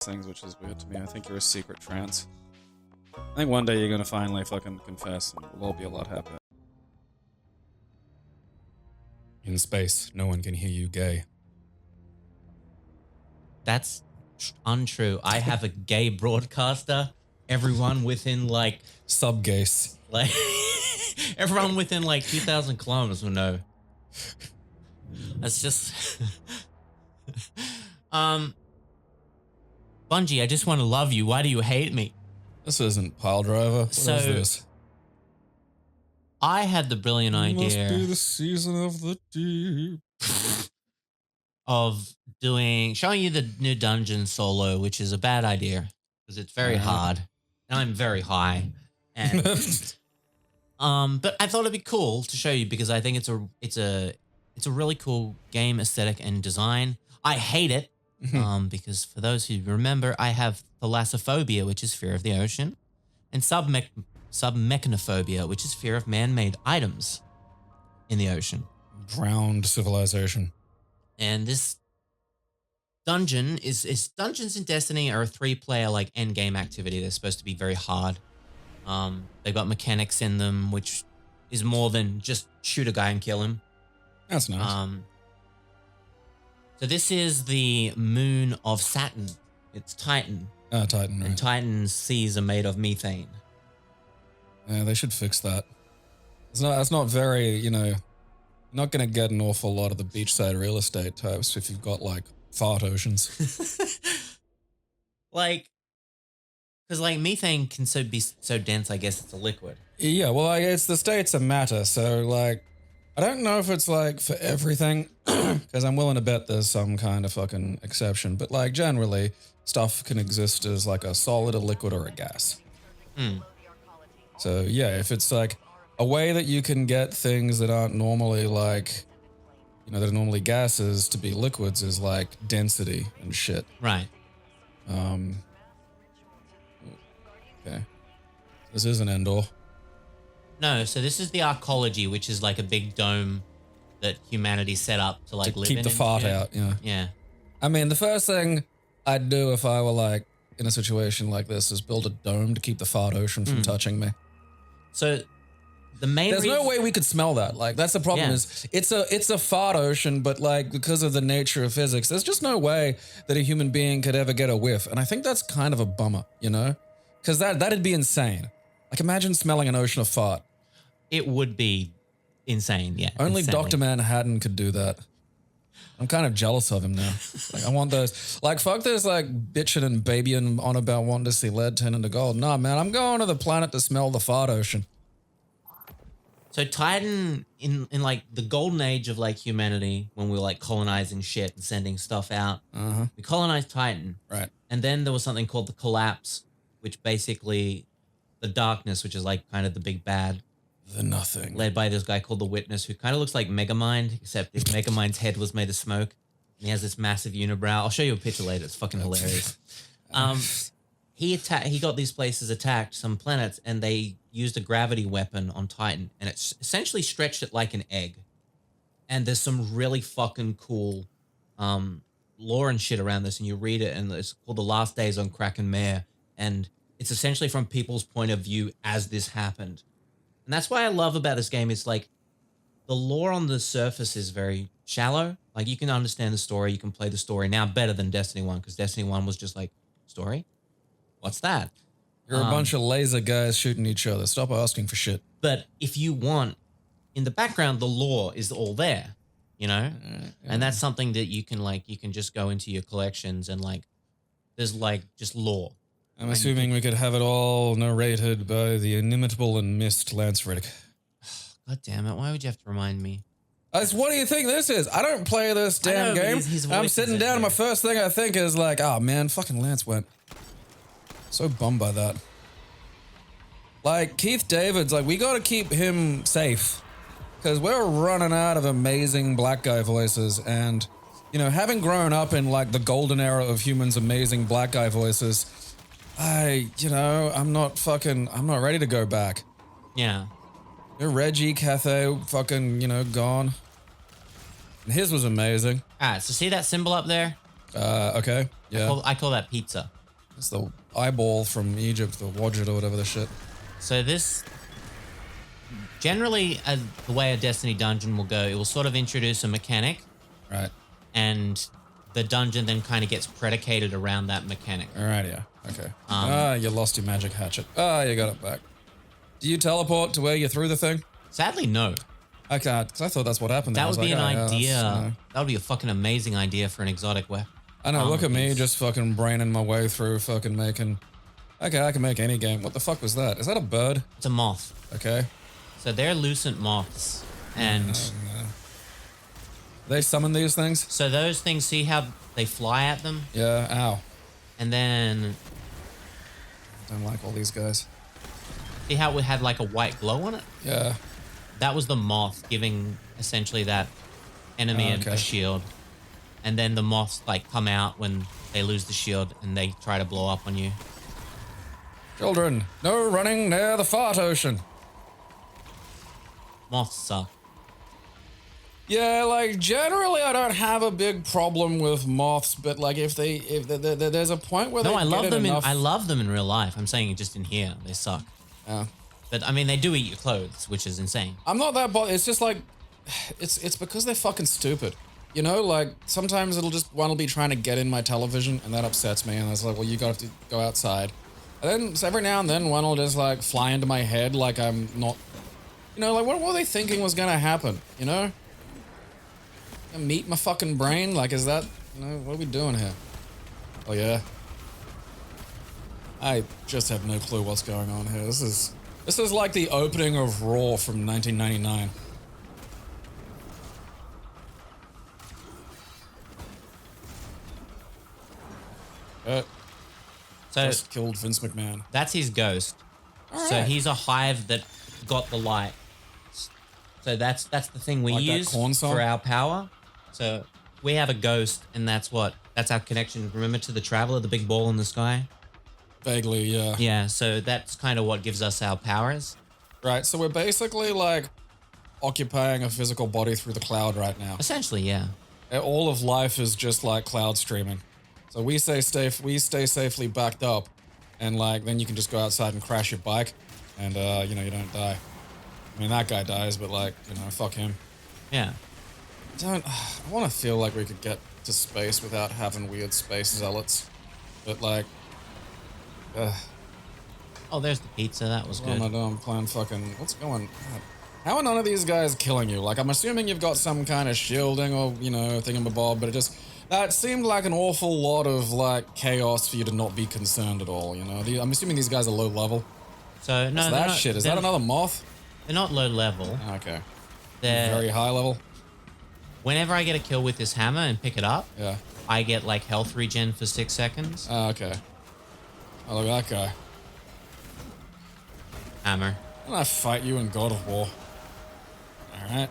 things, which is weird to me. I think you're a secret trans. I think one day you're gonna finally fucking confess and we'll all be a lot happier. In space, no one can hear you gay. That's untrue. I have a gay broadcaster. Everyone within like Sub-gays. like everyone within like 2,000 kilometers will know. That's just Bungie, I just want to love you. Why do you hate me? This isn't Pile Driver. What is this? I had the brilliant idea. Must be the season of the deep. Of showing you the new dungeon solo, which is a bad idea because it's very hard and I'm very high. And but I thought it'd be cool to show you because I think it's a really cool game aesthetic and design. I hate it because for those who remember, I have thalassophobia, which is fear of the ocean, and submechanophobia, which is fear of man-made items in the ocean. Drowned civilization. And this dungeon is dungeons in Destiny are a 3-player like end game activity. They're supposed to be very hard. They've got mechanics in them, which is more than just shoot a guy and kill him. That's nice. So this is the moon of Saturn. It's Titan. Titan, right. And Titan's seas are made of methane. Yeah, they should fix that. It's not very, you're not going to get an awful lot of the beachside real estate types if you've got, like, fart oceans. Because, methane can be so dense, I guess it's a liquid. Yeah, well, it's the states of matter, so, like, I don't know if it's, like, for everything, because I'm willing to bet there's some kind of fucking exception, but, like, generally, stuff can exist as, like, a solid, a liquid, or a gas. So, yeah, if it's, like, a way that you can get things that aren't normally like, that are normally gases to be liquids is like density and shit. Right. Okay. This is an Endor. No, so this is the arcology, which is like a big dome that humanity set up to like live in. Keep the fart out, yeah. Yeah. I mean, the first thing I'd do if I were like in a situation like this is build a dome to keep the fart ocean from touching me. So there's no way we could smell that. Like, that's the problem is it's a fart ocean, but like because of the nature of physics, there's just no way that a human being could ever get a whiff. And I think that's kind of a bummer, because that'd be insane. Like, imagine smelling an ocean of fart. It would be insane, yeah. Only Dr. Manhattan could do that. I'm kind of jealous of him now. Like, I want those. Like, fuck this, like, bitching and babying on about wanting to see lead turn into gold. Nah, man, I'm going to the planet to smell the fart ocean. So Titan, in like the golden age of like humanity, when we were like colonizing shit and sending stuff out, we colonized Titan. Right. And then there was something called the collapse, which basically the darkness, which is like kind of the big bad. The nothing. Led by this guy called the Witness, who kind of looks like Megamind, except if Megamind's head was made of smoke. And he has this massive unibrow. I'll show you a picture later. It's fucking hilarious. He got these places attacked, some planets, and they used a gravity weapon on Titan, and it essentially stretched it like an egg. And there's some really fucking cool lore and shit around this, and you read it, and it's called The Last Days on Kraken Mare, and it's essentially from people's point of view as this happened. And that's why I love about this game is like the lore on the surface is very shallow. Like, you can understand the story, you can play the story now better than Destiny 1, because Destiny 1 was just like, story? What's that? You're a bunch of laser guys shooting each other. Stop asking for shit. But if you want, in the background, the lore is all there, And that's something that you can just go into your collections and like, there's like just lore. I'm assuming we could have it all narrated by the inimitable and missed Lance Reddick. God damn it. Why would you have to remind me? What do you think this is? I don't play this damn game. I'm sitting down and my first thing I think is like, oh man, fucking Lance went. So bummed by that. Like, Keith David's like, we gotta keep him safe. Because we're running out of amazing black guy voices. And, having grown up in like the golden era of humans' amazing black guy voices, I'm not ready to go back. Yeah. Reggie, Cathay, fucking, gone. And his was amazing. All right, so see that symbol up there? Okay. Yeah. I call that pizza. It's the eyeball from Egypt, the Wadjet or whatever the shit. So this, generally, the way a Destiny dungeon will go, it will sort of introduce a mechanic, Right. and the dungeon then kind of gets predicated around that mechanic. All right. Yeah. Okay. You lost your magic hatchet. You got it back. Do you teleport to where you threw the thing? Sadly, no. I can't, because I thought that's what happened. That would be an idea. Yeah, that would be a fucking amazing idea for an exotic weapon. I know, look at me just fucking braining my way through fucking making... Okay, I can make any game. What the fuck was that? Is that a bird? It's a moth. Okay. So they're lucent moths. And... They summon these things? So those things, see how they fly at them? Yeah, ow. And then... I don't like all these guys. See how it had like a white glow on it? Yeah. That was the moth giving essentially that enemy a shield. And then the moths like come out when they lose the shield and they try to blow up on you. Children, no running near the fart ocean. Moths suck. Yeah, like generally I don't have a big problem with moths, but like if there's a point where I love them in real life. I'm saying just in here they suck. Yeah. But I mean they do eat your clothes, which is insane. I'm not that bothered. It's just like it's because they're fucking stupid. You know, like sometimes one will be trying to get in my television and that upsets me, and I was like, well, you got to go outside. And then so every now and then one will just like fly into my head like I'm not, you know, like what were they thinking was gonna happen, you know? Meet my fucking brain? Like, is that, you know, what are we doing here? Oh yeah. I just have no clue what's going on here. This is like the opening of Raw from 1999. So just killed Vince McMahon. That's his ghost. All so right. he's a hive that got the light. So that's the thing we Like that use corn song? for our power. So we have a ghost, and that's our connection. Remember to the Traveler, the big ball in the sky? Vaguely, yeah. Yeah, so that's kind of what gives us our powers. Right, so we're basically like occupying a physical body through the cloud right now. Essentially, yeah. All of life is just like cloud streaming. So we stay safely backed up, and like then you can just go outside and crash your bike, and you know, you don't die. I mean, that guy dies, but like, you know, fuck him. Yeah. I want to feel like we could get to space without having weird space zealots, but like, Oh, there's the pizza. That was good. What am I doing? Playing fucking, what's going on? How are none of these guys killing you? Like, I'm assuming you've got some kind of shielding or, you know, thingamabob, but that seemed like an awful lot of, like, chaos for you to not be concerned at all, you know? I'm assuming these guys are low level. So, no, that shit? Is that another moth? They're not low level. Okay. They're very high level? Whenever I get a kill with this hammer and pick it up, yeah, I get, like, health regen for 6 seconds. Okay. Oh, look at that guy. Hammer. And I fight you in God of War. Alright.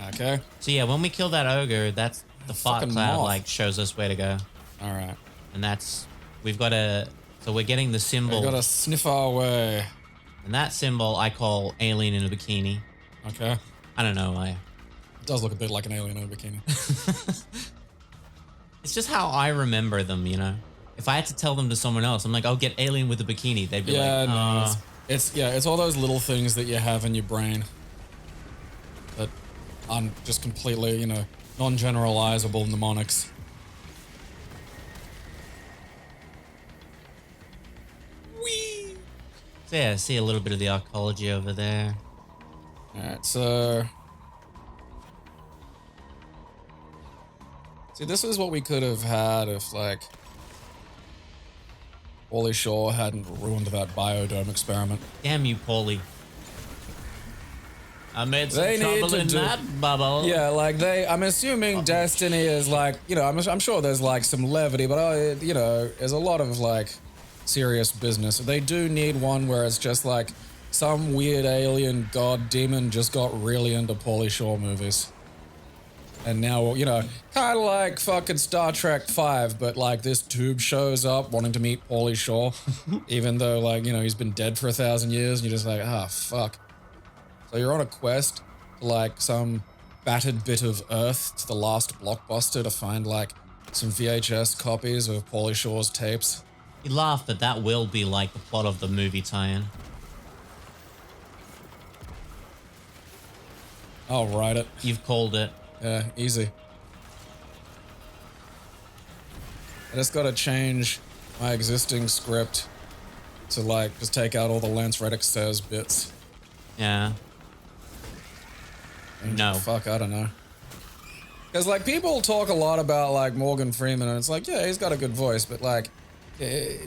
Okay. So yeah, when we kill that ogre, that's the fart cloud moth. like shows us where to go. Alright. And so we're getting the symbol. We gotta sniff our way. And that symbol I call alien in a bikini. Okay. I don't know why. It does look a bit like an alien in a bikini. It's just how I remember them, you know? If I had to tell them to someone else, I'm like, oh, get alien with a bikini. They'd be like, no, it's all those little things that you have in your brain that are just completely, you know, non-generalizable mnemonics. Whee! So yeah, I see a little bit of the archaeology over there. Alright, so... See, this is what we could have had if, like... Paulie Shaw hadn't ruined that biodome experiment. Damn you, Paulie. I made some trouble in that bubble. Yeah, like I'm assuming Destiny is like, you know, I'm sure there's like some levity, but you know, there's a lot of like serious business. They do need one where it's just like some weird alien god demon just got really into Paulie Shaw movies. And now, you know, kind of like fucking Star Trek 5, but like this tube shows up wanting to meet Paulie Shaw, even though like, you know, he's been dead for 1,000 years, and you're just like, ah, fuck. So you're on a quest to like some battered bit of Earth to the last blockbuster to find like some VHS copies of Pauly Shore's tapes. You laugh, but that will be like the plot of the movie tie-in. I'll write it. You've called it. Yeah, easy. I just gotta change my existing script to like just take out all the Lance Reddick says bits. Yeah. No. Fuck, I don't know. Because like people talk a lot about like Morgan Freeman, and it's like, yeah, he's got a good voice, but like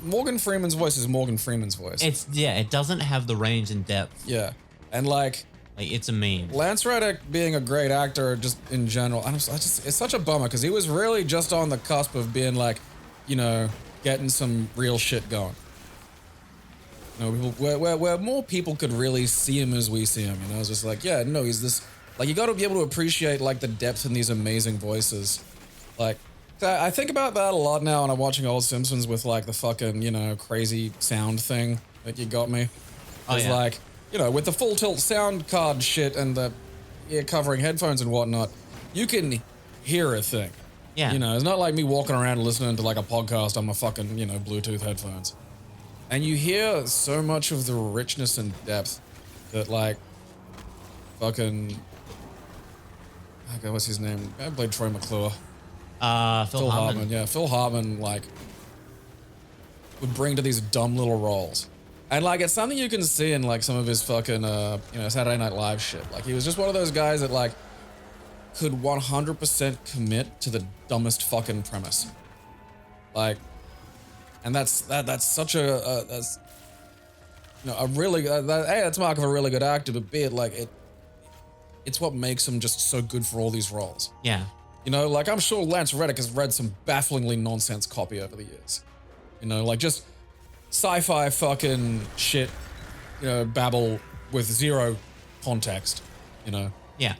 Morgan Freeman's voice is Morgan Freeman's voice. It doesn't have the range and depth. Yeah, and like it's a meme. Lance Reddick being a great actor, just in general, it's such a bummer because he was really just on the cusp of being like, you know, getting some real shit going. You know, where more people could really see him as we see him. You know, it's just like, yeah, no, he's this. Like, you got to be able to appreciate like the depth in these amazing voices. Like, I think about that a lot now when I'm watching old Simpsons with like the fucking, you know, crazy sound thing that you got me. It's like, you know, with the full tilt sound card shit and the ear covering headphones and whatnot, you can hear a thing. Yeah. You know, it's not like me walking around and listening to like a podcast on my fucking, you know, Bluetooth headphones. And you hear so much of the richness and depth that like fucking, okay, what's his name? I played Troy McClure. Phil Hartman. Yeah, Phil Hartman like would bring to these dumb little roles. And like it's something you can see in like some of his fucking you know, Saturday Night Live shit. Like he was just one of those guys that like could 100% commit to the dumbest fucking premise. Like, and that's such a that's, you know, a really A, that's mark of a really good actor, but B, it's what makes him just so good for all these roles. Yeah. You know, like I'm sure Lance Reddick has read some bafflingly nonsense copy over the years. You know, like just sci-fi fucking shit, you know, babble with zero context, you know. Yeah.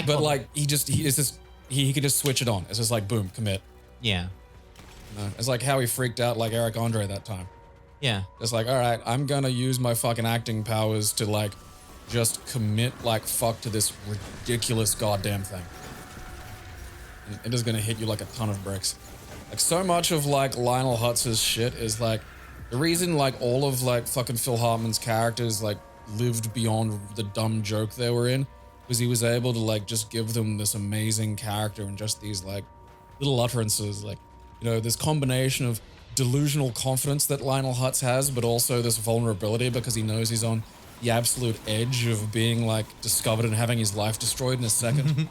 But like he could just switch it on. It's just like boom, commit. Yeah. You know? It's like how he freaked out like Eric Andre that time. Yeah. It's like, all right, I'm gonna use my fucking acting powers to like just commit like fuck to this ridiculous goddamn thing. And it is gonna hit you like a ton of bricks. Like so much of like Lionel Hutz's shit is like the reason like all of like fucking Phil Hartman's characters like lived beyond the dumb joke they were in was he was able to like just give them this amazing character and just these like little utterances, like, you know, this combination of delusional confidence that Lionel Hutz has, but also this vulnerability because he knows he's on the absolute edge of being like discovered and having his life destroyed in a second.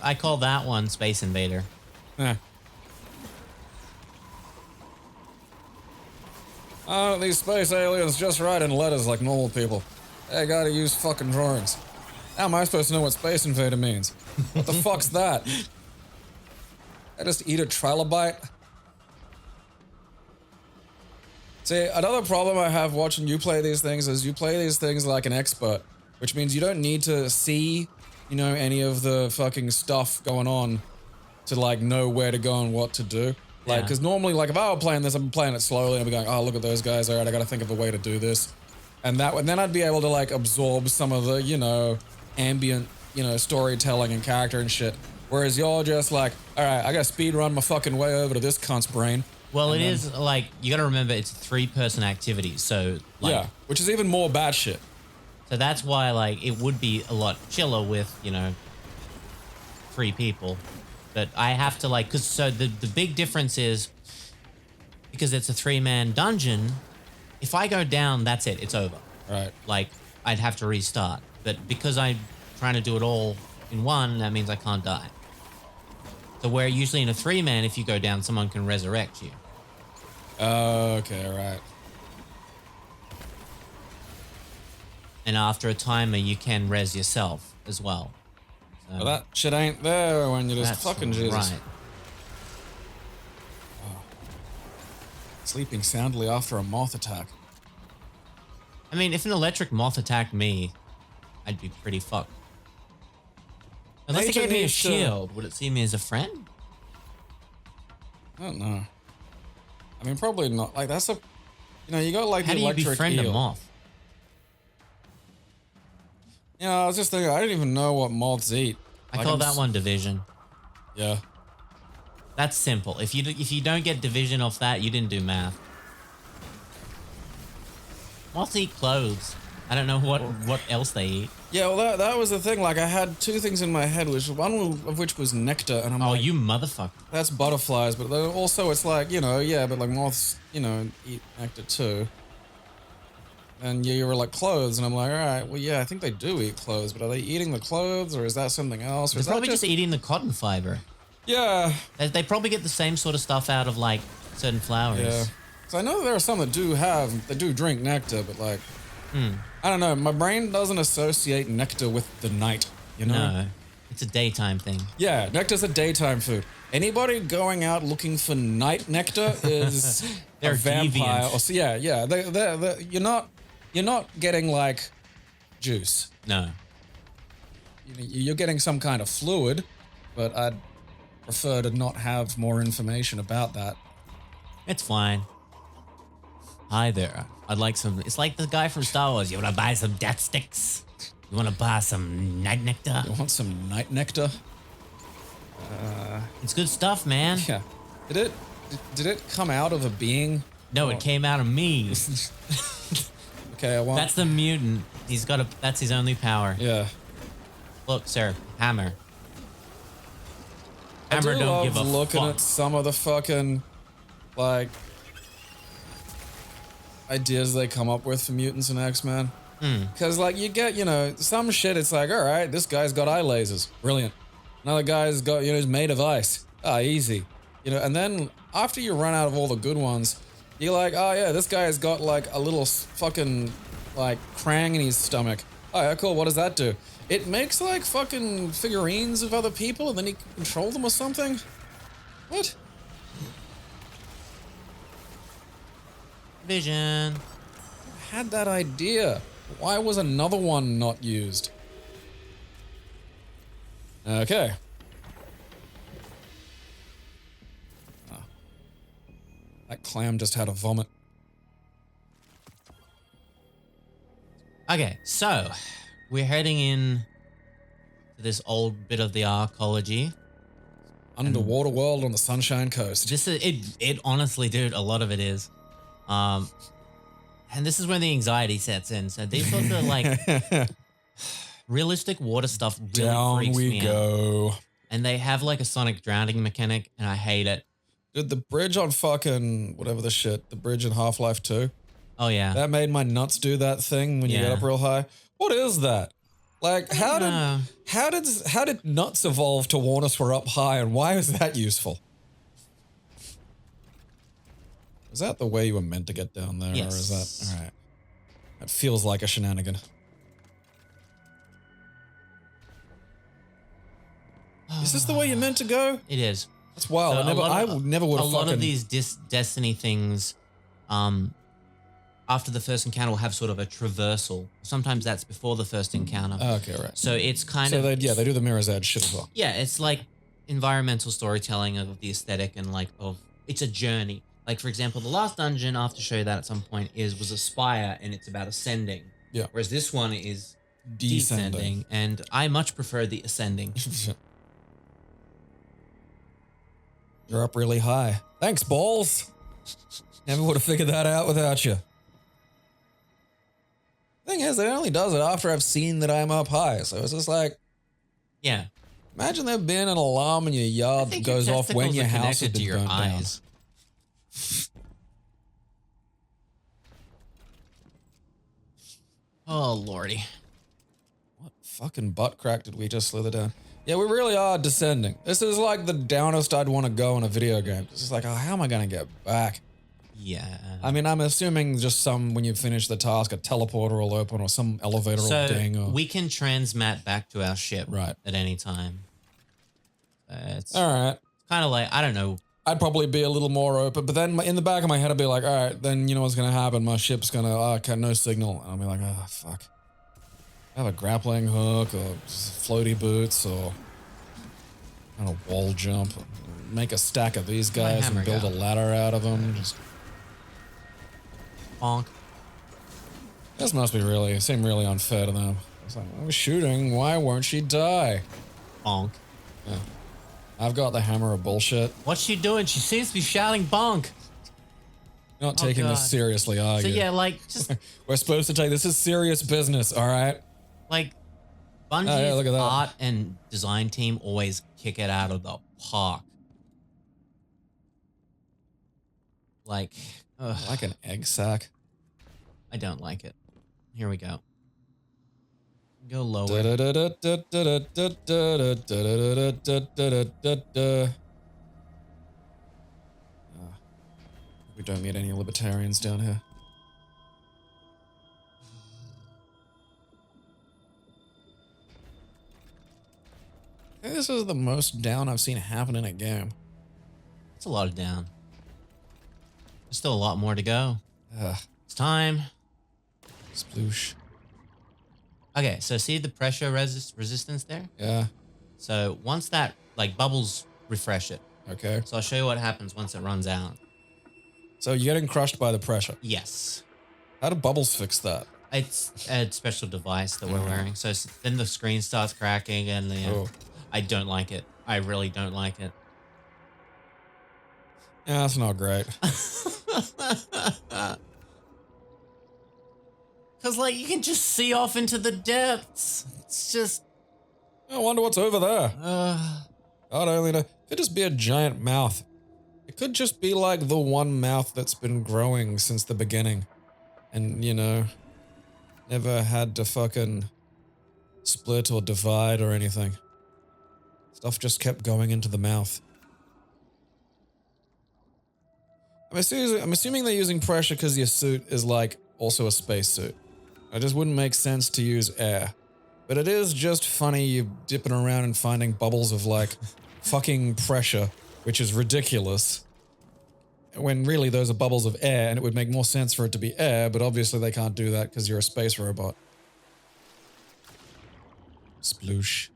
I call that one Space Invader. These space aliens just write in letters like normal people. They gotta use fucking drawings. How am I supposed to know what Space Invader means? What the fuck's that? I just eat a trilobite? See, another problem I have watching you play these things is you play these things like an expert, which means you don't need to see, you know, any of the fucking stuff going on to like know where to go and what to do. Like, because normally, like, if I were playing this, I'm playing it slowly and I'd be going, oh, look at those guys. All right, I got to think of a way to do this. And then I'd be able to, like, absorb some of the, you know, ambient, you know, storytelling and character and shit. Whereas you're just like, all right, I got to speed run my fucking way over to this cunt's brain. Well, it is, like, you got to remember it's a 3-person activity. So, like. Yeah, which is even more batshit. So that's why, like, it would be a lot chiller with, you know, 3 people. But I have to, like, because so the big difference is because it's a 3-man dungeon, if I go down, that's it. It's over. Right. Like, I'd have to restart. But because I'm trying to do it all in one, that means I can't die. So where usually in a 3-man, if you go down, someone can resurrect you. Okay, right. And after a timer, you can res yourself as well. So, Well, that shit ain't there when you're just fucking Jesus. Right. Oh. Sleeping soundly after a moth attack. I mean, if an electric moth attacked me, I'd be pretty fucked. Unless it Nature gave me a needs to- shield, would it see me as a friend? I don't know. I mean, probably not. Like, that's a... You know, you got, like, How the do you electric befriend eel. a moth? You know, I was just thinking, I didn't even know what moths eat. I Like, call I'm that s- one division. Yeah. That's simple. If you don't get division off that, you didn't do math. Moths eat clothes. I don't know what else they eat. Yeah, well, that was the thing. Like, I had two things in my head, which one of which was nectar, and I'm Oh, like, you motherfucker. that's butterflies, but then also it's like, you know, yeah, but like moths, you know, eat nectar too. And you were like clothes, and I'm like, all right, well, yeah, I think they do eat clothes, but are they eating the clothes, or is that something else? Or They're is that probably just eating the cotton fiber. Yeah, They probably get the same sort of stuff out of like certain flowers. yeah. So I know there are some that do drink nectar, but like, I don't know, my brain doesn't associate nectar with the night, you know? No, it's a daytime thing. Yeah, nectar's a daytime food. Anybody going out looking for night nectar is They're a vampire. deviant. Or so, yeah. You're not getting like juice. No. You're getting some kind of fluid, but I'd prefer to not have more information about that. It's fine. Hi there. I'd like some. It's like the guy from Star Wars. You want to buy some death sticks? You want to buy some night nectar? You want some night nectar? It's good stuff, man. Yeah. Did it come out of a being? No, it came out of me. Okay, I want. That's the mutant. He's got a. That's his only power. Yeah. Look, sir. Hammer. I Hammer do don't love give a looking fuck. at some of the fucking like ideas they come up with for mutants and X-Men. Because like you get, you know, some shit. It's like, all right, this guy's got eye lasers, brilliant. Another guy's got, you know, he's made of ice. Ah, easy. You know, and then after you run out of all the good ones, you're like, oh yeah, this guy's got like a little fucking like krang in his stomach. Oh yeah, cool. What does that do? It makes like fucking figurines of other people, and then he can control them or something. What? Vision. I had that idea. Why was another one not used? Okay. Ah. That clam just had a vomit. Okay, so we're heading in to this old bit of the arcology. Underwater world on the Sunshine Coast. This is it honestly, dude, a lot of it is. And this is when the anxiety sets in. So these sorts of like realistic water stuff really Down freaks we me out. go. And they have like a sonic drowning mechanic, and I hate it. Dude, the bridge on fucking whatever the shit, the bridge in Half-Life 2, Oh yeah. that made my nuts do that thing when you get Yeah. up real high. What is that? Like, how know. did nuts evolve to warn us we're up high, and why is that useful? Is that the way you were meant to get down there, or is Yes. that all right? That feels like a shenanigan. Is this the way you're meant to go? It is. That's wild. So I never would a have lot fucking. of these Destiny things, after the first encounter, will have sort of a traversal. Sometimes that's before the first encounter. Okay, right. So it's kind So of they do the Mirror's Edge shit as well. yeah, it's like environmental storytelling of the aesthetic and like of it's a journey. Like for example, the last dungeon, I have to show you that at some point, was a spire and it's about ascending. Yeah. Whereas this one is Descending. descending, and I much prefer the ascending. You're up really high. Thanks, balls. Never would have figured that out without you. Thing is, it only does it after I've seen that I'm up high. So it's just like, Yeah. imagine there being an alarm in your yard that goes off when your house has been burnt down. Oh lordy. What fucking butt crack did we just slither down? Yeah, we really are descending. This is like the downest I'd want to go in a video game. It's just like, oh, how am I going to get back? Yeah. I mean, I'm assuming just when you finish the task, a teleporter will open or some elevator will So ding. Or, we can transmat back to our ship Right. at any time. It's all right. kind of like, I don't know. I'd probably be a little more open, but then in the back of my head, I'd be like, all right, then you know what's going to happen. My ship's going to, okay, no signal. And I'll be like, oh, fuck. I have a grappling hook or floaty boots or kind of wall jump. Make a stack of these guys hammer and build go? a ladder out of them. Just, Bonk. this must be seem really unfair to them. It's like, I was shooting. Why won't she die? bonk. Yeah. I've got the hammer of bullshit. What's she doing? She seems to be shouting bonk. You're not taking this seriously, are So you? yeah, like just We're supposed to take this is serious business, all right? like Bungie's look at that. art and design team always kick it out of the park. Like, Like an egg sack. I don't like it. Here we go. Go lower. We don't meet any libertarians down here. I think this is the most down I've seen happen in a game. It's a lot of down. There's still a lot more to go. It's time. Sploosh. Okay, so see the pressure resistance there? Yeah. So once that, like, bubbles refresh it. Okay. So I'll show you what happens once it runs out. So you're getting crushed by the pressure. Yes. How do bubbles fix that? It's a special device that we're wearing. So then the screen starts cracking and I don't like it. I really don't like it. Yeah, that's not great. Because, like, you can just see off into the depths. It's just... I wonder what's over there. God only know. It could just be a giant mouth. It could just be like the one mouth that's been growing since the beginning. And, you know, never had to fucking split or divide or anything. Stuff just kept going into the mouth. I'm assuming they're using pressure because your suit is like also a space suit. It just wouldn't make sense to use air. But it is just funny you dipping around and finding bubbles of like fucking pressure, which is ridiculous. When really those are bubbles of air and it would make more sense for it to be air, but obviously they can't do that because you're a space robot. Sploosh.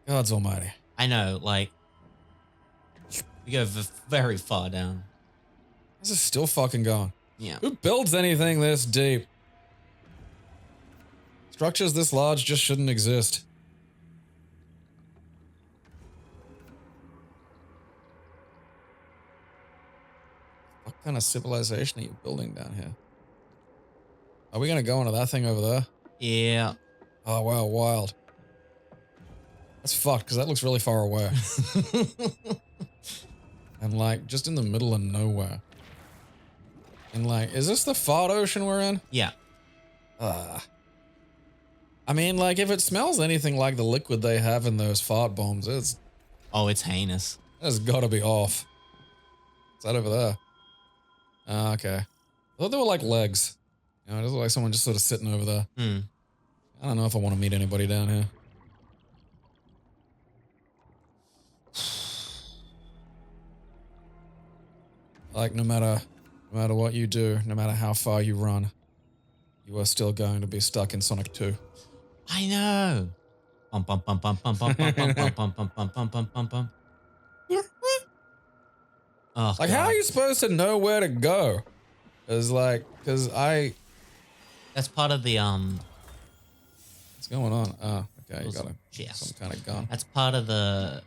God's almighty. I know, like... We go very far down. This is still fucking going. Yeah. Who builds anything this deep? Structures this large just shouldn't exist. What kind of civilization are you building down here? Are we gonna go into that thing over there? Yeah. Oh wow, wild. That's fucked, because that looks really far away. And like, just in the middle of nowhere. And like, is this the fart ocean we're in? Yeah. I mean, like, if it smells anything like the liquid they have in those fart bombs, it's heinous. That's gotta be off. What's that over there? Okay. I thought they were like legs. You know, it looks like someone just sort of sitting over there. I don't know if I want to meet anybody down here. Like, no matter what you do, no matter how far you run, you are still going to be stuck in Sonic 2. I know. Bum bum bum bum bum bum bum bum bum bum bum bum bum bum bum bum. Oh, like, how are you supposed to know where to go? It's like, because That's part of the What's going on? Oh, okay, you got yes. some kind of gun. That's part of the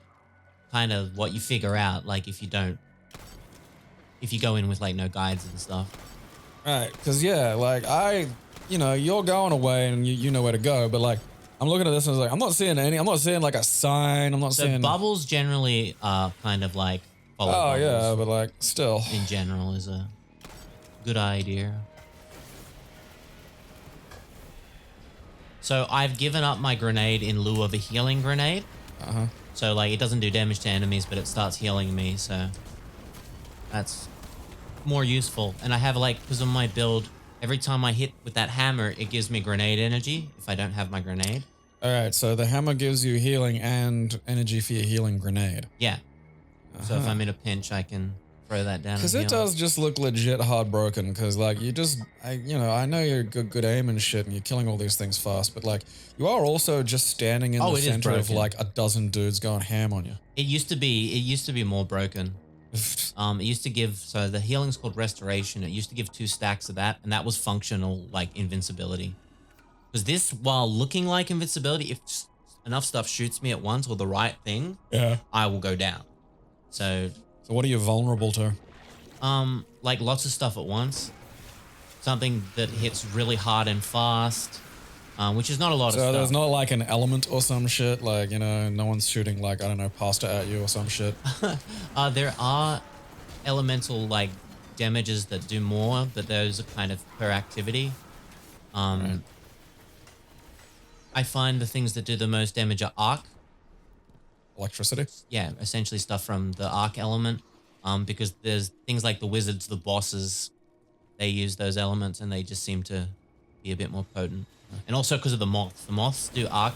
kind of what you figure out. Like if you go in with like no guides and stuff. Right, because yeah, like you're going away and you know where to go, but like I'm looking at this and I was like, I'm not seeing like a sign. I'm not seeing bubbles generally are kind of like follow bubbles. Yeah, but like still in general is a good idea. So I've given up my grenade in lieu of a healing grenade. So like it doesn't do damage to enemies, but it starts healing me. So that's more useful. And I have like, because of my build, every time I hit with that hammer, it gives me grenade energy if I don't have my grenade. All right, so the hammer gives you healing and energy for your healing grenade. Yeah. So if I'm in a pinch, I can throw that down. Because it does just look legit heartbroken. Because like I know you're good aim and shit, and you're killing all these things fast, but like you are also just standing in the center of like a dozen dudes going ham on you. It used to be more broken. It used to give, so the healing's called restoration. It used to give 2 stacks of that, and that was functional like invincibility. Because this, while looking like invincibility, if enough stuff shoots me at once or the right thing, Yeah. I will go down. So what are you vulnerable to? like lots of stuff at once. Something that hits really hard and fast, which is not a lot of So stuff. there's not like an element or some shit, like, you know, no one's shooting like, I don't know, pasta at you or some shit. There are elemental like damages that do more, but those are kind of per activity. Right. I find the things that do the most damage are arc. Electricity? Yeah, essentially stuff from the arc element. Because there's things like the wizards, the bosses, they use those elements and they just seem to be a bit more potent. And also because of the moths. The moths do arc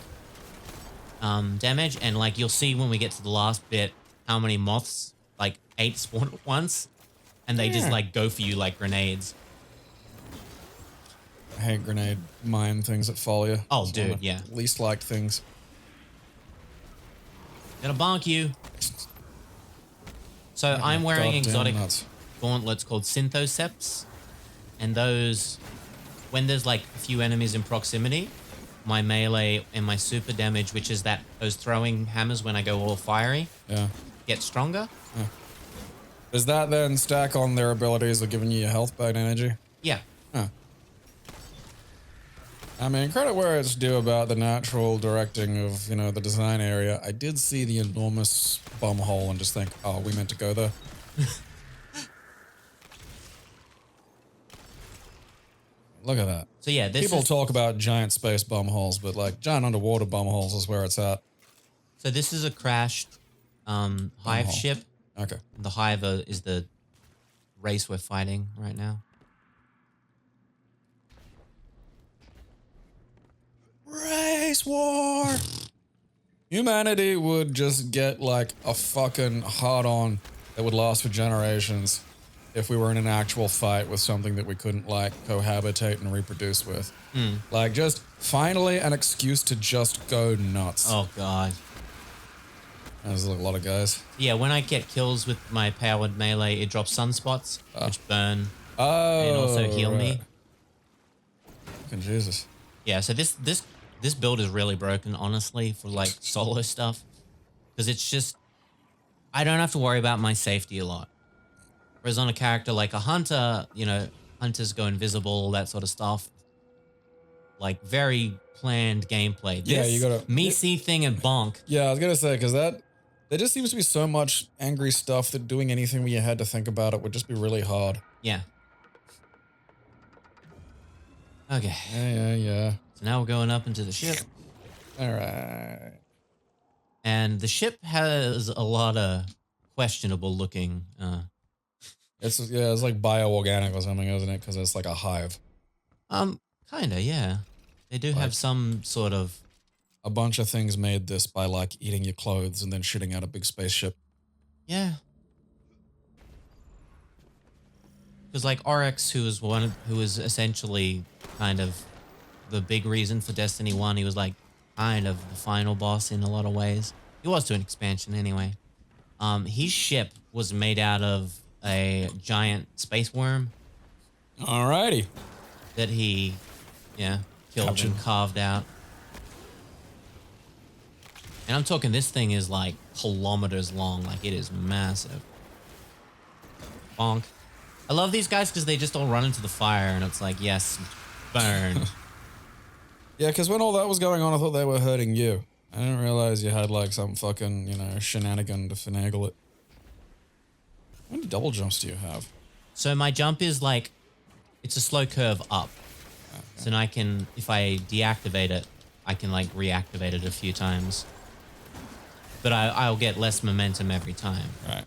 damage, and like you'll see when we get to the last bit how many moths, like 8 spawn at once, and they just like go for you like grenades. I hate grenade mine things that follow you. Oh, It's dude, one of the yeah. least liked things. Gonna bonk you. So I'm wearing Goddamn exotic nuts. gauntlets called Synthoceps, and those, when there's like a few enemies in proximity, my melee and my super damage, which is those throwing hammers when I go all fiery, Yeah. get stronger. Does that then stack on their abilities of giving you your health back energy? Yeah. Huh. I mean, credit where it's due about the natural directing of, you know, the design area. I did see the enormous bum hole and just think, oh, we meant to go there. Look at that. So yeah, this People is, talk about giant space bum holes, but like giant underwater bum holes is where it's at. so this is a crashed hive hole. ship. Okay. The hive is the race we're fighting right now. Race war. Humanity would just get like a fucking hard on that would last for generations if we were in an actual fight with something that we couldn't like cohabitate and reproduce with. Like just finally an excuse to just go nuts. Oh god. There's a lot of guys. Yeah, when I get kills with my powered melee, it drops sunspots, which burn Oh, and also heal me. right. Fucking Jesus. Yeah, so this build is really broken, honestly, for like solo stuff, because it's just I don't have to worry about my safety a lot. Whereas on a character like a hunter, you know, hunters go invisible, all that sort of stuff. Like very planned gameplay. Yeah, you gotta- me see thing and bonk. Yeah, I was gonna say, because there just seems to be so much angry stuff that doing anything where you had to think about it would just be really hard. Yeah. Okay. Yeah. So now we're going up into the ship. All right. And the ship has a lot of questionable looking. It's like bioorganic or something, isn't it? Because it's like a hive. Kinda, yeah. They do have some sort of. A bunch of things made this by like eating your clothes and then shooting out a big spaceship. Yeah. Because like RX, who was essentially kind of the big reason for Destiny 1, he was like kind of the final boss in a lot of ways. He was to an expansion anyway. His ship was made out of a giant space worm Alrighty. that he, killed Captured. and carved out. And I'm talking, this thing is like kilometers long. Like it is massive. Bonk. I love these guys because they just all run into the fire and it's like, yes, burn. Yeah, because when all that was going on, I thought they were hurting you. I didn't realize you had like some fucking, you know, shenanigan to finagle it. How many double jumps do you have? So my jump is like, it's a slow curve up. Okay. So then I can, if I deactivate it, I can like reactivate it a few times. But I'll get less momentum every time. Right.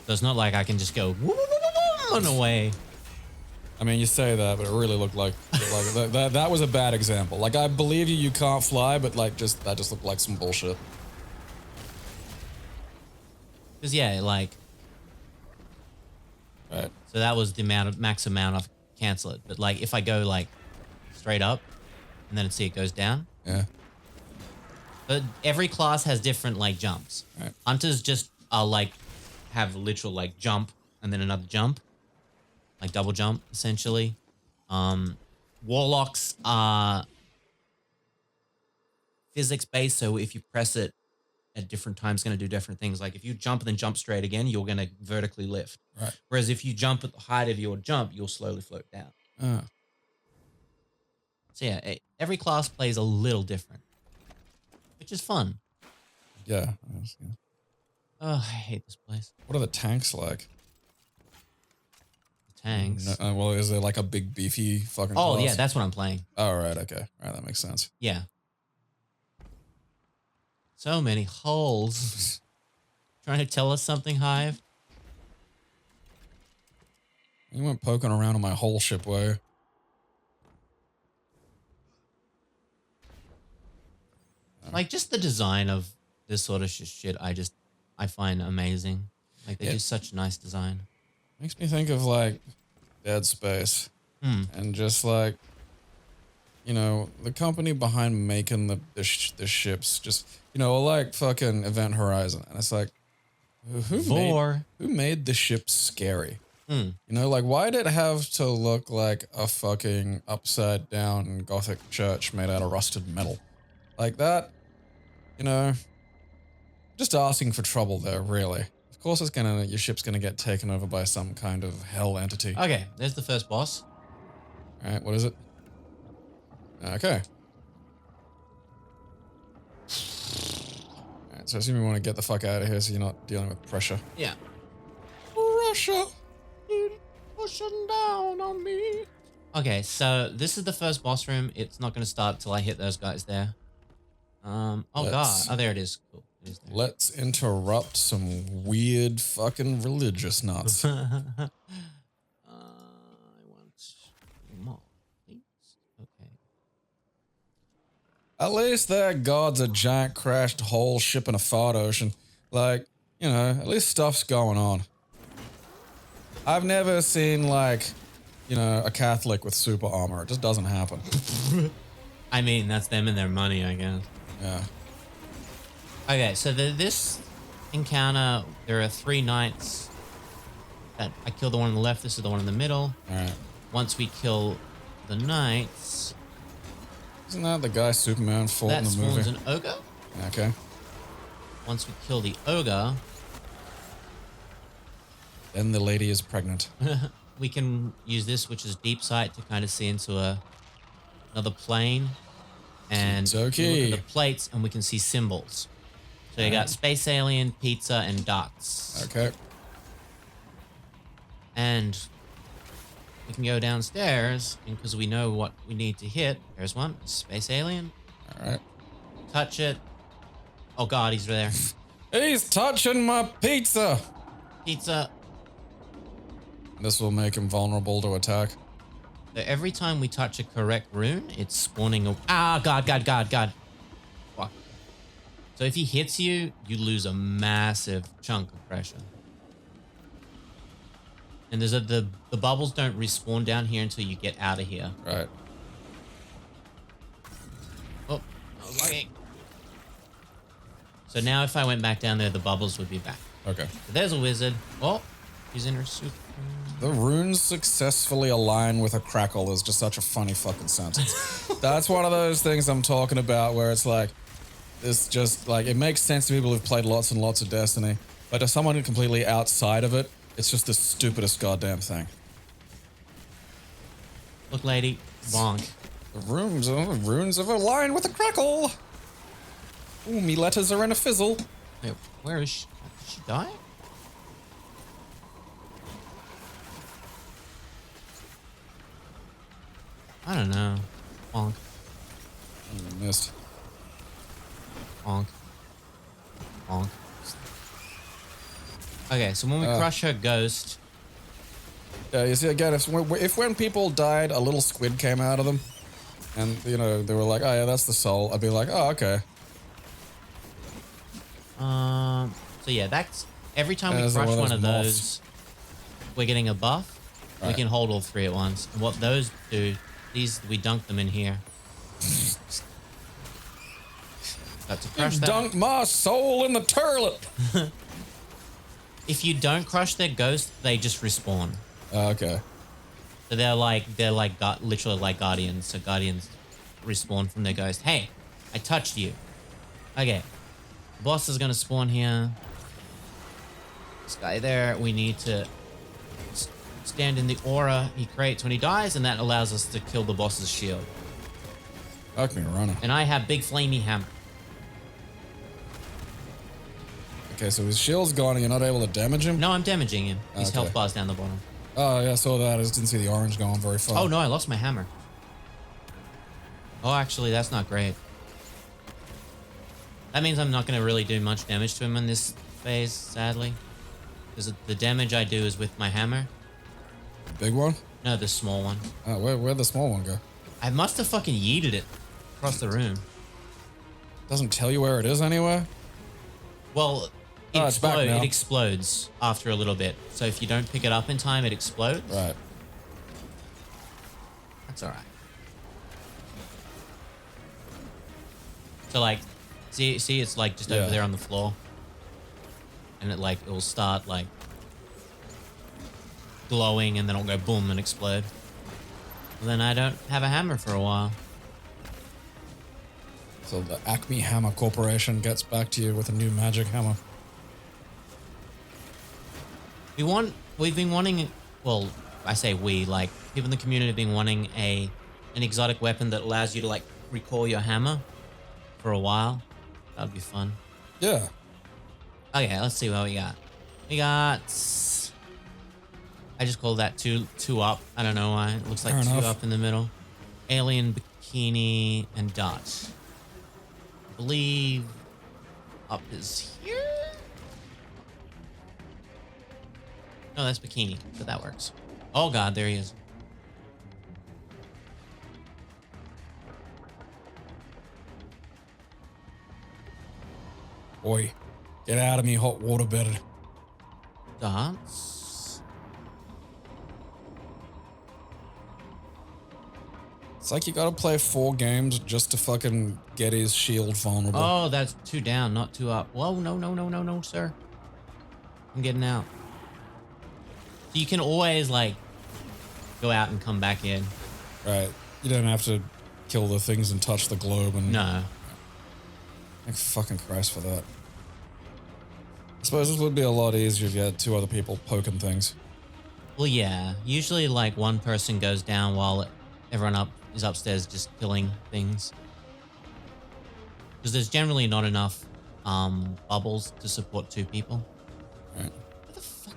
So it's not like I can just go run away. I mean, you say that, but it really looked like that was a bad example. Like, I believe you can't fly, but like that just looked like some bullshit. Because yeah, like, Right. so that was the max amount of cancel it. But like if I go like straight up and then see it goes down. Yeah. But every class has different like jumps. Right. Hunters just are like have literal like jump and then another jump. Like double jump essentially. Warlocks are physics based. So if you press it at different times, it's going to do different things. Like if you jump and then jump straight again, you're going to vertically lift. Right. Whereas if you jump at the height of your jump, you'll slowly float down. So yeah, every class plays a little different, which is fun. Yeah. Oh, I hate this place. What are the tanks like? The tanks. No, well, is there like a big beefy fucking Oh class? yeah, that's what I'm playing. Oh, right. Okay. Right. That makes sense. Yeah. So many holes. Trying to tell us something, Hive? You went poking around on my whole ship way. Like just the design of this sort of shit, I find amazing. Like they do such nice design. Makes me think of like Dead Space. And just like, you know, the company behind making the ships, just, you know, like fucking Event Horizon. And it's like, who made the ship scary? You know, like why did it have to look like a fucking upside down Gothic church made out of rusted metal? Like that, you know, just asking for trouble there, really. Of course your ship's gonna get taken over by some kind of hell entity. Okay, there's the first boss. All right, what is it? Okay. All right, so I assume you want to get the fuck out of here so you're not dealing with pressure. Yeah. Pressure. Pushing down on me. Okay, so this is the first boss room. It's not going to start till I hit those guys there. God. Oh, there it is. Cool. It is there. Let's interrupt some weird fucking religious nuts. I want more, please. Okay. At least their god's a giant crashed whole ship in a fart ocean. Like, you know, at least stuff's going on. I've never seen, like, you know, a Catholic with super armor. It just doesn't happen. I mean, that's them and their money, I guess. Yeah. Okay, so this encounter, there are 3 knights. I killed the one on the left. This is the one in the middle. All right. Once we kill the knights... Isn't that the guy Superman fought in the movie? That spawns an ogre. Okay. Once we kill the ogre... Then the lady is pregnant. We can use this, which is deep sight, to kind of see into another plane. And It's we okay. look at the plates, and we can see symbols. So you got space alien, pizza, and dots. Okay. And we can go downstairs, and because we know what we need to hit. There's one, space alien. All right. Touch it. Oh God, he's there. He's touching my pizza. Pizza. This will make him vulnerable to attack. So every time we touch a correct rune, it's spawning a... Ah, God. Fuck. So if he hits you, you lose a massive chunk of pressure. And there's the bubbles don't respawn down here until you get out of here. Right. Oh, I was lagging. So now if I went back down there, the bubbles would be back. Okay. So there's a wizard. Oh, he's in her suit. The runes successfully align with a crackle is just such a funny fucking sentence. That's one of those things I'm talking about where it's like, it's just like, it makes sense to people who've played lots and lots of Destiny, but to someone completely outside of it, it's just the stupidest goddamn thing. Look, lady. Bonk. The runes have aligned with a crackle. Ooh, me letters are in a fizzle. Wait, where is she? Did she die? I don't know. Bonk. Missed. Bonk. Bonk. Okay, so when we crush her ghost... Yeah, you see, again, if when people died, a little squid came out of them, and, you know, they were like, oh yeah, that's the soul, I'd be like, oh, okay. So yeah, that's... Every time we crush one of those, we're getting a buff. Right. We can hold all 3 at once. And what those do... These, we dunk them in here. Got to crush that. Dunk my soul in the turlet. If you don't crush their ghost, they just respawn. Okay. So they're literally like guardians. So guardians respawn from their ghost. Hey, I touched you. Okay. The boss is going to spawn here. This guy there, we need to stand in the aura he creates when he dies, and that allows us to kill the boss's shield. Fuck me running. And I have big flamey hammer. Okay, so his shield's gone and you're not able to damage him? No, I'm damaging him. His Okay. health bar's down the bottom. Oh, yeah, I saw that. I just didn't see the orange going very far. Oh, no, I lost my hammer. Oh, actually, that's not great. That means I'm not going to really do much damage to him in this phase, sadly. Because the damage I do is with my hammer. Big one? No, the small one. Where'd the small one go? I must have fucking yeeted it across the room. Doesn't tell you where it is anywhere? Well, It's back now. it explodes after a little bit. So if you don't pick it up in time, it explodes. Right. That's all right. So like, see, it's like just over there on the floor, and it will start like glowing, and then it'll go boom and explode. And then I don't have a hammer for a while. So the Acme Hammer Corporation gets back to you with a new magic hammer. We've been wanting, well, I say we, like people in the community have been wanting an exotic weapon that allows you to like recall your hammer for a while. That'd be fun. Yeah. Okay, let's see what we got. We got, I just called that two up. I don't know why. It looks like Fair two enough. up in the middle. Alien, bikini, and dot. I believe up is here. No, that's bikini, but that works. Oh god, there he is. Oi. Get out of me, hot water bedded. Dots. It's like you gotta play 4 games just to fucking get his shield vulnerable. Oh, that's 2 down, not 2 up. Whoa, no, sir. I'm getting out. So you can always, like, go out and come back in. Right. You don't have to kill the things and touch the globe and... No. Thank fucking Christ for that. I suppose this would be a lot easier if you had 2 other people poking things. Well, yeah. Usually, like, one person goes down while everyone up is upstairs just killing things. Because there's generally not enough bubbles to support 2 people. Right. What the fuck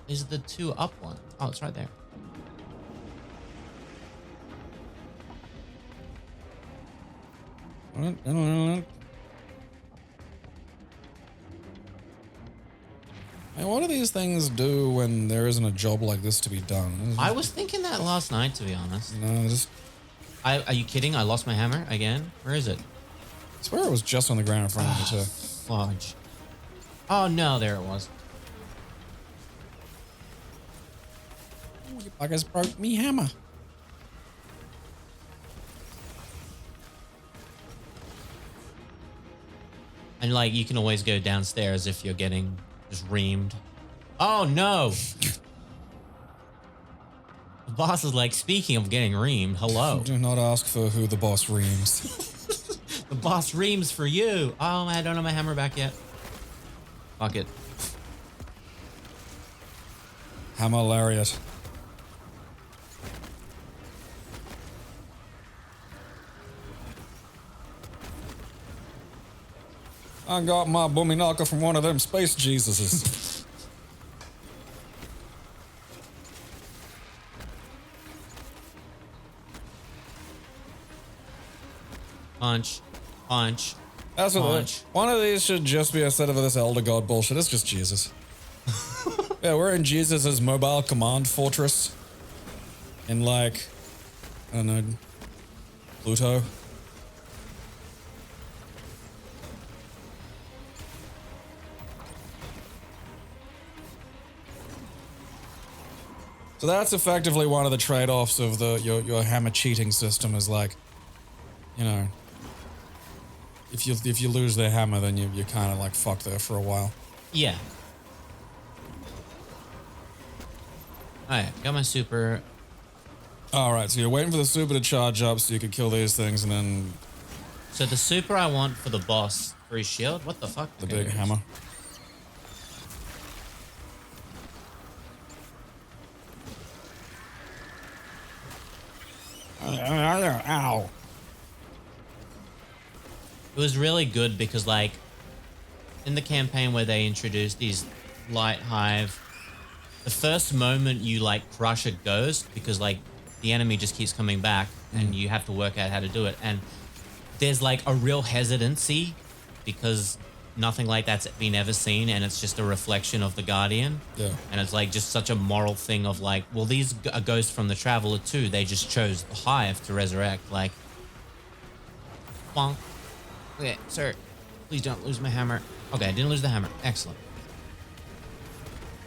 is the 2 up one? Oh, it's right there. And what do these things do when there isn't a job like this to be done? I was thinking that last night, to be honest. You know, just... Are you kidding? I lost my hammer again? Where is it? I swear it was just on the ground in front of me too. Fudge. Oh no, there it was. Ooh, you buggers broke me hammer. And like, you can always go downstairs if you're getting just reamed. Oh no! The boss is like, speaking of getting reamed, hello. Do not ask for who the boss reams. The boss reams for you. Oh, I don't have my hammer back yet. Fuck it. Hammer lariat. I got my boomy knocker from one of them space Jesuses. Punch. Punch. That's what Punch. one of these should just be a set of this Elder God bullshit. It's just Jesus. Yeah, we're in Jesus' mobile command fortress. In like, I don't know, Pluto. So that's effectively one of the trade-offs of your hammer cheating system is like, you know, if you lose their hammer, then you're kind of like fucked there for a while. Yeah. Alright, got my super. Alright, so you're waiting for the super to charge up so you can kill these things and then... So the super I want for the boss For his shield? What the fuck? The big hammer. Ow. It was really good because, like, in the campaign where they introduced these light hive, the first moment you, like, crush a ghost because, like, the enemy just keeps coming back and you have to work out how to do it. And there's, like, a real hesitancy because nothing like that's been ever seen, and it's just a reflection of the Guardian. Yeah. And it's, like, just such a moral thing of, like, well, these are ghosts from the Traveler too. They just chose the hive to resurrect. Like, bonk. Okay, sir, please don't lose my hammer. Okay, I didn't lose the hammer. Excellent.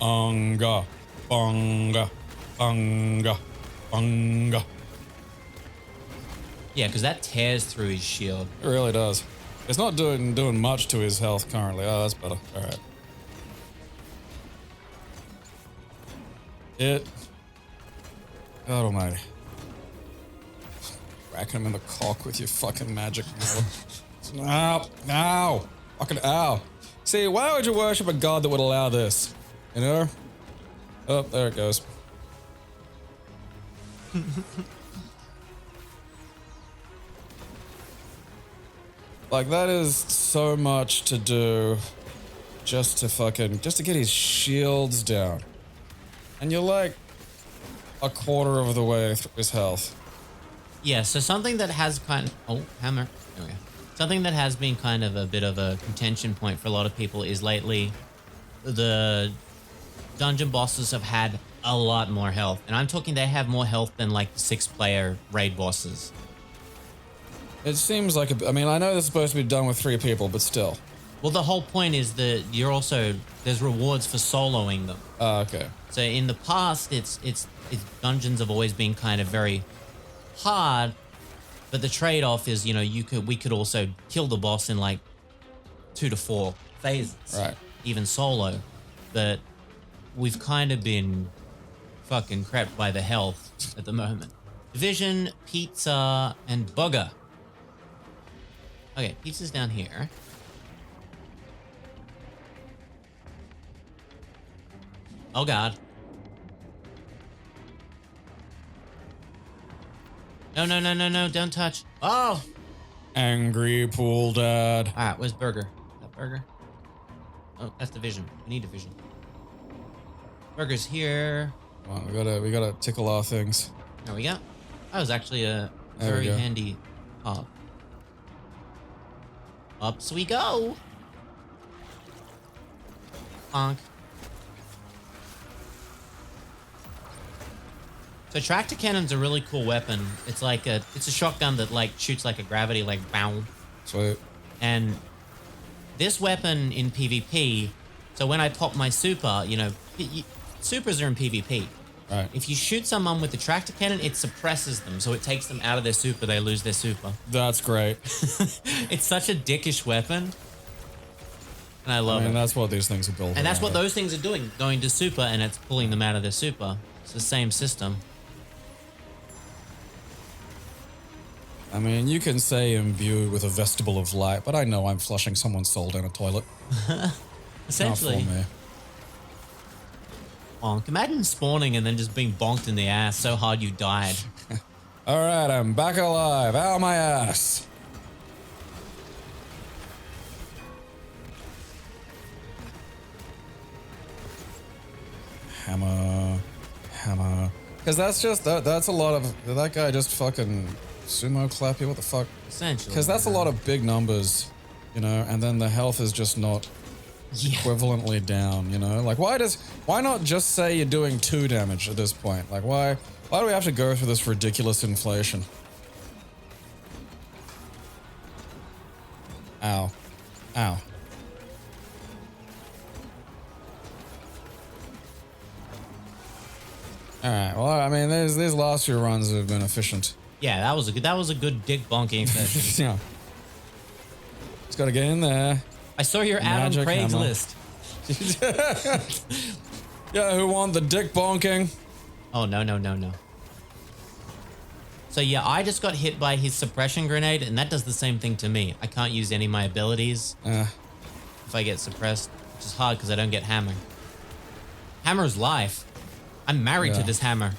Bunga, bunga, bunga, bunga. Yeah, because that tears through his shield. It really does. It's not doing much to his health currently. Oh, that's better. All right. God almighty. Whacking him in the cock with your fucking magic. Ow. Ow. Fucking ow. See, why would you worship a god that would allow this? You know? Oh, there it goes. Like, that is so much to do just to get his shields down. And you're like a quarter of the way through his health. Yeah, so something that has kind of... Oh, hammer. There we go. Something that has been kind of a bit of a contention point for a lot of people is lately the dungeon bosses have had a lot more health. And I'm talking they have more health than like the 6-player raid bosses. It seems like I mean, I know this is supposed to be done with 3 people, but still. Well, the whole point is that there's rewards for soloing them. Okay. So in the past, it's dungeons have always been kind of very hard, but the trade-off is, you know, we could also kill the boss in like 2 to 4 phases, Right? Even solo. But we've kind of been fucking crept by the health at the moment. Division, pizza, and bugger. Okay, pizza's down here. Oh god. No, don't touch. Oh! Angry pool dad. Alright, where's Burger? Is that Burger? Oh, that's Division. We need Division. Burger's here. Come on, we gotta tickle our things. There we go. That was actually a There we very go. handy pop. Ups we go. Bonk. So tractor cannon's a really cool weapon. It's like it's a shotgun that like shoots like a gravity, like bow. Sweet. And this weapon in PvP, so when I pop my super, you know, supers are in PvP. Right. If you shoot someone with the tractor cannon, it suppresses them, so it takes them out of their super, they lose their super. That's great. It's such a dickish weapon. And I love it. And that's what these things are built And that's what around. those things are doing, going to super and it's pulling them out of their super. It's the same system. I mean, you can say imbued with a vestibule of light, but I know I'm flushing someone's soul down a toilet. Essentially. Not for me. Bonk. Imagine spawning and then just being bonked in the ass so hard you died. All right, I'm back alive. Ow, my ass. Hammer. Because that's just, that's a lot of, did that guy just fucking sumo clap you? What the fuck? Essentially. Because that's a lot of big numbers, you know, and then the health is just not equivalently down, you know? Like, why not just say you're doing 2 damage at this point? Like, why do we have to go through this ridiculous inflation? Ow. Ow. Alright, well, I mean, these last few runs have been efficient. Yeah, that was a good dick bonking session. Yeah. Just gotta get in there. I saw your ad on Magic hammer. Craigslist. Yeah, who won the dick bonking? Oh, no. So yeah, I just got hit by his suppression grenade, and that does the same thing to me. I can't use any of my abilities if I get suppressed, which is hard because I don't get hammer. Hammer's life. I'm married to this hammer.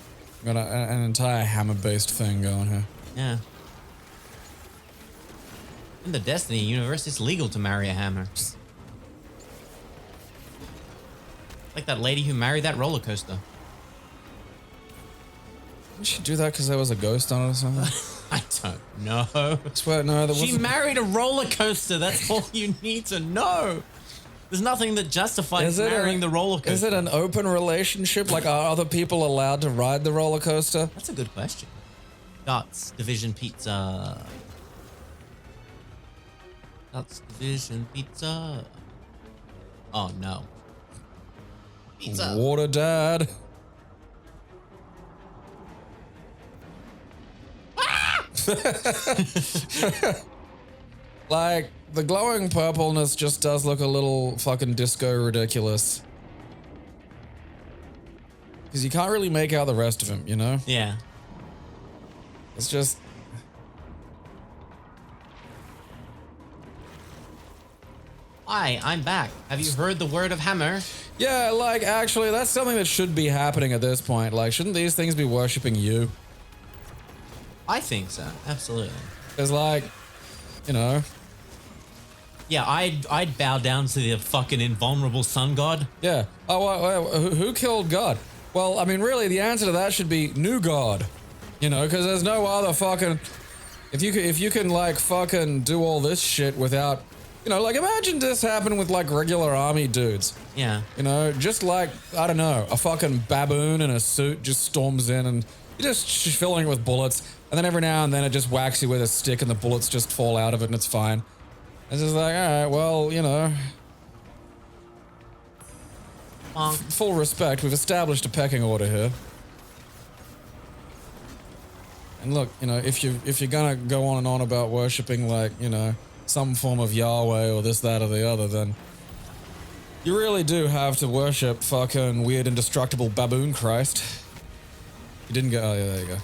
Got an entire hammer-based thing going here. Yeah. In the Destiny universe, it's legal to marry a hammer. Like that lady who married that roller coaster. Didn't she do that because there was a ghost on it or something? I don't know. I swear, no, there She wasn't. married a roller coaster. That's all you need to know. There's nothing that justifies marrying the roller coaster. Is it an open relationship? Like, are other people allowed to ride the roller coaster? That's a good question. Dots Division Pizza. Dots Division Pizza. Oh no. Pizza. Water dad. Like, the glowing purpleness just does look a little fucking disco ridiculous. Because you can't really make out the rest of him, you know? Yeah. It's just... Hi, I'm back. Have you heard the word of hammer? Yeah, like, actually, that's something that should be happening at this point. Like, shouldn't these things be worshipping you? I think so. Absolutely. Because, like, you know... Yeah, I'd bow down to the fucking invulnerable sun god. Yeah. Oh, who killed God? Well, I mean, really, the answer to that should be new God. You know, because there's no other fucking... If you can, like, fucking do all this shit without... You know, like, imagine this happen with, like, regular army dudes. Yeah. You know, just like, I don't know, a fucking baboon in a suit just storms in and you're just filling it with bullets. And then every now and then it just whacks you with a stick and the bullets just fall out of it and it's fine. It's just like, alright, well, you know. Full respect, we've established a pecking order here. And look, you know, if you're gonna go on and on about worshipping, like, you know, some form of Yahweh or this, that, or the other, then you really do have to worship fucking weird indestructible baboon Christ. You didn't go, oh yeah, there you go.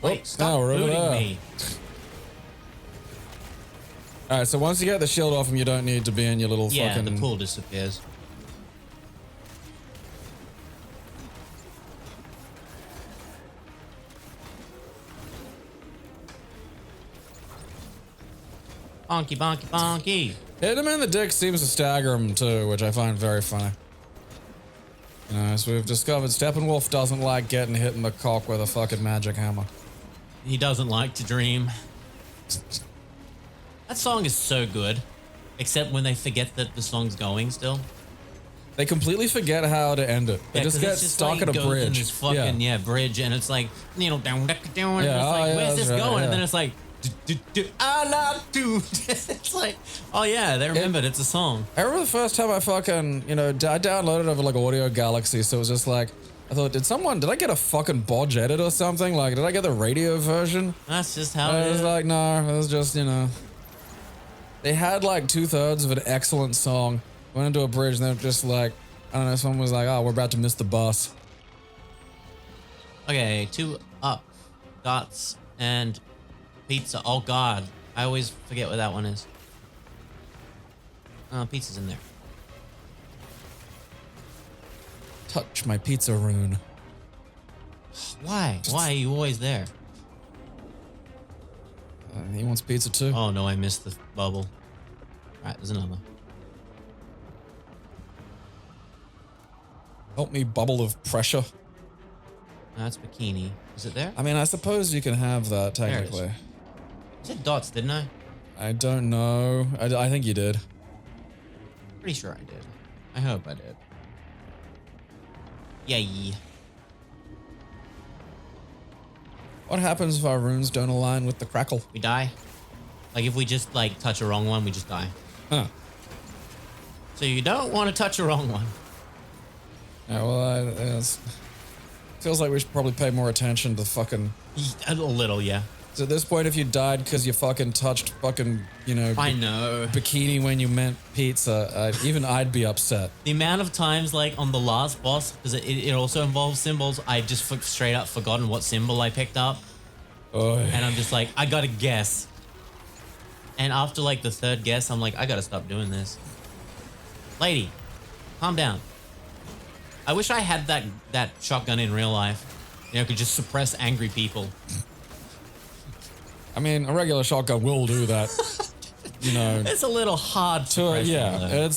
Wait, stop we're over booting there. me. Alright, so once you get the shield off him, you don't need to be in your little Yeah, fucking... the pool disappears. Bonky, bonky, bonky. Hit him in the dick seems to stagger him too, which I find very funny. You know, as we've discovered, Steppenwolf doesn't like getting hit in the cock with a fucking magic hammer. He doesn't like to dream. That song is so good, except when they forget that the song's going still. They completely forget how to end it. They Yeah, just 'cause get it's just stuck like at a goes in bridge. this fucking bridge, and it's like, you know, down, and Yeah, it's like, where's that's this right, going? yeah. And then it's like, I love to. It's like, oh yeah, they remembered it's a song. I remember the first time I fucking, you know, I downloaded it over like Audio Galaxy, so it was just like, I thought, did I get a fucking bodge edit or something? Like, did I get the radio version? That's just how I it was is. like, no, it was just, you know. They had like 2/3 of an excellent song, went into a bridge, and they were just like, I don't know, someone was like, oh, we're about to miss the bus. Okay, 2 up, dots, and pizza. Oh god, I always forget what that one is. Oh, pizza's in there. Touch my pizza rune. Why? Why are you always there? He wants pizza too. Oh no, I missed the bubble. Alright, there's another. Help me, bubble of pressure. That's bikini. Is it there? I mean, I suppose you can have that There it is. technically. I said dots, didn't I? I don't know. I think you did. Pretty sure I did. I hope I did. Yay. What happens if our runes don't align with the crackle? We die. Like if we just like touch a wrong one, we just die. Huh. So you don't want to touch a wrong one. Yeah, well, feels like we should probably pay more attention to fucking... A little, yeah. So at this point, if you died because you fucking touched fucking, you know, I know. bikini when you meant pizza, even I'd be upset. The amount of times, like on the last boss, because it also involves symbols, I just straight up forgotten what symbol I picked up. Oh. And I'm just like, I gotta guess. And after like the third guess, I'm like, I gotta stop doing this. Lady, calm down. I wish I had that shotgun in real life. You know, could just suppress angry people. I mean, a regular shotgun will do that. You know, It's a little hard to yeah,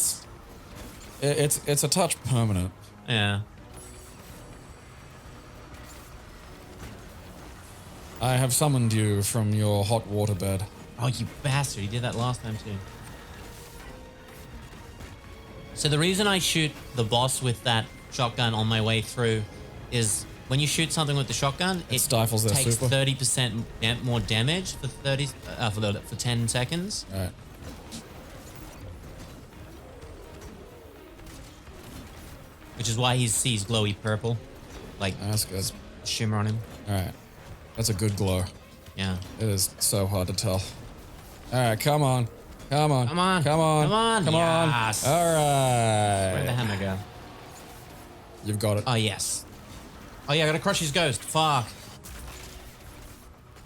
it's a touch permanent. Yeah. I have summoned you from your hot water bed. Oh, you bastard. You did that last time too. So the reason I shoot the boss with that shotgun on my way through is when you shoot something with the shotgun, it stifles their takes super. 30% more damage for 10 seconds. All right. Which is why he sees glowy purple, like That's good. shimmer on him. All right. That's a good glow. Yeah. It is so hard to tell. All right, come on. Come on. Come on. Come on. Come on. Come Yes. on. All right. Where'd the hammer go? You've got it. Oh, yes. Oh, yeah, I gotta crush his ghost. Fuck.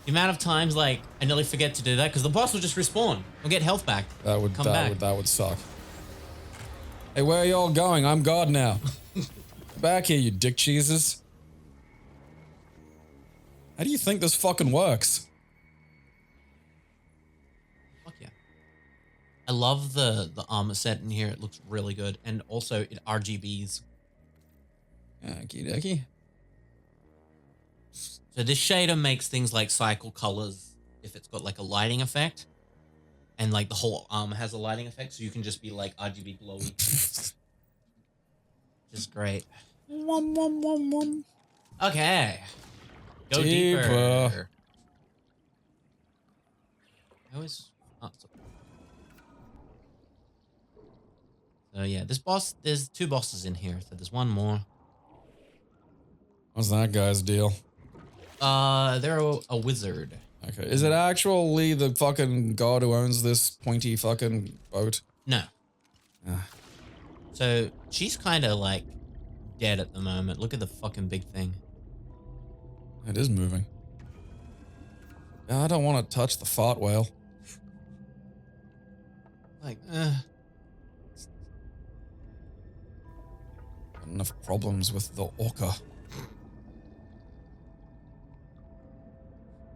The amount of times, like, I nearly forget to do that because the boss will just respawn. I'll get health back. That would come back. that would suck. Hey, where are y'all going? I'm God now. Back here, you dick cheeses. How do you think this fucking works? Fuck yeah. I love the armor set in here. It looks really good. And also, it RGBs. Okie dokie. So this shader makes things like cycle colors if it's got like a lighting effect. And like the whole armor has a lighting effect, so you can just be like RGB glowy. Just great. Okay. Go deeper. How is... Oh, so yeah, this boss, there's 2 bosses in here, so there's one more. What's that guy's deal? They're a wizard. Okay. Is it actually the fucking god who owns this pointy fucking boat? No. Ah. So she's kind of like dead at the moment. Look at the fucking big thing. It is moving. Yeah, I don't want to touch the fart whale. Like, Got enough problems with the orca.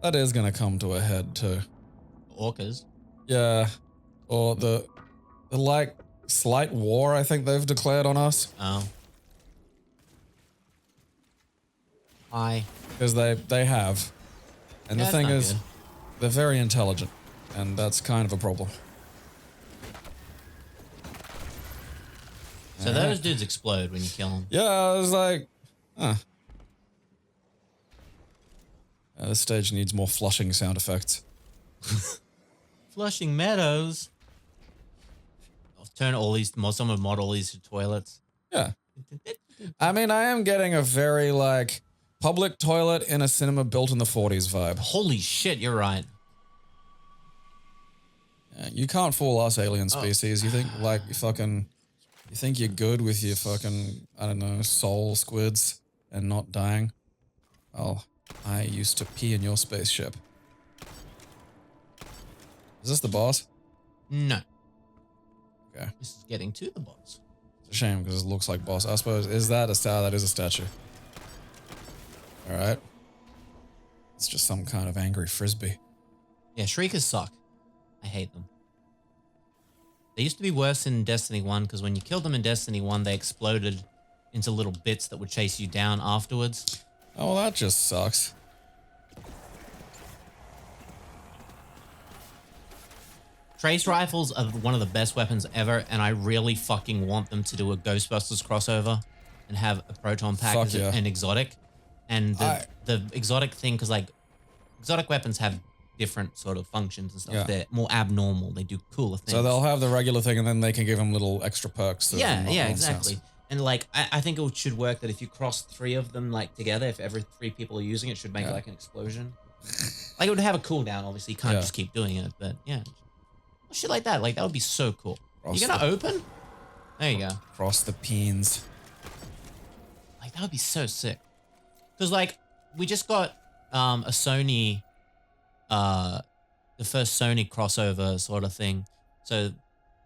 That is gonna come to a head too. orcas. Yeah. Or the like slight war I think they've declared on us. Oh. Hi. Because they have. And Yeah, the thing that's is, not they're very intelligent. And that's kind of a problem. So those dudes explode when you kill them. Yeah, I was like, huh. This stage needs more flushing sound effects. Flushing Meadows. I'll turn all these, someone mod all these to toilets. Yeah. I mean, I am getting a very, like, public toilet in a cinema built in the 40s vibe. Holy shit, you're right. Yeah, you can't fool us, alien species. You think, like, you think you're good with your fucking, I don't know, soul squids and not dying? Well, I used to pee in your spaceship. Is this the boss? No. Okay. This is getting to the boss. It's a shame because it looks like boss. I suppose, is that a star? That is a statue. Alright. It's just some kind of angry frisbee. Yeah, shriekers suck. I hate them. They used to be worse in Destiny 1 because when you killed them in Destiny 1, they exploded into little bits that would chase you down afterwards. Oh, well, that just sucks. Trace rifles are one of the best weapons ever, and I really fucking want them to do a Ghostbusters crossover and have a proton pack Fuck as yeah. an exotic. And the exotic thing, because like exotic weapons have different sort of functions and stuff. Yeah. They're more abnormal. They do cooler things. So they'll have the regular thing and then they can give them little extra perks. Yeah, exactly. And like, I think it should work that if you cross 3 of them like together, if every 3 people are using it, should make like an explosion. Like, it would have a cooldown, obviously. You can't Yeah. just keep doing it, but yeah. Shit like that. Like, that would be so cool. Cross You gonna the- open? There you go. Cross the peens. Like, that would be so sick. Because, like, we just got a Sony, the first Sony crossover sort of thing. So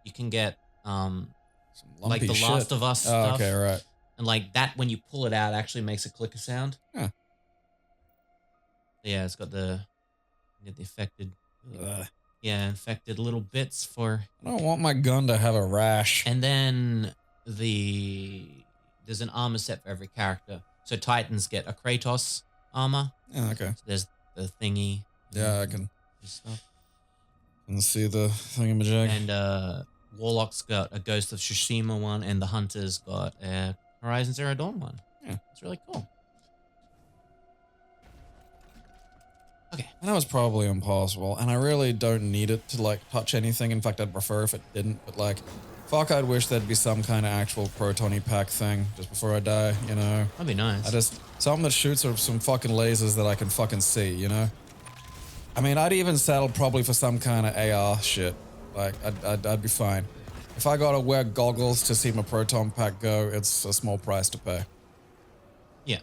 you can get, Some like, lumpy the shit. Last of Us Oh, stuff. okay, right. And, like, that, when you pull it out, actually makes a clicker sound. Huh. Yeah, it's got the affected, Ugh. yeah, infected little bits for. I don't want my gun to have a rash. And then there's an armor set for every character. So Titans get a Kratos armor. Yeah, okay. So there's the thingy. Yeah, I can Stuff. see the thingamajig. And Warlock's got a Ghost of Tsushima one, and the Hunter's got a Horizon Zero Dawn one. Yeah. It's really cool. Okay. I know it's probably impossible, and I really don't need it to, like, touch anything. In fact, I'd prefer if it didn't, but, like, fuck, I'd wish there'd be some kind of actual protony pack thing just before I die, you know? That'd be nice. Something that shoots some fucking lasers that I can fucking see, you know? I mean, I'd even settle probably for some kind of AR shit. Like, I'd be fine. If I gotta wear goggles to see my proton pack go, it's a small price to pay. Yeah.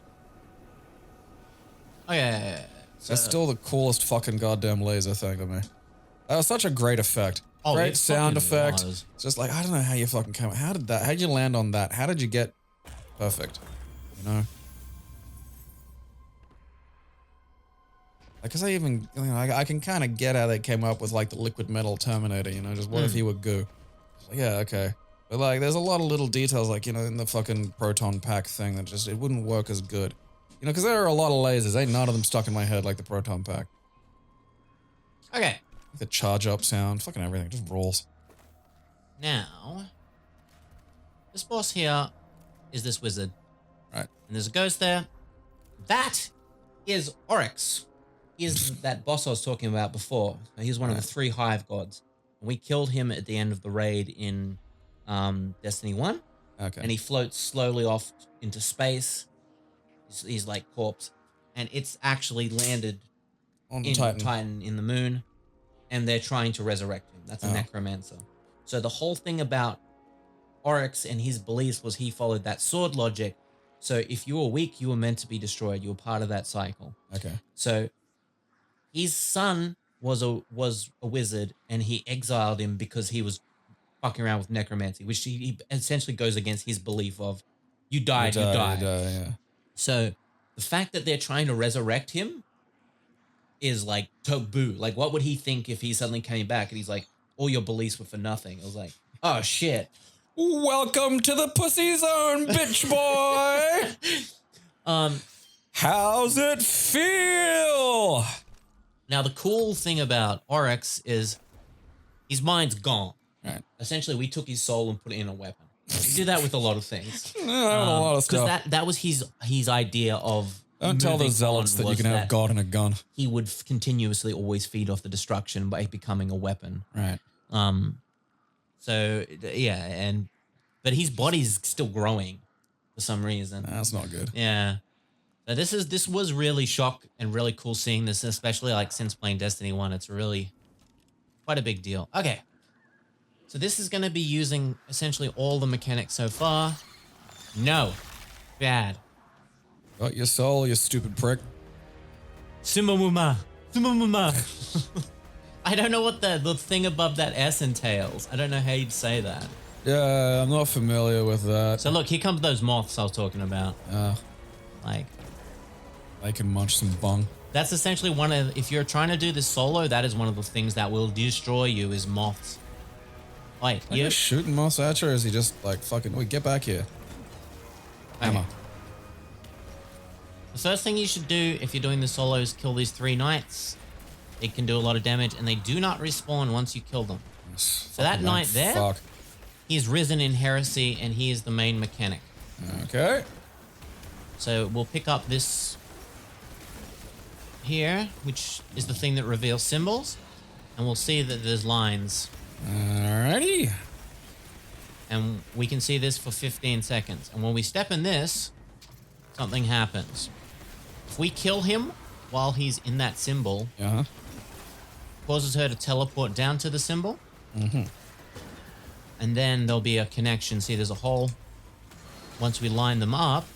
Oh, yeah. That's still the coolest fucking goddamn laser thing to me. That was such a great effect. Oh, Great it sound fucking effect. was. It's just like, I don't know how you fucking came. How'd you land on that? How did you get perfect? You know? Because I can kind of get how they came up with, like, the liquid metal Terminator, you know? Just what if he were goo? Like, yeah, okay. But, like, there's a lot of little details, like, you know, in the fucking proton pack thing that just, it wouldn't work as good. You know, because there are a lot of lasers. Ain't none of them stuck in my head like the proton pack. Okay. The charge up sound, fucking everything, just rolls. Now, this boss here is this wizard. Right. And there's a ghost there. That is Oryx. He is that boss I was talking about before. He's one of the 3 hive gods. And we killed him at the end of the raid in Destiny 1. Okay. And he floats slowly off into space. He's like corpse. And it's actually landed On in Titan. in the moon. And they're trying to resurrect him. That's a necromancer. So the whole thing about Oryx and his beliefs was he followed that sword logic. So if you were weak, you were meant to be destroyed. You were part of that cycle. Okay. So his son was a wizard, and he exiled him because he was fucking around with necromancy, which he essentially goes against his belief of you died, you die. Yeah. So the fact that they're trying to resurrect him is like taboo. Like, what would he think if he suddenly came back and he's like, all your beliefs were for nothing? It was like, oh shit. Welcome to the pussy zone, bitch boy. How's it feel? Now the cool thing about Oryx is his mind's gone. Right. Essentially, we took his soul and put it in a weapon. We did that with a lot of things. A lot of stuff. Because that was his idea of. Don't tell the moving zealots on that you was can have God in a gun. He would continuously always feed off the destruction by becoming a weapon. Right. So yeah, but his body's still growing for some reason. That's not good. Yeah. So this was really shock and really cool seeing this, especially like since playing Destiny 1. It's really quite a big deal. Okay. So this is going to be using essentially all the mechanics so far. No. Bad. Got your soul, you stupid prick. Sumamuma. I don't know what the thing above that S entails. I don't know how you'd say that. Yeah, I'm not familiar with that. So look, here comes those moths I was talking about. Like, I can munch some bung. that's essentially if you're trying to do this solo, that is one of the things that will destroy you is moths. Wait, Are you shooting moths at you, or is he just like fucking, wait, get back here. Hammer. The first thing you should do if you're doing the solo is kill these 3 knights. They can do a lot of damage, and they do not respawn once you kill them. So that knight there, he's risen in heresy, and he is the main mechanic. Okay. So we'll pick up this here, which is the thing that reveals symbols, and we'll see that there's lines. Alrighty. And we can see this for 15 seconds. And when we step in this, something happens. If we kill him while he's in that symbol, Uh-huh. causes her to teleport down to the symbol. Mm-hmm. And then there'll be a connection. See, there's a hole. Once we line them up,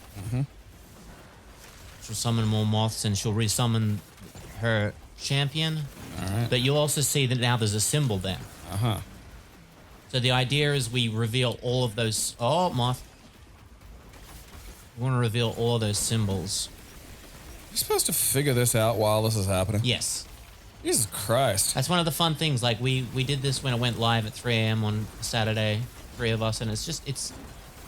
she'll summon more moths and she'll resummon her champion. All right. But you'll also see that now there's a symbol there. Uh-huh. So the idea is we reveal all of those... Oh, moth. We want to reveal all of those symbols. You're supposed to figure this out while this is happening? Yes. Jesus Christ. That's one of the fun things. Like, we did this when it went live at 3 a.m. on Saturday. 3 of us. And it's...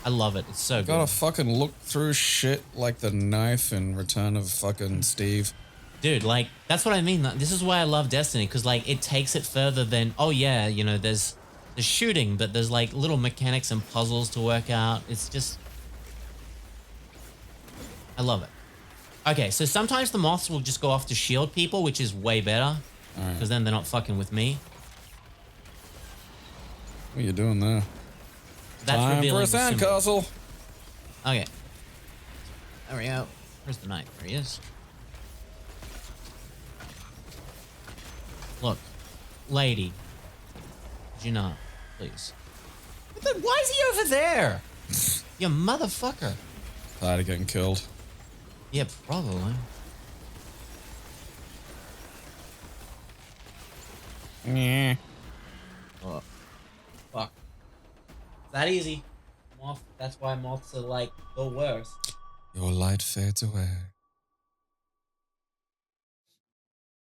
I love it. It's so good. Gotta fucking look through shit like the knife in Return of fucking Steve. Dude, like, that's what I mean. This is why I love Destiny. Because, like, it takes it further than... Oh, yeah, you know, there's shooting. But there's, like, little mechanics and puzzles to work out. It's just... I love it. Okay, so sometimes the moths will just go off to shield people, which is way better. Because then they're not fucking with me. What are you doing there? That's Time for revealing a the symbol. sandcastle. Okay. There we go. Where's the knight? There he is. Look. Lady. Could you not, please? Why is he over there? You motherfucker. Tired of getting killed. Yeah, probably. Yeah. Oh, fuck. That easy. Moth. That's why moths are like the worst. Your light fades away.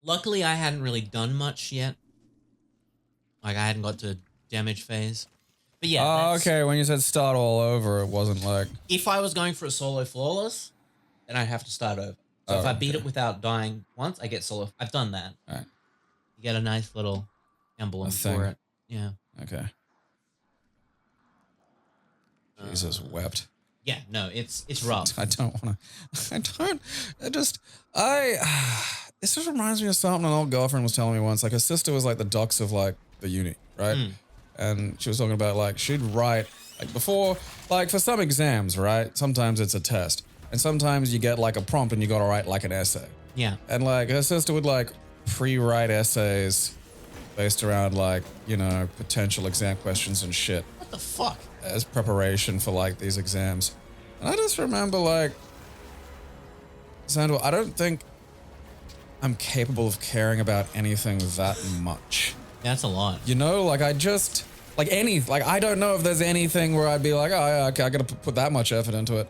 Luckily, I hadn't really done much yet. Like, I hadn't got to damage phase. But yeah. Oh, that's- okay. When you said start all over, it wasn't like... If I was going for a solo flawless, then I'd have to start over. So if I beat it without dying once, I get solo. I've done that. All right. You get a nice little emblem for it. Yeah. Okay. Jesus wept. Yeah, no, it's rough. I don't want to... This just reminds me of something an old girlfriend was telling me once. Like, her sister was like the docs of like the uni, right? And she was talking about like, she'd write like before, like for some exams, right? Sometimes it's a test. And sometimes you get like a prompt and you got to write like an essay. Yeah. And like her sister would like pre-write essays based around like, you know, potential exam questions and shit What the fuck? as preparation for like these exams. And I just remember like, Sandra, I don't think I'm capable of caring about anything that much. That's a lot. You know, like I just, like I don't know if there's anything where I'd be like, oh yeah, okay, I gotta put that much effort into it.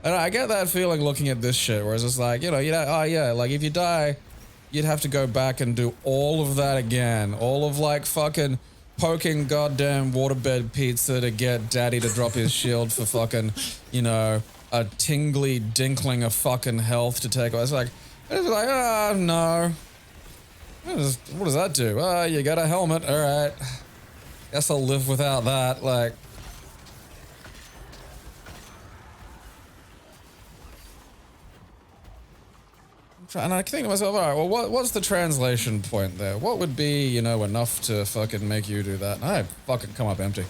And I get that feeling looking at this shit where it's just like, you know, oh yeah, like if you die, you'd have to go back and do all of that again. All of like fucking poking goddamn waterbed pizza to get daddy to drop his shield for fucking, you know, a tingly dinkling of fucking health to take away. It's like, no. What does that do? You got a helmet, alright. Guess I'll live without that, like. And I think to myself, alright, well, what's the translation point there? What would be, you know, enough to fucking make you do that? And I fucking come up empty.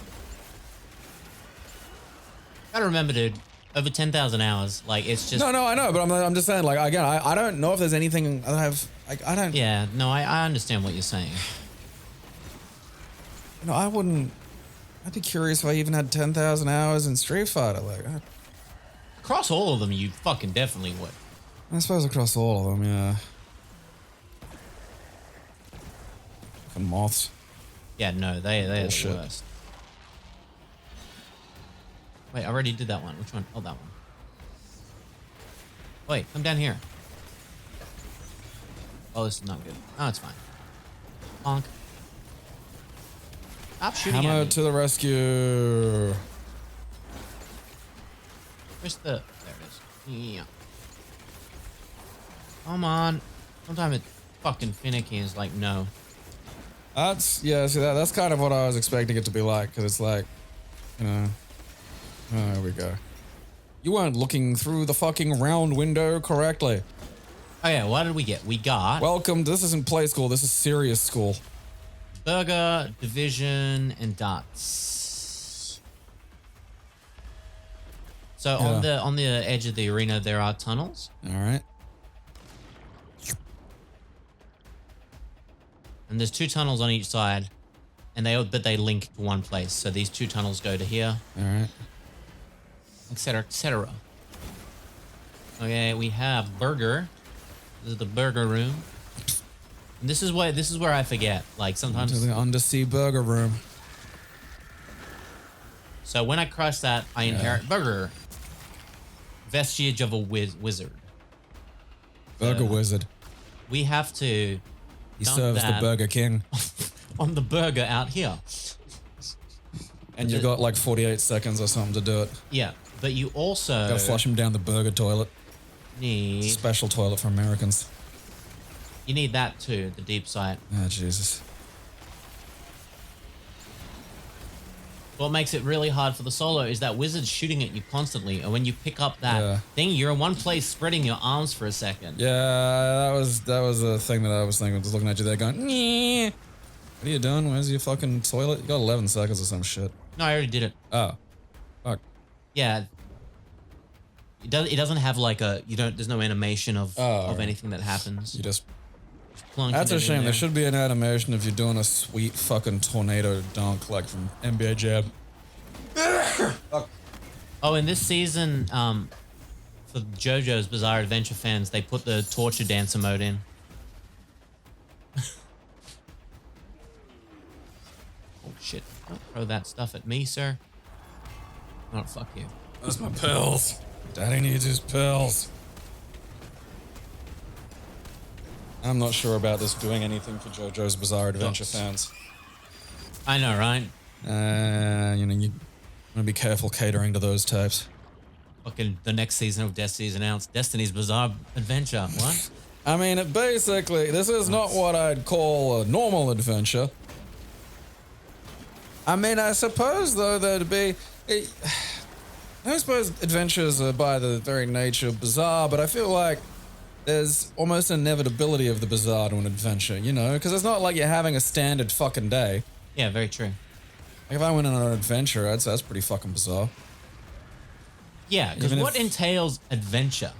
Gotta remember, dude, over 10,000 hours, like, it's just... No, I know, but I'm just saying, like, again, I don't know if there's anything that I've, like, I don't... Yeah, no, I understand what you're saying. You know, I'd be curious if I even had 10,000 hours in Street Fighter, like... Across all of them, you fucking definitely would. I suppose across all of them, yeah. Fucking moths. Yeah, no, they're the Bullshit. worst. Wait, I already did that one. Which one? Oh, that one. Wait, come down here. Oh, this is not good. Oh, it's fine. Bonk. Stop shooting Hammer at me. to the rescue. Where's the... There it is. Yeah. Come on. Sometimes it's fucking finicky and it's like, no. That's, yeah, see, that's kind of what I was expecting it to be like, because it's like, you know... Oh, there we go. You weren't looking through the fucking round window correctly. Oh yeah, what did we get? We got... Welcome, this isn't play school, this is serious school. Burger, division, and darts. So Yeah. on the edge of the arena there are tunnels. Alright. And there's 2 tunnels on each side, and they link to one place. So these 2 tunnels go to here, All right. etc., etc. Okay, we have burger. This is the burger room. And this is where I forget. Like To sometimes. the undersea burger room. So when I crush that, I inherit burger. Vestige of a wizard. Burger wizard. We have to He dump serves the that Burger King. on the burger out here. And you've got like 48 seconds or something to do it. Yeah, but you also Gotta flush him down the burger toilet. need Special toilet for Americans. you need that too, the deep sight. Ah, Jesus. What makes it really hard for the solo is that wizard's shooting at you constantly, and when you pick up that Yeah. thing, you're in one place spreading your arms for a second. Yeah, that was a thing that I was thinking. Just looking at you there going, "Nyeh." What are you doing? Where's your fucking toilet? You got 11 seconds or some shit. No, I already did it. Oh. Fuck. Yeah. It doesn't have like there's no animation of right. anything that happens. You just... Plunk That's it a in shame. There there. should be an animation if you're doing a sweet fucking tornado dunk like from NBA Jam. Oh, in this season, for JoJo's Bizarre Adventure fans, they put the torture dancer mode in. Oh shit! Don't throw that stuff at me, sir. Oh, fuck you. That's my pills. Daddy needs his pills. I'm not sure about this doing anything for JoJo's Bizarre Adventure Oops. fans. I know, right? You want to be careful catering to those types. Fucking the next season of Destiny's announced. Destiny's Bizarre Adventure. What? I mean, basically, this is not what I'd call a normal adventure. I mean, I suppose, though, there'd be... I suppose adventures are by the very nature bizarre, but I feel like there's almost an inevitability of the bizarre to an adventure, you know? Because it's not like you're having a standard fucking day. Yeah, very true. Like if I went on an adventure, I'd say that's pretty fucking bizarre. Yeah, because Even what if- entails adventure?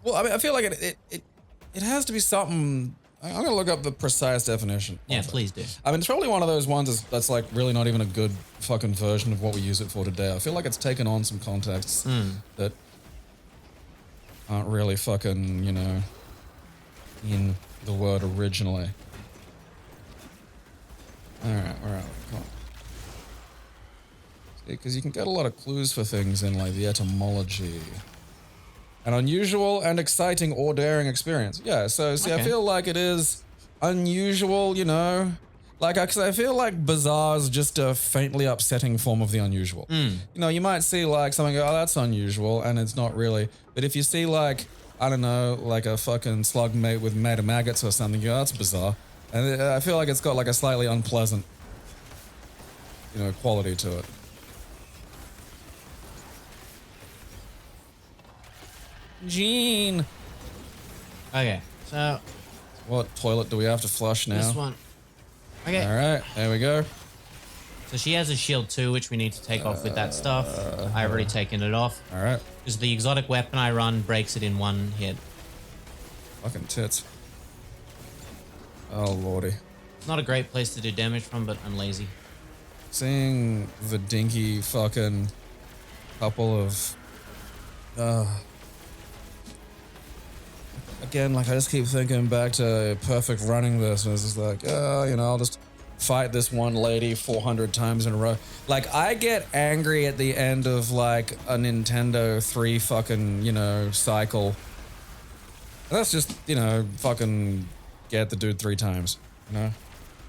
Well, I mean, I feel like it has to be something... I'm going to look up the precise definition. Yeah, of it. please do. I mean, it's probably one of those ones that's like really not even a good fucking version of what we use it for today. I feel like it's taken on some contexts that aren't really fucking, you know, in the word originally. Alright, where are we? Come on. Because you can get a lot of clues for things in like the etymology. An unusual and exciting or daring experience. Yeah, so see, I Okay. feel like it is unusual, you know? Like, cause I feel like bizarre is just a faintly upsetting form of the unusual. You know, you might see like something, oh, that's unusual, and it's not really. But if you see like, I don't know, like a fucking slug mate with made of maggots or something, you go, that's bizarre. And I feel like it's got like a slightly unpleasant, you know, quality to it. Gene! Okay, so What toilet do we have to flush now? this one. Okay, Alright, there we go. so she has a shield too, which we need to take off with that stuff. I've already taken it off. Alright. Because the exotic weapon I run breaks it in one hit. Fucking tits. Oh lordy. It's not a great place to do damage from, but I'm lazy. Seeing the dinky fucking couple of again, like I just keep thinking back to Perfect running this, and it's just like, you know, I'll just fight this one lady 400 times in a row. Like, I get angry at the end of like a Nintendo 3 fucking, you know, cycle. That's just, you know, fucking get the dude 3 times, you know?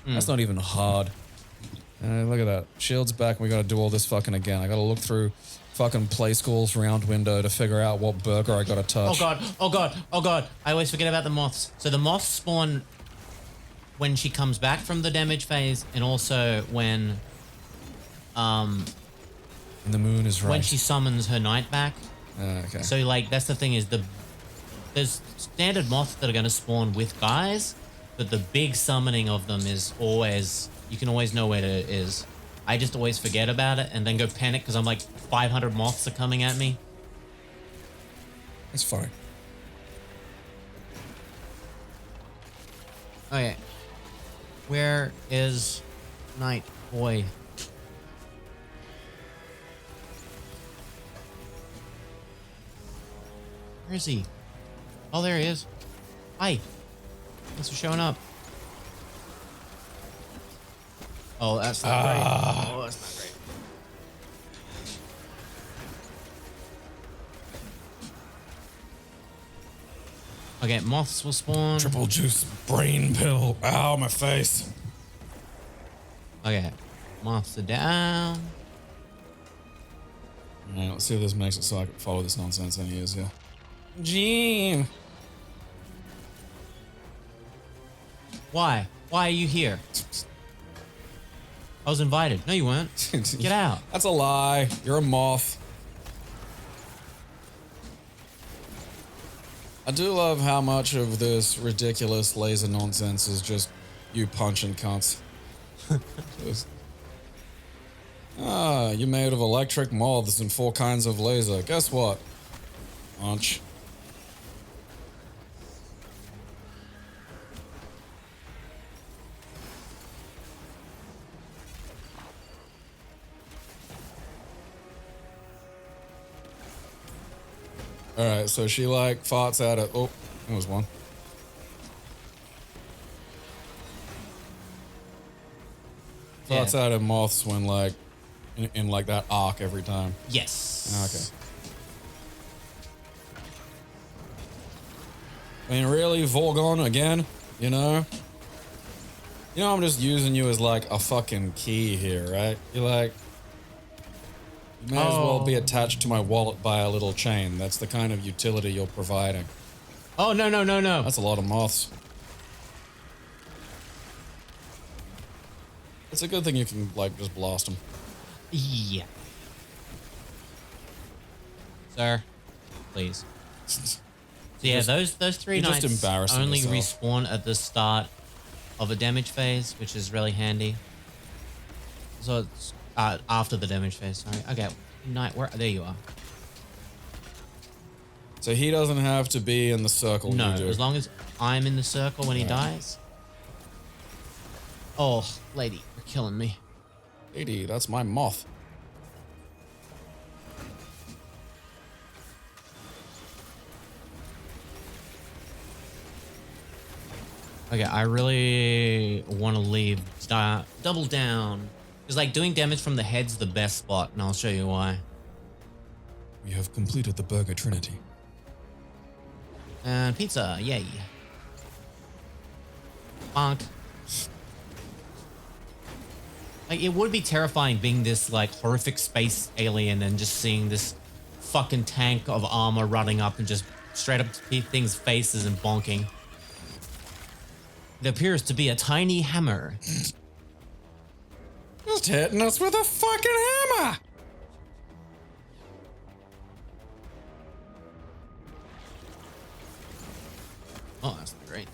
That's not even hard. Look at that. Shield's back, and we gotta do all this fucking again. I gotta look through fucking Play School's round window to figure out what burger I gotta touch. Oh god, oh god, oh god. I always forget about the moths. So the moths spawn when she comes back from the damage phase, and also when And the moon is right. when she summons her knight back. Okay. So like that's the thing is there's standard moths that are gonna spawn with guys, but the big summoning of them is always, you can always know where it is. I just always forget about it and then go panic because I'm like 500 moths are coming at me. It's fine. Okay. Where is Night Boy? Where is he? Oh, there he is. Hi. Thanks for showing up. Oh, that's not great. Oh, that's not great. Okay, moths will spawn. Triple juice brain pill. Ow, my face. Okay, moths are down. Alright, let's see if this makes it so I can follow this nonsense any easier. Gene! Why? Why are you here? I was invited. No, you weren't. Get out. That's a lie. You're a moth. I do love how much of this ridiculous laser nonsense is just you punching cunts. You're made of electric moths and 4 kinds of laser. Guess what? Punch. Alright, so she like farts out at. Oh, there was one. Farts out at moths when like in like that arc every time. Yes. Okay. I mean, really, Vorgon again? You know? You know, I'm just using you as like a fucking key here, right? You're like, you may as well be attached to my wallet by a little chain. That's the kind of utility you're providing. Oh, no, no, no, no. That's a lot of moths. It's a good thing you can, like, just blast them. Yeah. Sir, please. So yeah, those 3 knights only respawn at the start of a damage phase, which is really handy. So it's after the damage phase, sorry. Okay, knight, there you are. So he doesn't have to be in the circle. No, as long as I'm in the circle when he dies. Oh, lady, you're killing me. Lady, that's my moth. Okay, I really want to leave. Double down. Because like doing damage from the head's the best spot, and I'll show you why. We have completed the Burger Trinity. And pizza, yay. Bonk. Like, it would be terrifying being this, like, horrific space alien and just seeing this fucking tank of armor running up and just straight up to things' faces and bonking. It appears to be a tiny hammer. Just hitting us with a fucking hammer! Oh, that's great.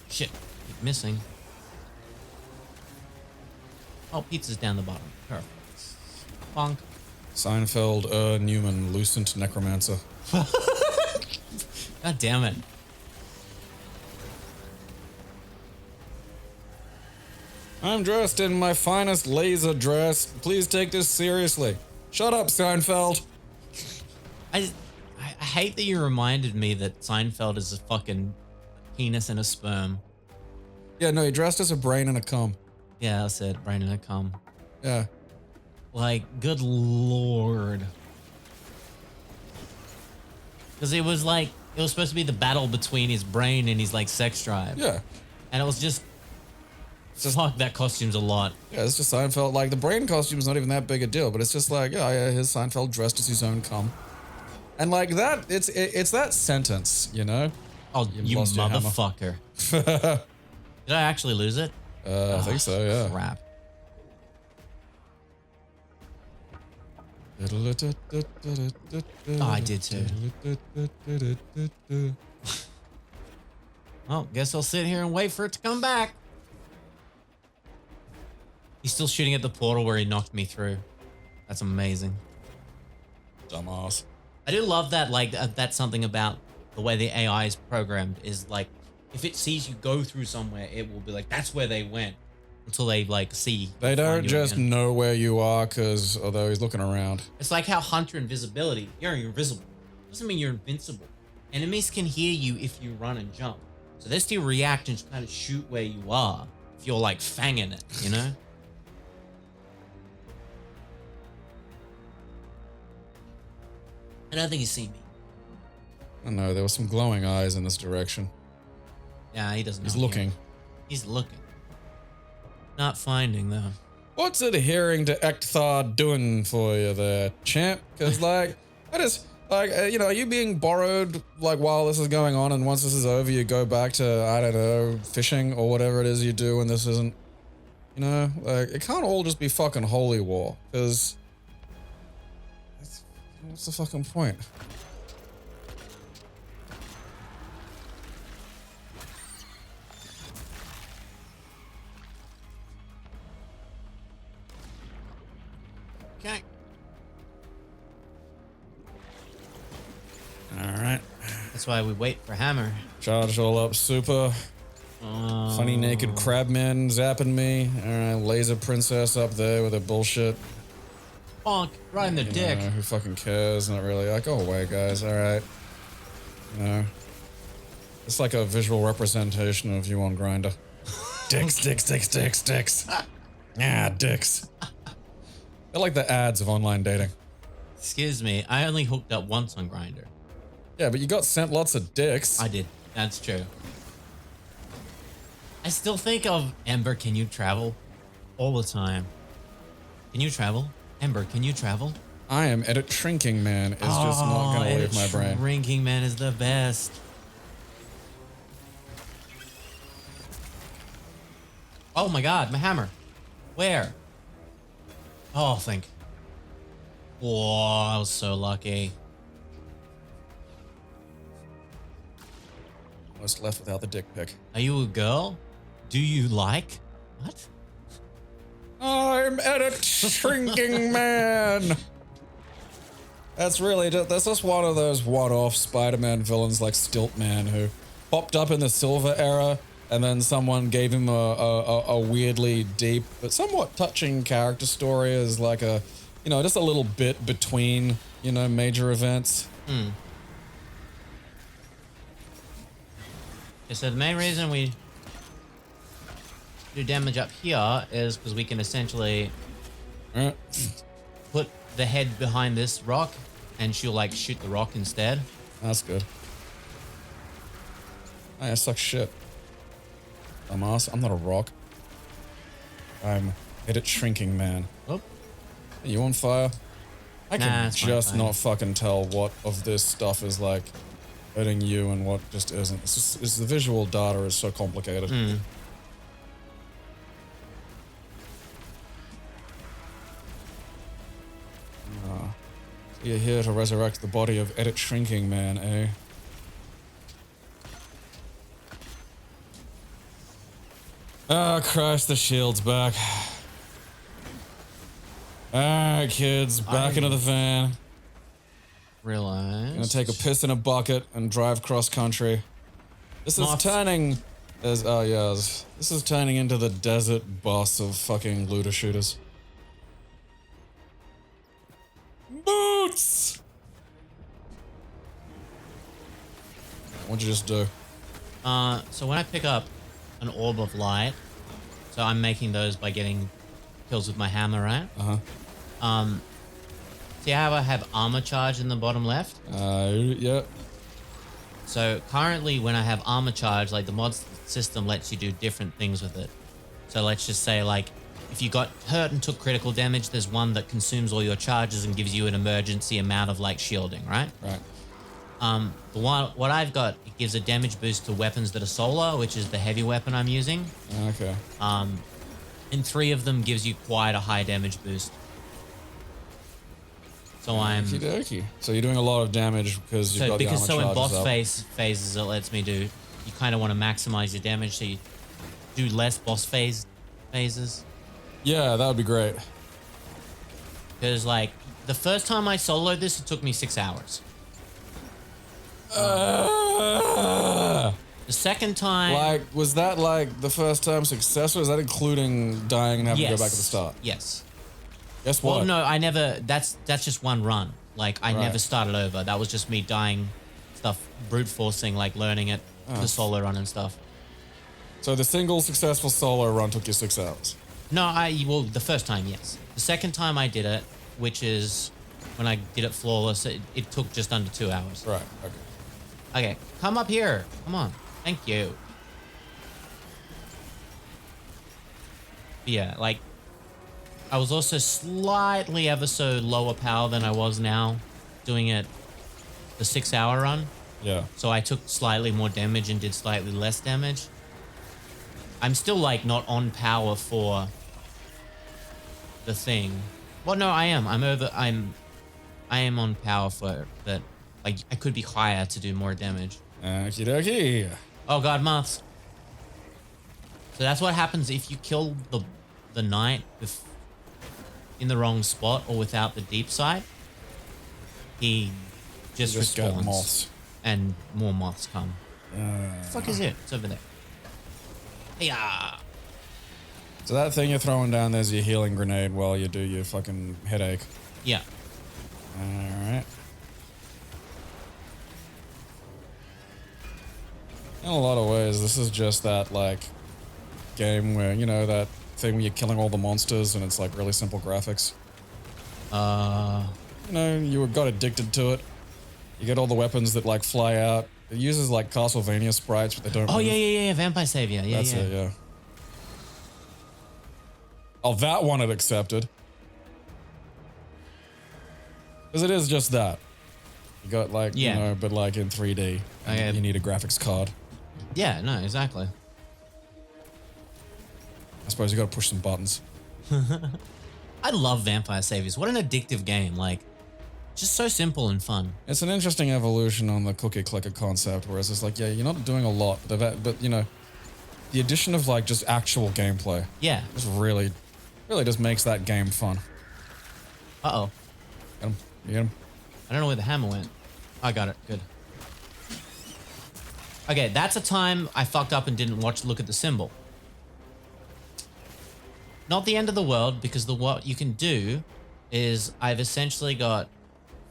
Shit, keep missing. Oh, pizza's down the bottom. Perfect. Bonk. Seinfeld, Newman, Lucent Necromancer. God damn it. I'm dressed in my finest laser dress. Please take this seriously. Shut up, Seinfeld. I hate that you reminded me that Seinfeld is a fucking penis and a sperm. Yeah, no, he dressed as a brain and a cum. Yeah, that's it. Brain and a cum. Yeah. Like, good lord. Because it was like, it was supposed to be the battle between his brain and his, like, sex drive. Yeah. And it was just fuck, that costume's a lot. Yeah, it's just Seinfeld. Like, the brain costume's not even that big a deal, but it's just like, yeah, here's Seinfeld dressed as his own cum. And like that, it's that sentence, you know? Oh, you motherfucker. Did I actually lose it? I think so, yeah. Crap. Oh, I did too. Well, guess I'll sit here and wait for it to come back. He's still shooting at the portal where he knocked me through. That's amazing. Dumbass. I do love that, like, that's something about the way the AI is programmed is, like, if it sees you go through somewhere, it will be like, that's where they went, until they like see. They don't find you just again. know where you are because although he's looking around. It's like how Hunter invisibility. You're invisible. Doesn't mean you're invincible. Enemies can hear you if you run and jump. So they still react and kind of shoot where you are if you're like fanging it, you know? I don't think he's seen me. I don't know, there were some glowing eyes in this direction. Yeah, he doesn't know. He's looking. He's looking. Not finding though. What's adhering to Ekthar doing for you there, champ? Because, like, I just, like, you know, are you being borrowed, like, while this is going on, and once this is over, you go back to, I don't know, fishing or whatever it is you do when this isn't, you know? Like, it can't all just be fucking holy war, because what's the fucking point? Okay. Alright. That's why we wait for Hammer. Charged all up, super. Funny naked crabman zapping me. Alright, laser princess up there with her bullshit. Bonk, right in the dick. Know, who fucking cares? Not really. Like, go away, guys. Alright. You know. It's like a visual representation of you on Grindr. Dicks, dicks, dicks, dicks, dicks. Yeah, dicks. They're like the ads of online dating. Excuse me, I only hooked up once on Grindr. Yeah, but you got sent lots of dicks. I did. That's true. I still think of Ember, can you travel? All the time. Can you travel? Ember, can you travel? I am Edit Shrinking Man is just not gonna leave my brain. Shrinking Man is the best. Oh my god, my hammer. Where? Oh, thank. Whoa, I was so lucky. Almost left without the dick pic. Are you a girl? Do you like? What? I'm Edit Shrinking Man. That's just one of those one-off Spider-Man villains like Stiltman who popped up in the Silver Era, and then someone gave him a weirdly deep but somewhat touching character story as like a, you know, just a little bit between, you know, major events. Okay, so the main reason we do damage up here is because we can essentially put the head behind this rock and she'll like shoot the rock instead. That's good. I suck shit. Dumbass, I'm not a rock. I'm Edit Shrinking Man. Oh. Are you on fire? I can it's just fine. not fucking tell what of this stuff is like hurting you and what just isn't. It's the visual data is so complicated. You're here to resurrect the body of Edit Shrinking Man, eh? Oh, Christ, the shield's back. Alright, kids, back into the van. Realize. Gonna take a piss in a bucket and drive cross country. This is turning... This is turning into the desert bus of fucking looter shooters. Boots! What'd you just do? So when I pick up an orb of light, so I'm making those by getting kills with my hammer, right? See how I have armor charge in the bottom left? Yeah. So currently when I have armor charge, like the mod system lets you do different things with it. So let's just say like, if you got hurt and took critical damage, there's one that consumes all your charges and gives you an emergency amount of like shielding, right? Right. What I've got, it gives a damage boost to weapons that are solar, which is the heavy weapon I'm using. Okay. And 3 of them gives you quite a high damage boost. So I'm... Okey-dokey. So you're doing a lot of damage because you've got the armor charges in boss up. phases it lets me do, you kind of want to maximize your damage, so you do less boss phases. Yeah, that would be great. Because like, the first time I soloed this, it took me 6 hours. The second time... Like, was that like the first time success, or is that including dying and having to go back to the start? Yes. Guess what? Well, no, I never... That's just one run. Like, I Right. never started over. That was just me dying, stuff, brute forcing, like learning it, the solo run and stuff. So the single successful solo run took you 6 hours. No, well, the first time, yes. The second time I did it, which is when I did it flawless, it took just under 2 hours. Right, okay. Okay, come up here. Come on. Thank you. Yeah, like, I was also slightly ever so lower power than I was now doing it the 6 hour run. Yeah. So I took slightly more damage and did slightly less damage. I'm still like not on power for the thing. Well, no, I am. I am on power for that. Like, I could be higher to do more damage. Okie dokie. Oh god, moths. So that's what happens if you kill the knight in the wrong spot or without the deep sight. He just got respawns. moths. And more moths come. The fuck is it? It's over there. Yeah. So that thing you're throwing down there's your healing grenade while you do your fucking headache. Yeah. Alright. In a lot of ways, this is just that, like, game where, you know, that thing where you're killing all the monsters and it's, like, really simple graphics. You know, you got addicted to it. You get all the weapons that, like, fly out. It uses, like, Castlevania sprites, but they don't Oh, move. yeah. Vampire Savior. Yeah, That's yeah. it, yeah. Oh, that one it accepted. Because it is just that. You got, like, Yeah. you know, but, like, in 3D. And you need a graphics card. Yeah, no, exactly. I suppose you gotta push some buttons. I love Vampire Saviors. What an addictive game. Like, just so simple and fun. It's an interesting evolution on the cookie clicker concept, where it's just like, yeah, you're not doing a lot, but you know, the addition of like just actual gameplay Yeah. just really just makes that game fun. Uh-oh. Get him. You get him. I don't know where the hammer went. I got it. Good. Okay, that's a time I fucked up and didn't look at the symbol. Not the end of the world, because what you can do is I've essentially got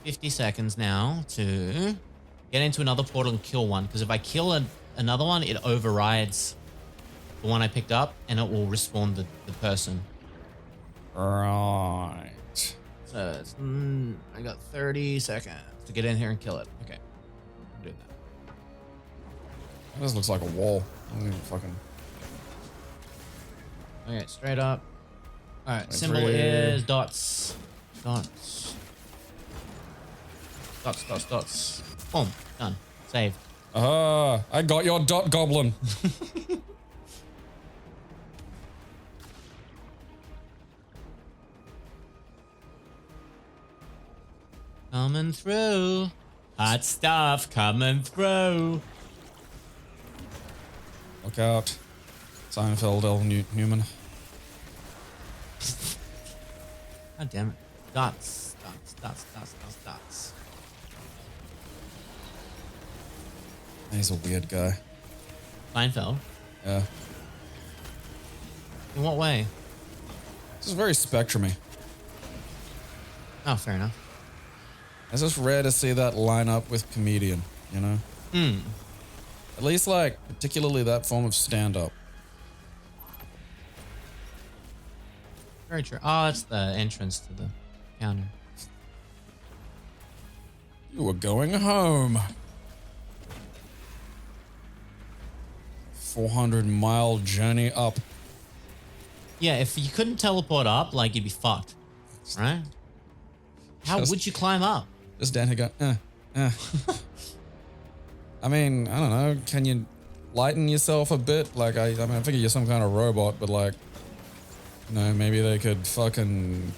50 seconds now to get into another portal and kill one. Because if I kill another one, it overrides the one I picked up and it will respawn the person. Right. So it's, I got 30 seconds to get in here and kill it. Okay. I'm doing that. This looks like a wall. I don't even fucking. Okay, straight up. All right, symbol 3. is dots. Dots. Dots, dots, dots. Boom. Done. Saved. I got your dot goblin. Coming through. Hot stuff coming through. Look out. Seinfeld, L. Newman. God damn it. Dots. Dots, dots, dots, dots, dots. He's a weird guy. Seinfeld? Yeah. In what way? This is very spectrumy. Oh, fair enough. It's just rare to see that line up with comedian, you know? At least, like, particularly that form of stand-up. Very true. Oh, that's the entrance to the counter. You were going home. 400-mile journey up. Yeah, if you couldn't teleport up, like, you'd be fucked. Right? How would you climb up? Just down here go, I mean, I don't know. Can you lighten yourself a bit? Like, I mean, I figure you're some kind of robot, but like, you know, maybe they could fucking...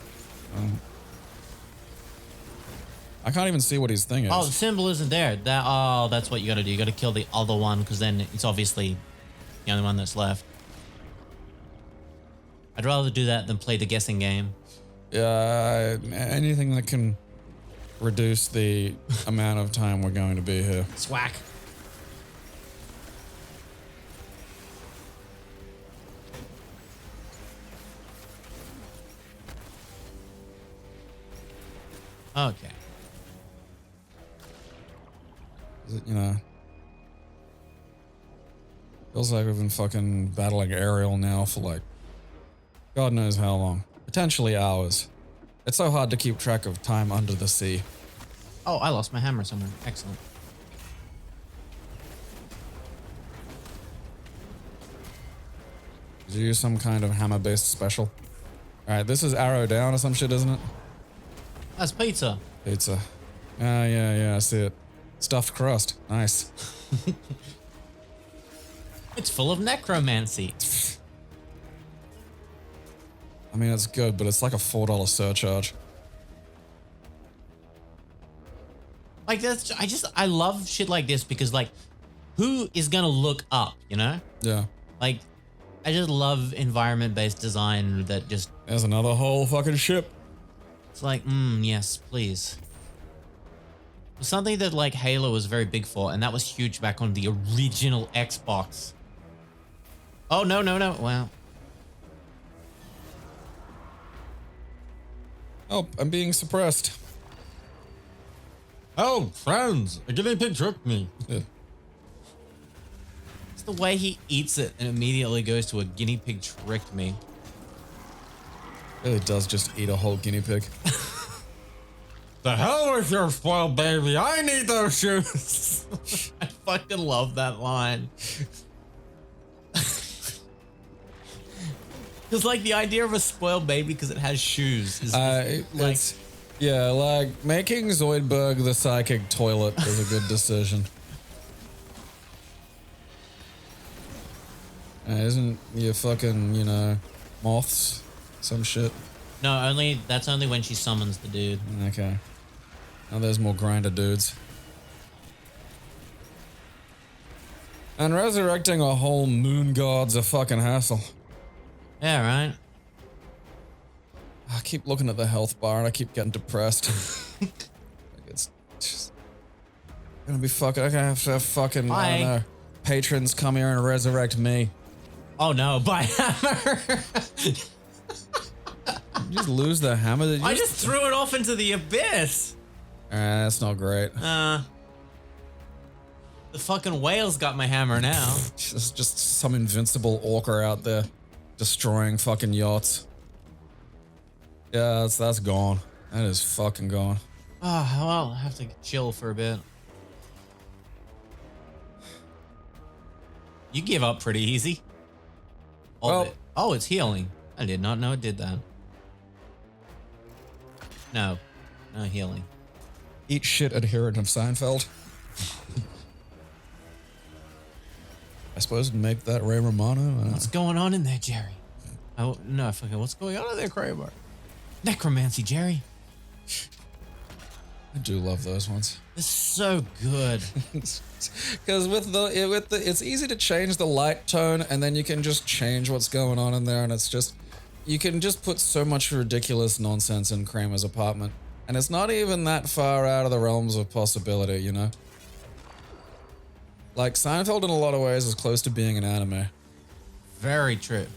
I can't even see what his thing is. Oh, the symbol isn't there. That's what you gotta do. You gotta kill the other one, because then it's obviously the only one that's left. I'd rather do that than play the guessing game. Yeah, anything that can reduce the amount of time we're going to be here. Swack. Okay. You know, feels like we've been fucking battling Ariel now for like God knows how long. Potentially hours. It's so hard to keep track of time under the sea. Oh, I lost my hammer somewhere. Excellent. Did you use some kind of hammer-based special? Alright, this is arrow down or some shit, isn't it? That's pizza. Pizza. Yeah, I see it. Stuffed crust. Nice. It's full of necromancy. I mean, it's good, but it's like a $4 surcharge. Like I love shit like this because like, who is gonna look up, you know? Yeah. Like, I just love environment-based design that just... There's another whole fucking ship. It's like, yes, please. Something that like Halo was very big for, and that was huge back on the original Xbox. Oh, no. Wow. Oh, I'm being suppressed. Oh, friends, a guinea pig tricked me. Yeah. It's the way he eats it and immediately goes to a guinea pig tricked me. Really does just eat a whole guinea pig. The hell with your spoiled baby. I need those shoes. I fucking love that line. It's like the idea of a spoiled baby because it has shoes. Like making Zoidberg the psychic toilet is a good decision. Isn't you fucking, you know, moths some shit? No, that's only when she summons the dude. Okay. Now there's more grinder dudes. And resurrecting a whole moon god's a fucking hassle. Yeah, right. I keep looking at the health bar and I keep getting depressed. Like it's just gonna be fucking. I'm gonna have to have fucking, I don't know, patrons come here and resurrect me. Oh no, by hammer. You just lose the hammer. I just threw it off into the abyss. That's not great. The fucking whale's got my hammer now. Just some invincible orca out there destroying fucking yachts. Yeah, that's gone. That is fucking gone. Oh, well, I'll have to chill for a bit. You give up pretty easy. Oh, it's healing. I did not know it did that. No healing. Eat shit, adherent of Seinfeld. I suppose it'd make that Ray Romano. What's going on in there, Jerry? Oh, no, I forget. What's going on in there, Kramer? Necromancy, Jerry. I do love those ones. It's so good. Because it's easy to change the light tone, and then you can just change what's going on in there, and it's just, you can just put so much ridiculous nonsense in Kramer's apartment, and it's not even that far out of the realms of possibility, you know? Like, Seinfeld in a lot of ways is close to being an anime. Very true.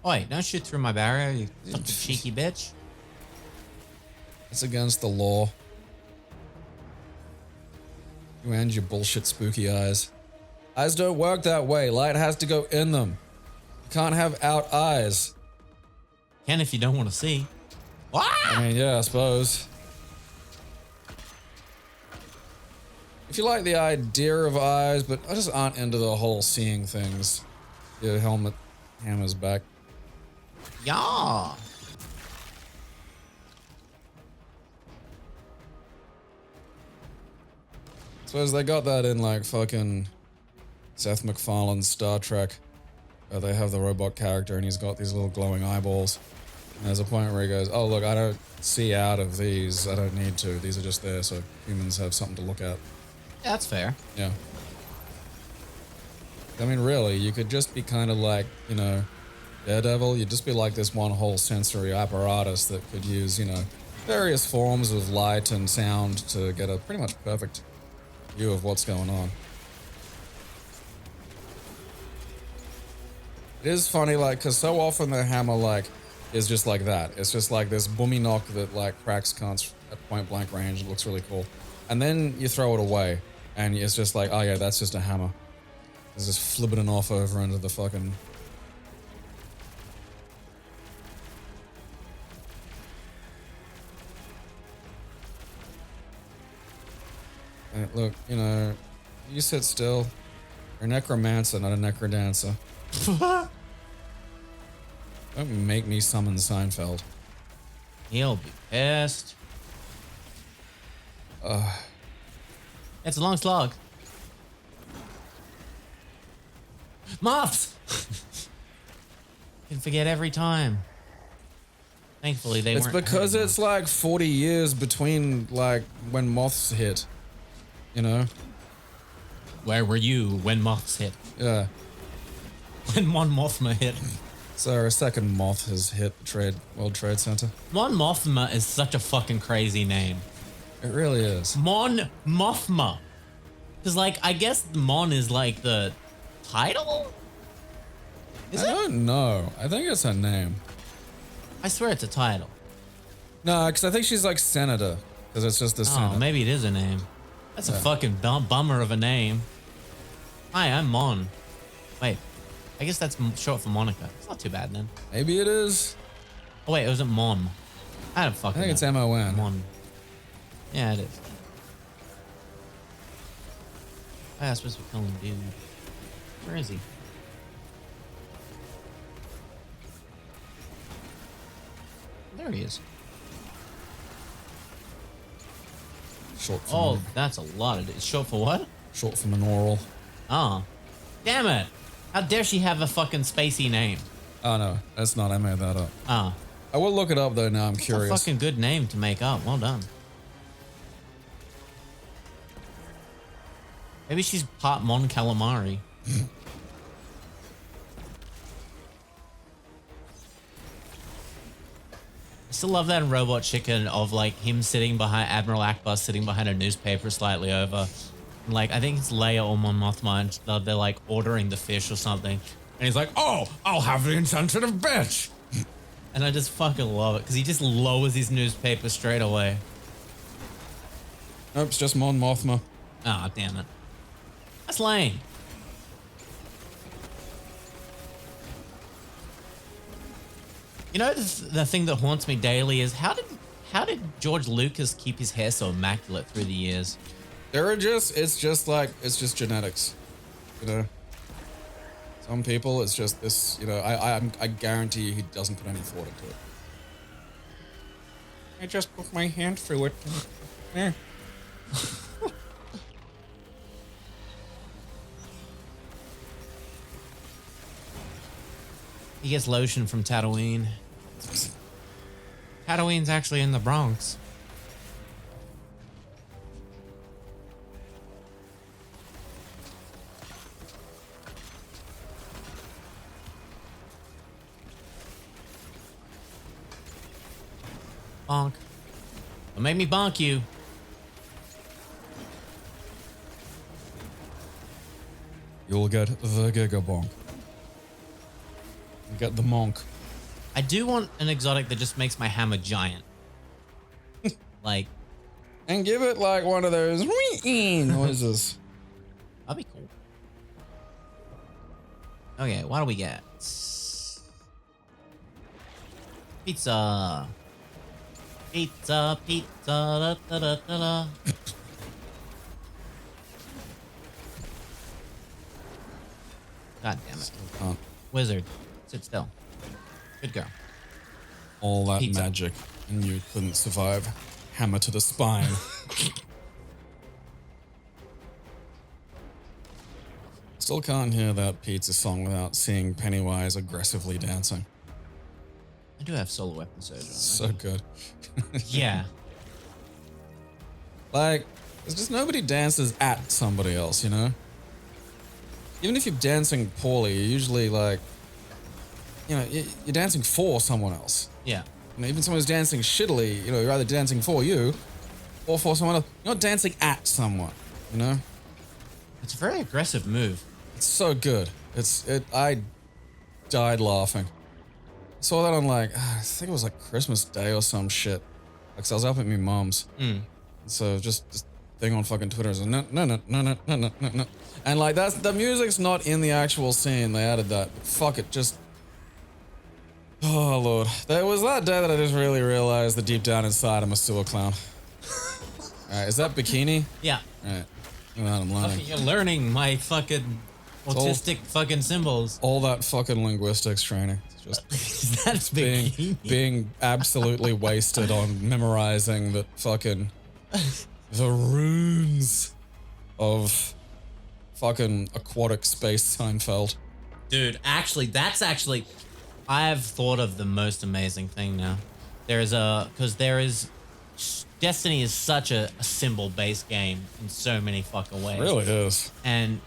Oh, wait, don't shoot through my barrier, you fucking cheeky bitch. It's against the law. You and your bullshit spooky eyes. Eyes don't work that way. Light has to go in them. You can't have out eyes. Can if you don't want to see. I mean, yeah, I suppose. If you like the idea of eyes, but I just aren't into the whole seeing things. Your helmet hammer's back. Yeah. Suppose they got that in like fucking Seth MacFarlane's Star Trek. Where they have the robot character and he's got these little glowing eyeballs. And there's a point where he goes, oh look, I don't see out of these. I don't need to. These are just there so humans have something to look at. Yeah, that's fair. Yeah. I mean, really, you could just be kind of like, you know, Daredevil. You'd just be like this one whole sensory apparatus that could use, you know, various forms of light and sound to get a pretty much perfect view of what's going on. It is funny, like, because so often the hammer, like, is just like that. It's just like this boomy knock that, like, cracks at point blank range. It looks really cool. And then you throw it away, and it's just like, oh yeah, that's just a hammer. It's just flipping it off over into the fucking. And look, you know, you sit still. You're a necromancer, not a necrodancer. Don't make me summon Seinfeld. He'll be pissed. It's a long slog. Moths! Can forget every time. Thankfully, they It's weren't. because hurting it's like 40 years between like when moths hit. You know? us. Where were you when moths hit? Yeah. When Mon Mothma hit. So a second moth has hit the World Trade Center. Mon Mothma is such a fucking crazy name. It really is. Mon Mothma. Because, like, I guess Mon is like the title? Is I it? don't know. I think it's her name. I swear it's a title. No, because I think she's like senator. Because it's just the Oh, Senate. maybe it is a name. That's a Yeah. fucking bummer of a name. Hi, I'm Mon. Wait, I guess that's short for Monica. It's not too bad then. Maybe it is. Oh wait, it wasn't Mon. I don't fucking I think it's know. M-O-N. Mon. Yeah, it is. I was supposed to kill him, dude. Where is he? There he is. Short for Oh, that's a lot of it. Short for what? short for manaural. Oh. Damn it. How dare she have a fucking spacey name? Oh no, that's not. I made that up. Oh. I will look it up though. Now I'm It's a curious. fucking good name to make up. Well done. Maybe she's part Mon Calamari. I still love that in Robot Chicken of like him sitting behind Admiral Akbar sitting behind a newspaper slightly over. Like I think it's Leia or Mon Mothma and they're like ordering the fish or something. And he's like, oh, I'll have the insensitive bitch. And I just fucking love it because he just lowers his newspaper straight away. Nope, it's just Mon Mothma. Ah, damn it. That's lame. You know, the thing that haunts me daily is how did George Lucas keep his hair so immaculate through the years? It's just genetics, you know. Some people, it's just this, you know. I guarantee he doesn't put any thought into it. I just put my hand through it. Yeah. He gets lotion from Tatooine. Tatooine's actually in the Bronx. Bonk. Don't make me bonk you. You'll get the Gigabonk. You get the monk. I do want an exotic that just makes my hammer giant. Like, And give it like one of those noises. that'd be cool. Okay, what do we get? Pizza. Pizza, pizza, da, da, da, da, da. God damn it. Can't. Wizard, sit still. Good girl. All that Pizza. magic, and you couldn't survive. Hammer to the spine. Still can't hear that pizza song without seeing Pennywise aggressively dancing. I do have solo weapon surgery. So good. Yeah. Like, it's just nobody dances at somebody else, you know? Even if you're dancing poorly, you're usually like, you know, you're dancing for someone else. Yeah. You know, even someone who's dancing shittily, you know, you're either dancing for you or for someone else. You're not dancing at someone, you know? It's a very aggressive move. It's so good. I died laughing. I saw that on like, I think it was like Christmas Day or some shit. Like, so I was up at my mom's. So just thing on fucking Twitter is no. And like the music's not in the actual scene. They added that. Fuck it, just. Oh lord, there was that day that I just really realized that deep down inside I'm a sewer clown. Alright, is that bikini? Yeah. Alright, I'm learning. You're learning my fucking autistic fucking symbols. All that fucking linguistics training. It's just That's being absolutely wasted on memorizing the fucking the runes of fucking aquatic space Seinfeld. Dude, actually, I've thought of the most amazing thing now. Destiny is such a symbol-based game in so many fucking ways. It really is. And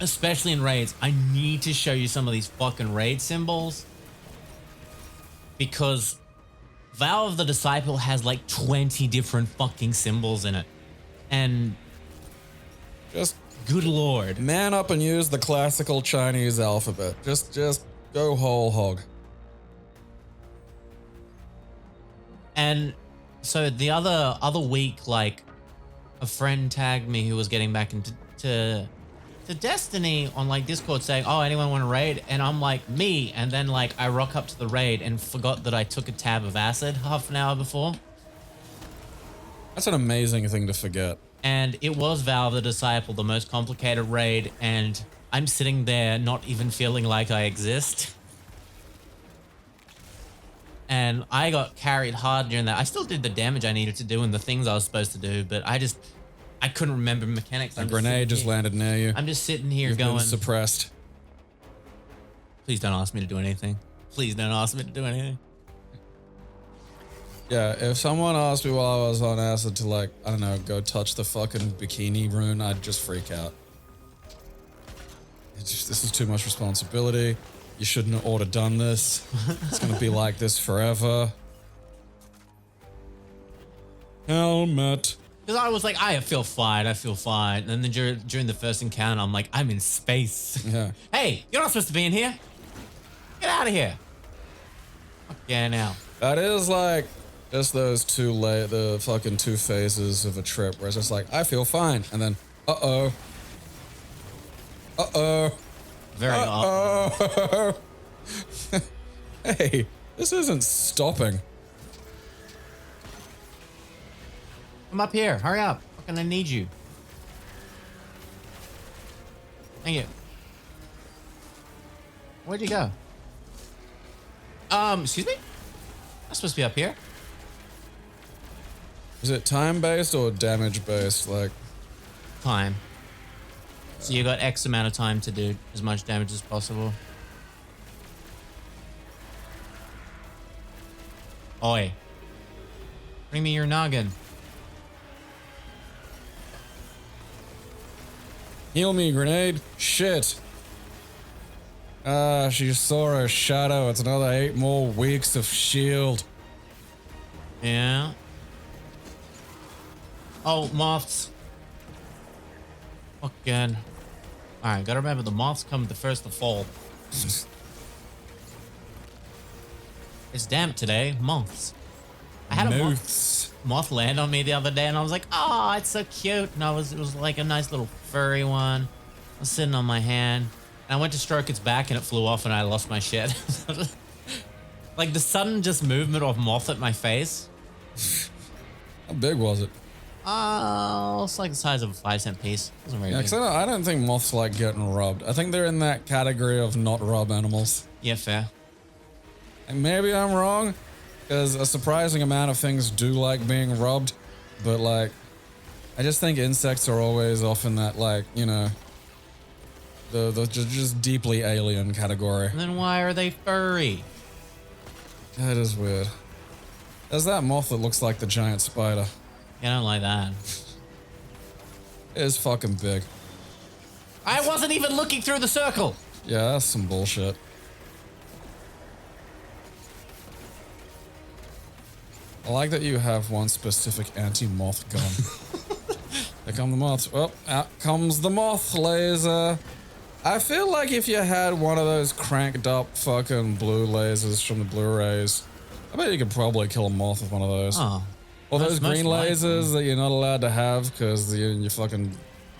especially in raids, I need to show you some of these fucking raid symbols. Because Vow of the Disciple has like 20 different fucking symbols in it. And just good lord. Man up and use the classical Chinese alphabet. Just go whole hog. And so the other week, like, a friend tagged me who was getting back into Destiny on like Discord saying, oh, anyone want to raid? And I'm like, me. And then like I rock up to the raid and forgot that I took a tab of acid half an hour before. That's an amazing thing to forget. And it was Vow of the Disciple, the most complicated raid, and I'm sitting there not even feeling like I exist. And I got carried hard during that. I still did the damage I needed to do and the things I was supposed to do, but I couldn't remember mechanics. A grenade just landed near you. I'm just sitting here You've going... been suppressed. Please don't ask me to do anything. Please don't ask me to do anything. Yeah, if someone asked me while I was on acid to like, I don't know, go touch the fucking bikini rune, I'd just freak out. This is too much responsibility. You shouldn't have oughta done this. It's gonna be like this forever. Helmet. Because I was like, I feel fine. And then during the first encounter, I'm like, I'm in space. Yeah. Hey, you're not supposed to be in here. Get out of here. Fuck yeah, now. That is like just those the fucking two phases of a trip where it's just like, I feel fine. And then, uh-oh. Very often. Hey, this isn't stopping. I'm up here. Hurry up. Fucking I need you. Thank you. Where'd you go? Excuse me? I'm supposed to be up here. Is it time-based or damage-based? Like, Time. So you got X amount of time to do as much damage as possible. Oi. Bring me your noggin. heal me, grenade. Shit. She saw a shadow. It's another 8 more weeks of shield. Yeah. Oh, moths. Fucking. Alright, gotta remember the moths come the first to fall. It's damp today. Moths. I had a moth land on me the other day and I was like, oh, it's so cute. And it was like a nice little furry one. I was sitting on my hand. And I went to stroke its back and it flew off and I lost my shit. Like the sudden just movement of moth at my face. How big was it? It's like the size of a 5-cent piece. It wasn't very big. I don't think moths like getting rubbed. I think they're in that category of not rub animals. Yeah, fair. And maybe I'm wrong, because a surprising amount of things do like being rubbed, but like, I just think insects are always often that like, you know, the just deeply alien category. And then why are they furry? That is weird. There's that moth that looks like the giant spider. Yeah, I don't like that. It is fucking big. I wasn't even looking through the circle. Yeah, that's some bullshit. I like that you have one specific anti-moth gun. Here come the moths. Oh, out comes the moth laser. I feel like if you had one of those cranked up fucking blue lasers from the Blu-rays, I bet you could probably kill a moth with one of those. Oh. Or those most green likely. lasers that you're not allowed to have because you fucking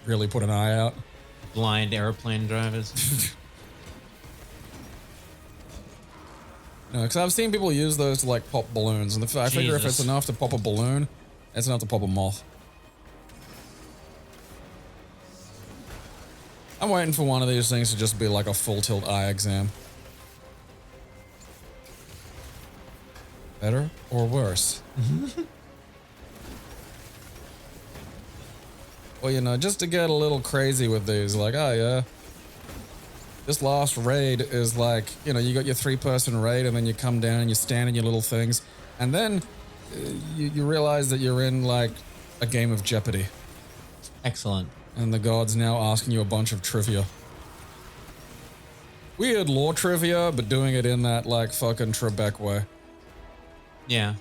really put an eye out. Blind airplane drivers. No, because I've seen people use those to like pop balloons, and I figure if it's Jesus. enough to pop a balloon, it's enough to pop a moth. I'm waiting for one of these things to just be like a full tilt eye exam. Better or worse? Well, you know, just to get a little crazy with these, like, oh yeah, this last raid is like, you know, you got your 3-person raid and then you come down and you stand in your little things. And then you realize that you're in like a game of Jeopardy. Excellent. And the god's now asking you a bunch of trivia. Weird lore trivia, but doing it in that like fucking Trebek way. Yeah.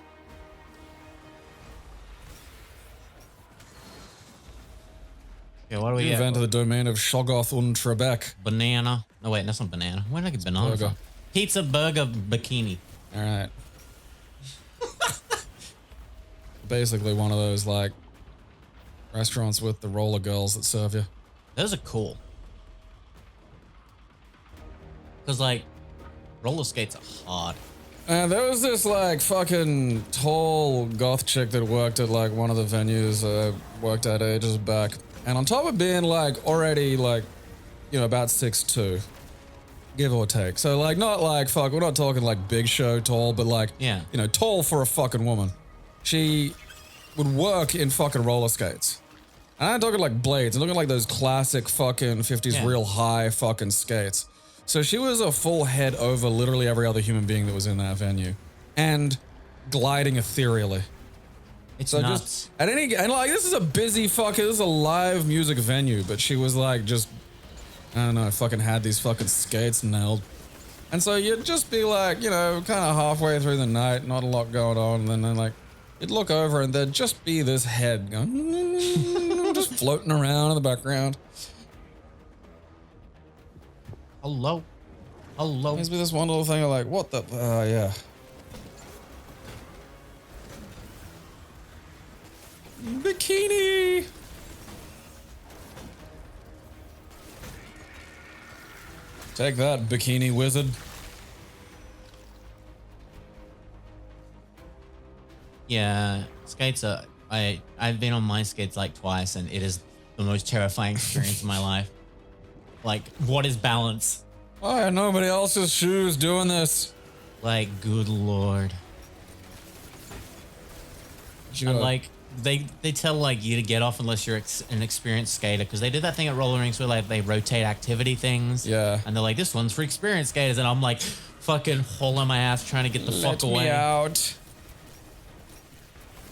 Okay, what do we You get? invented the domain of Shoggoth und Trebek. Banana. No, wait, that's not banana. Where did I get banana burger. from? Pizza, burger, bikini. All right. Basically one of those like restaurants with the roller girls that serve you. Those are cool. Because, like, roller skates are hard. And there was this like fucking tall goth chick that worked at like one of the venues I worked at ages back. And on top of being like already like, you know, about 6'2", give or take. So like not like fuck, we're not talking like big show tall, but like, Yeah. you know, tall for a fucking woman. She would work in fucking roller skates. And I'm talking like blades. I'm looking like those classic fucking 50s Yeah. real high fucking skates. So she was a full head over literally every other human being that was in that venue. And gliding ethereally. It's So nuts. just at any, and like this is a busy fucking, this is a live music venue, but she was like just, I don't know, fucking had these fucking skates nailed. And so you'd just be like, you know, kind of halfway through the night, not a lot going on, and then like, you'd look over and there'd just be this head going, just floating around in the background. Hello. Hello. There's be this one little thing of like, what the, yeah. Bikini! Take that, bikini wizard. Yeah, skates are. I've been on my skates like twice, and it is the most terrifying experience of my life. Like, what is balance? I had nobody else's shoes doing this. Like, good lord. And like, they tell like you to get off unless you're an experienced skater, because they did that thing at roller rinks where like they rotate activity things. Yeah. And they're like, this one's for experienced skaters, and I'm like, fucking hauling my ass trying to get the fuck away. Let me out.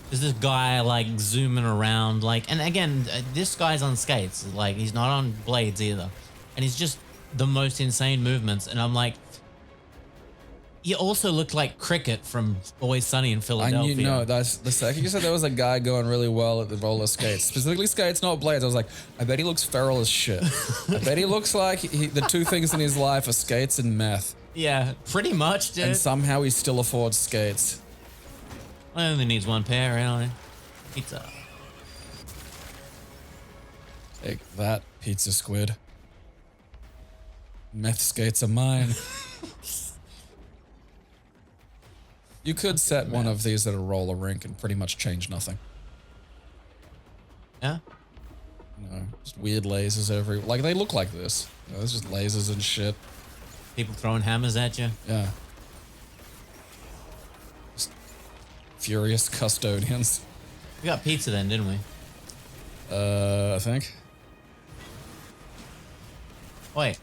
There's this guy like zooming around, like, and again, this guy's on skates, like he's not on blades either, and he's just the most insane movements. And I'm like, you also look like Cricket from Always Sunny in Philadelphia. And you know, that's the second you said there was a guy going really well at the roller skates, specifically skates, not blades. I was like, I bet he looks feral as shit. I bet he looks like the two things in his life are skates and meth. Yeah, pretty much, dude. And somehow he still affords skates. Only needs one pair, really. Pizza. Take that, pizza squid. Meth skates are mine. You could set one of these at a roller rink and pretty much change nothing. Yeah. You know, just weird lasers everywhere. Like, they look like this. You know, there's just lasers and shit. People throwing hammers at you. Yeah. Just furious custodians. We got pizza then, didn't we? I think. Wait.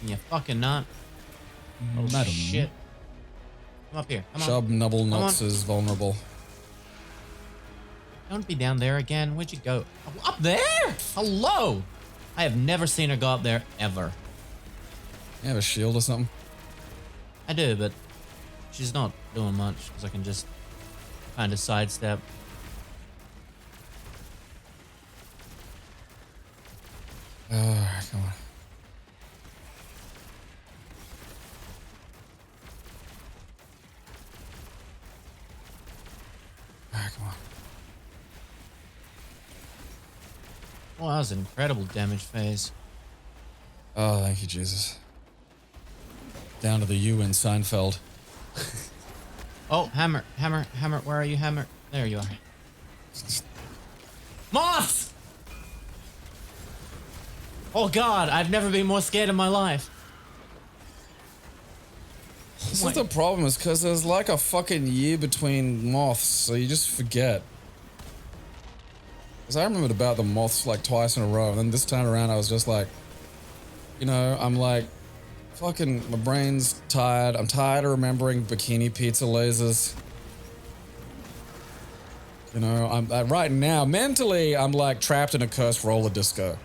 You fucking not. Oh, Madam. shit. Come up here. Come on. Shub Nubble Come Nuts on. is vulnerable. Don't be down there again. Where'd you go? Oh, up there? Hello. I have never seen her go up there ever. You have a shield or something? I do, but she's not doing much because I can just kind of sidestep. Alright, come on. come on. Oh, that was an incredible damage phase. Oh, thank you, Jesus. Down to the U in Seinfeld. Oh, Hammer, Hammer, Hammer, where are you, Hammer? There you are. Moths! Oh god, I've never been more scared in my life. This is the problem, is because there's like a fucking year between moths, so you just forget. Because I remembered about the moths like twice in a row, and then this time around I was just like, you know, I'm like, fucking, my brain's tired. I'm tired of remembering bikini pizza lasers. You know, I'm right now, mentally, I'm like trapped in a cursed roller disco.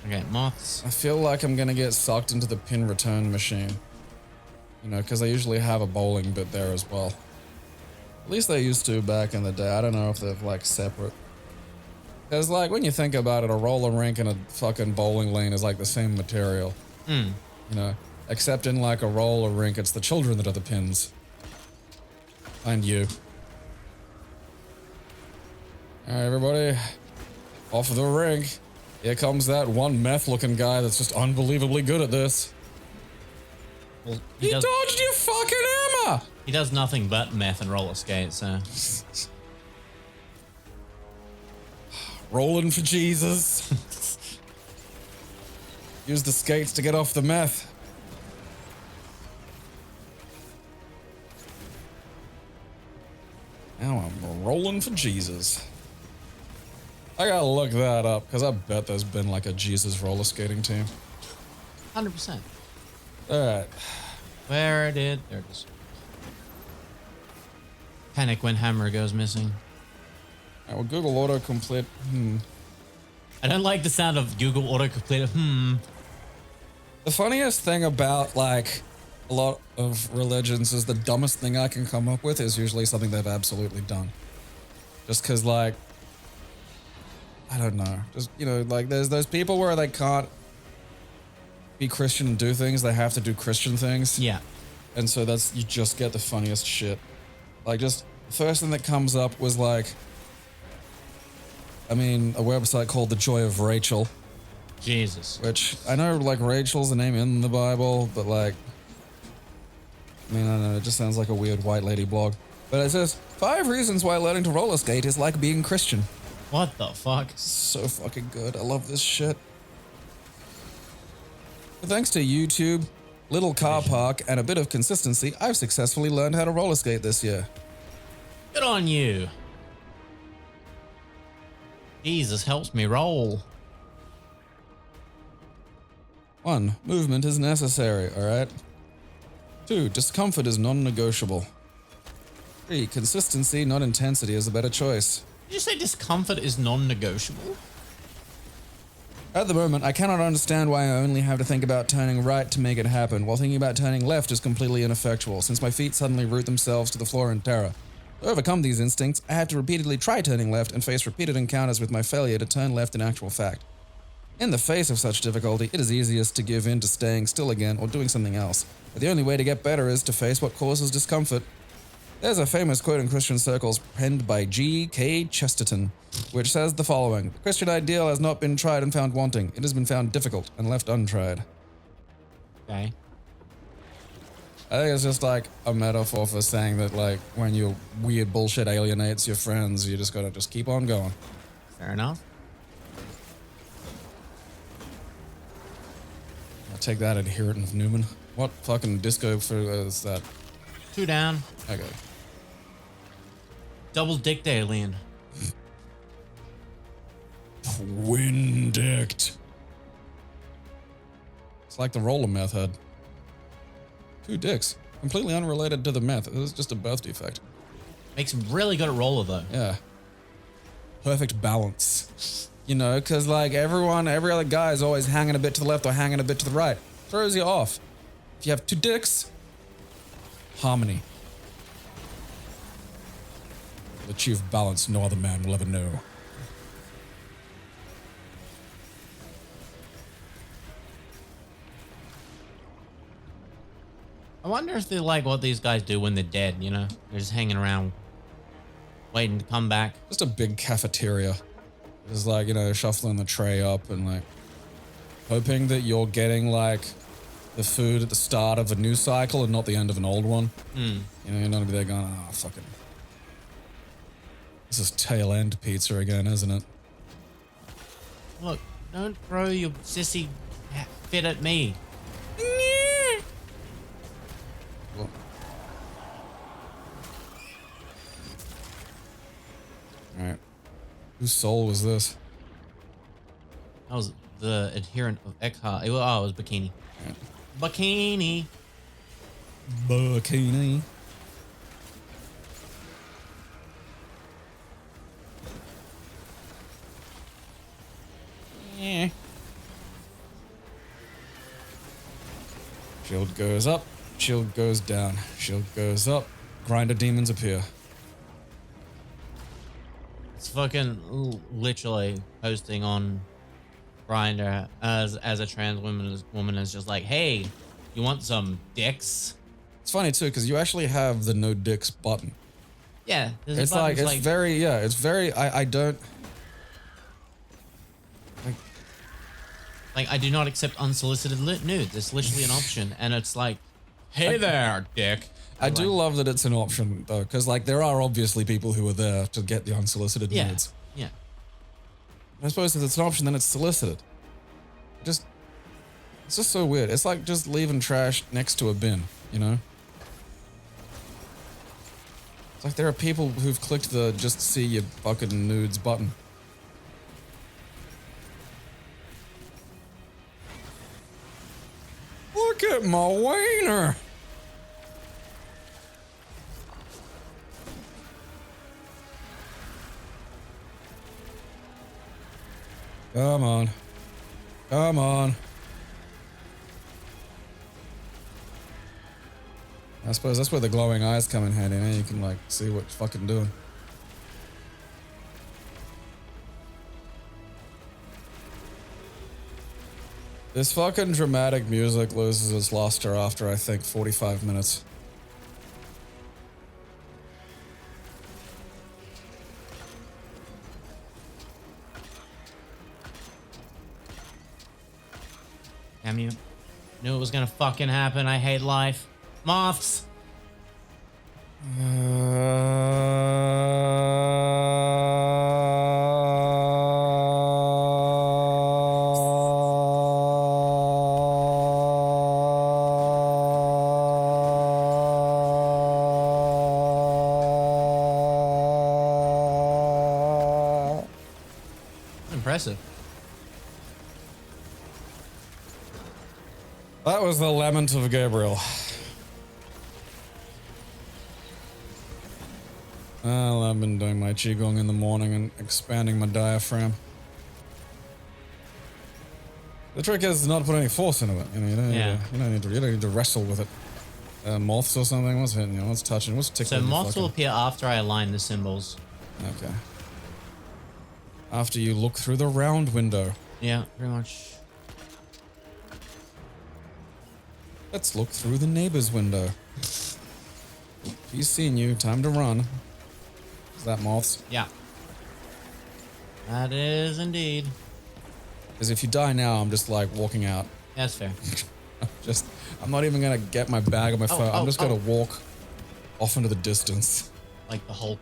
Okay, moths. I feel like I'm gonna get sucked into the pin return machine. You know, because they usually have a bowling bit there as well. At least they used to back in the day. I don't know if they're like separate. Because like when you think about it, a roller rink and a fucking bowling lane is like the same material. Hmm. You know, except in like a roller rink, it's the children that are the pins. And you. Alright, everybody. Off of the rink. Here comes that one meth-looking guy that's just unbelievably good at this. Well, He dodged your fucking hammer! He does nothing but meth and roller skates, so. Rolling for Jesus. Use the skates to get off the meth. Now I'm rolling for Jesus. I gotta look that up, because I bet there's been like a Jesus roller skating team. 100%. Alright. Where did... There it is. Panic when Hammer goes missing. Alright, well, Google autocomplete. I don't like the sound of Google autocomplete. The funniest thing about, like, a lot of religions is the dumbest thing I can come up with is usually something they've absolutely done. Just because, like, I don't know. Just, you know, like, there's those people where they can't be Christian and do things. They have to do Christian things. Yeah. And so that's, you just get the funniest shit. Like, just, the first thing that comes up was, like, I mean, a website called The Joy of Rachel. Jesus. Which, I know, like, Rachel's a name in the Bible, but, like, I mean, I don't know, it just sounds like a weird white lady blog. But it says, 5 reasons why learning to roller skate is like being Christian. What the fuck? So fucking good. I love this shit. But thanks to YouTube, little car park, and a bit of consistency, I've successfully learned how to roller skate this year. Good on you. Jesus helps me roll. 1. Movement is necessary, alright? 2. Discomfort is non-negotiable. 3. Consistency, not intensity, is a better choice. Did you say discomfort is non-negotiable? At the moment, I cannot understand why I only have to think about turning right to make it happen, while thinking about turning left is completely ineffectual, since my feet suddenly root themselves to the floor in terror. To overcome these instincts, I had to repeatedly try turning left and face repeated encounters with my failure to turn left in actual fact. In the face of such difficulty, it is easiest to give in to staying still again or doing something else. But the only way to get better is to face what causes discomfort. There's a famous quote in Christian circles penned by G.K. Chesterton, which says the following: "The Christian ideal has not been tried and found wanting. It has been found difficult and left untried." Okay. I think it's just like a metaphor for saying that, like, when your weird bullshit alienates your friends, you just gotta just keep on going. Fair enough. I'll take that, adherent of Newman. What fucking disco for is that? 2 down. Okay. Double dicked alien. Twin-dicked. It's like the roller method. 2 dicks. Completely unrelated to the meth. It was just a birth defect. Makes him really good at roller though. Yeah. Perfect balance. You know, because like every other guy is always hanging a bit to the left or hanging a bit to the right. Throws you off. If you have 2 dicks, harmony. Achieve balance no other man will ever know. I wonder if they're like what these guys do when they're dead, you know? They're just hanging around, waiting to come back. Just a big cafeteria. Just like, you know, shuffling the tray up and like hoping that you're getting like the food at the start of a new cycle and not the end of an old one. Mm. You know, you're not gonna be there going, oh, fucking. This is tail end pizza again, isn't it? Look, don't throw your sissy fit at me. Well, alright. Whose soul was this? That was the adherent of Eckhart. Oh, it was Bikini. Right. Bikini. Bikini. Yeah. Shield goes up, shield goes down, shield goes up, grinder demons appear. It's fucking literally posting on Grindr as a trans woman is just like, hey, you want some dicks? It's funny too, because you actually have the no dicks button. Yeah, there's It's a button like, that's it's very, yeah, it's very, I don't. Like, I do not accept unsolicited nudes. It's literally an option. And it's like, hey there, dick. I do love that it's an option though, because like there are obviously people who are there to get the unsolicited Yeah. nudes. Yeah. I suppose if it's an option, then it's solicited. It's just so weird. It's like just leaving trash next to a bin, you know? It's like there are people who've clicked the just see your fucking nudes button. Look at my wiener! Come on. Come on. I suppose that's where the glowing eyes come in handy. Now you can like see what you're fucking doing. This fucking dramatic music loses its luster after I think 45 minutes. Damn you. Knew it was gonna fucking happen. I hate life. Moths. Impressive. That was the lament of Gabriel. Well, I've been doing my qigong in the morning and expanding my diaphragm. The trick is not to put any force into it. You know, you don't need to wrestle with it. Moths or something. What's hitting you? What's touching? What's tickling? So moths will appear after I align the symbols. Okay. After you look through the round window. Yeah, pretty much. Let's look through the neighbor's window. He's seen you. Time to run. Is that moths? Yeah. That is indeed. Because if you die now, I'm just like walking out. That's fair. I'm not even gonna get my bag or my phone. I'm just gonna walk off into the distance. Like the Hulk.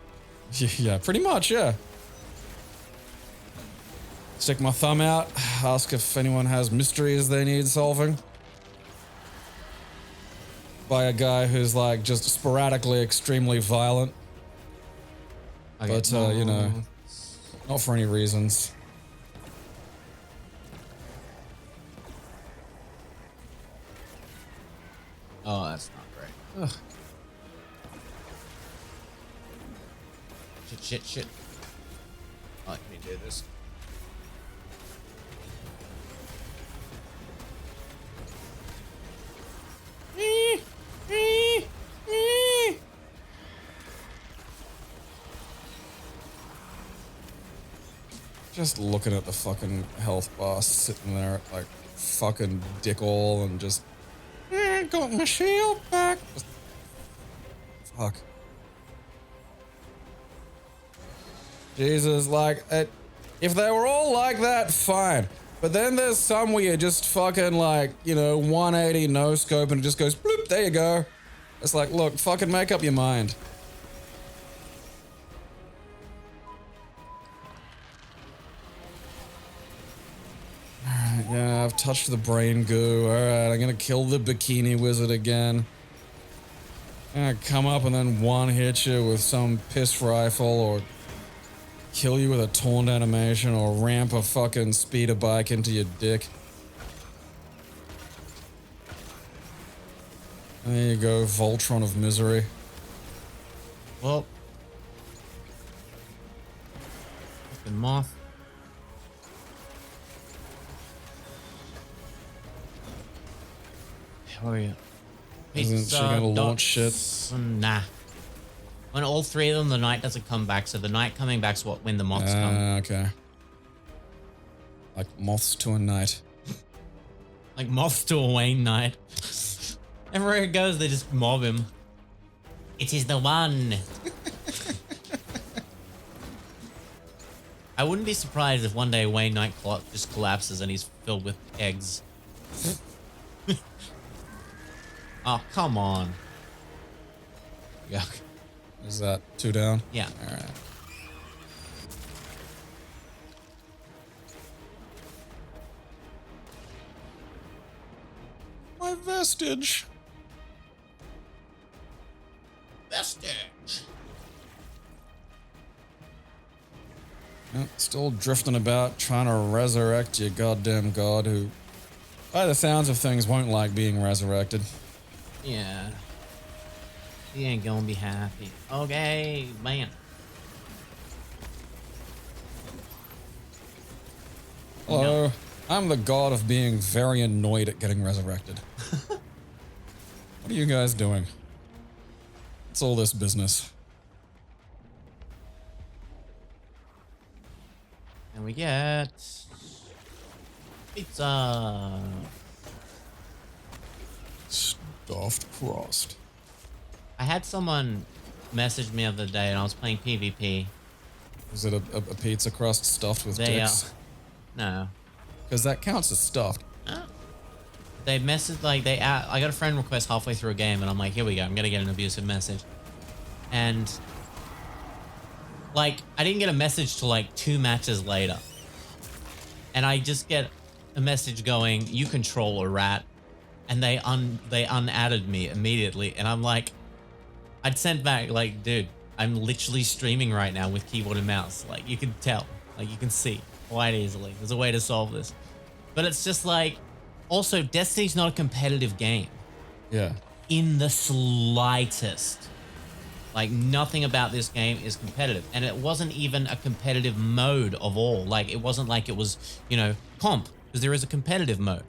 Yeah, pretty much, yeah. Stick my thumb out, ask if anyone has mysteries they need solving. By a guy who's like just sporadically extremely violent. Okay. But, you know, not for any reasons. Oh, that's not great. Ugh. Shit. Let me do this. Just looking at the fucking health bar sitting there like fucking dick all and just got my shield back. back? Fuck. Jesus, like, if they were all like that, fine. But then there's some where you just fucking like, 180 no scope and it just goes bloop, there you go. It's like, look, fucking make up your mind. Alright, yeah, I've touched the brain goo. Alright, I'm gonna kill the bikini wizard again. I'm gonna come up and then one hit you with some piss rifle or kill you with a taunt animation or ramp a fucking speeder bike into your dick. There you go, Voltron of misery. Well. Fucking moth. Where are you? Isn't she gonna launch shit? Nah. When all three of them, the night doesn't come back, so the night coming back's when the moths come. Okay. Like moths to a night. Like moths to a Wayne night. Everywhere it goes, they just mob him. It is the one. I wouldn't be surprised if one day Wayne Knight just collapses and he's filled with eggs. Oh, come on. Yuck. Is that 2 down? Yeah. Alright. My vestige. Vestige. Yep, still drifting about, trying to resurrect your goddamn god who, by the sounds of things, won't like being resurrected. Yeah. He ain't gonna be happy. Okay, man. Hello, I'm the god of being very annoyed at getting resurrected. What are you guys doing? What's all this business? And we get pizza. Stuffed crust. I had someone message me the other day and I was playing PvP. Is it a pizza crust stuffed with dicks? No. Because that counts as stuffed. They messaged I got a friend request halfway through a game and I'm like, here we go, I'm gonna get an abusive message. And like, I didn't get a message till like 2 matches later. And I just get a message going, you control a rat. And they unadded me immediately. And I'm like, I'd sent back like, dude, I'm literally streaming right now with keyboard and mouse. Like, you can tell, like you can see quite easily. There's a way to solve this. But it's just like, also Destiny's not a competitive game. Yeah. In the slightest. Like, nothing about this game is competitive. And it wasn't even a competitive mode of all. Like, it wasn't like it was, comp, because there is a competitive mode.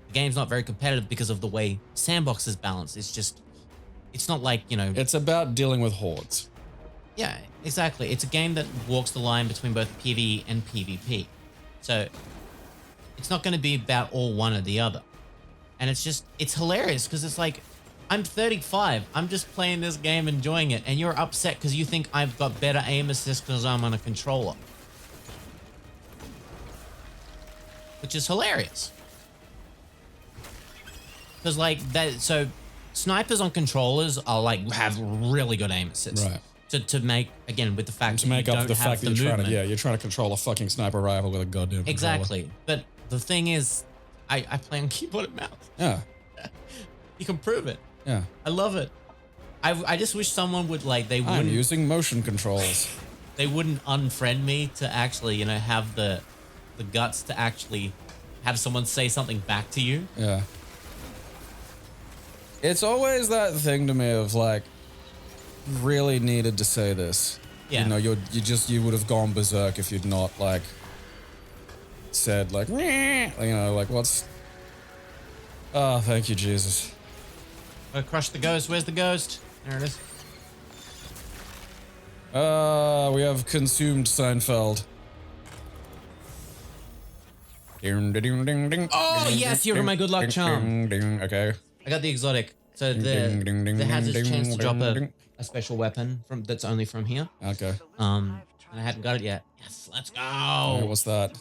The game's not very competitive because of the way Sandbox is balanced. It's just, it's not like, It's about dealing with hordes. Yeah, exactly. It's a game that walks the line between both PvE and PvP. So, it's not going to be about all one or the other. And it's hilarious because it's like, I'm 35. I'm just playing this game, enjoying it. And you're upset because you think I've got better aim assist because I'm on a controller. Which is hilarious. Because so snipers on controllers are like, have really good aim assist. Right. To make, again, with the fact To that make you up don't for the have fact that the movement. you're trying to control a fucking sniper rifle with a goddamn controller. Exactly. But the thing is, I play on keyboard and mouse. Yeah. You can prove it. Yeah. I love it. I just wish someone would I'm using motion controls. They wouldn't unfriend me to actually, have the guts to actually have someone say something back to you. Yeah. It's always that thing to me of like, really needed to say this. Yeah. You would have gone berserk if you'd not like said like, like what's. Oh, thank you, Jesus. Crush the ghost. Where's the ghost? There it is. We have consumed Seinfeld. Oh, yes, you're my good luck charm. Okay. I got the exotic. So Ding, ding, ding, there has ding, its chance to ding, drop ding. a special weapon that's only from here. Okay. And I hadn't got it yet. Yes, let's go. Alright, what's that?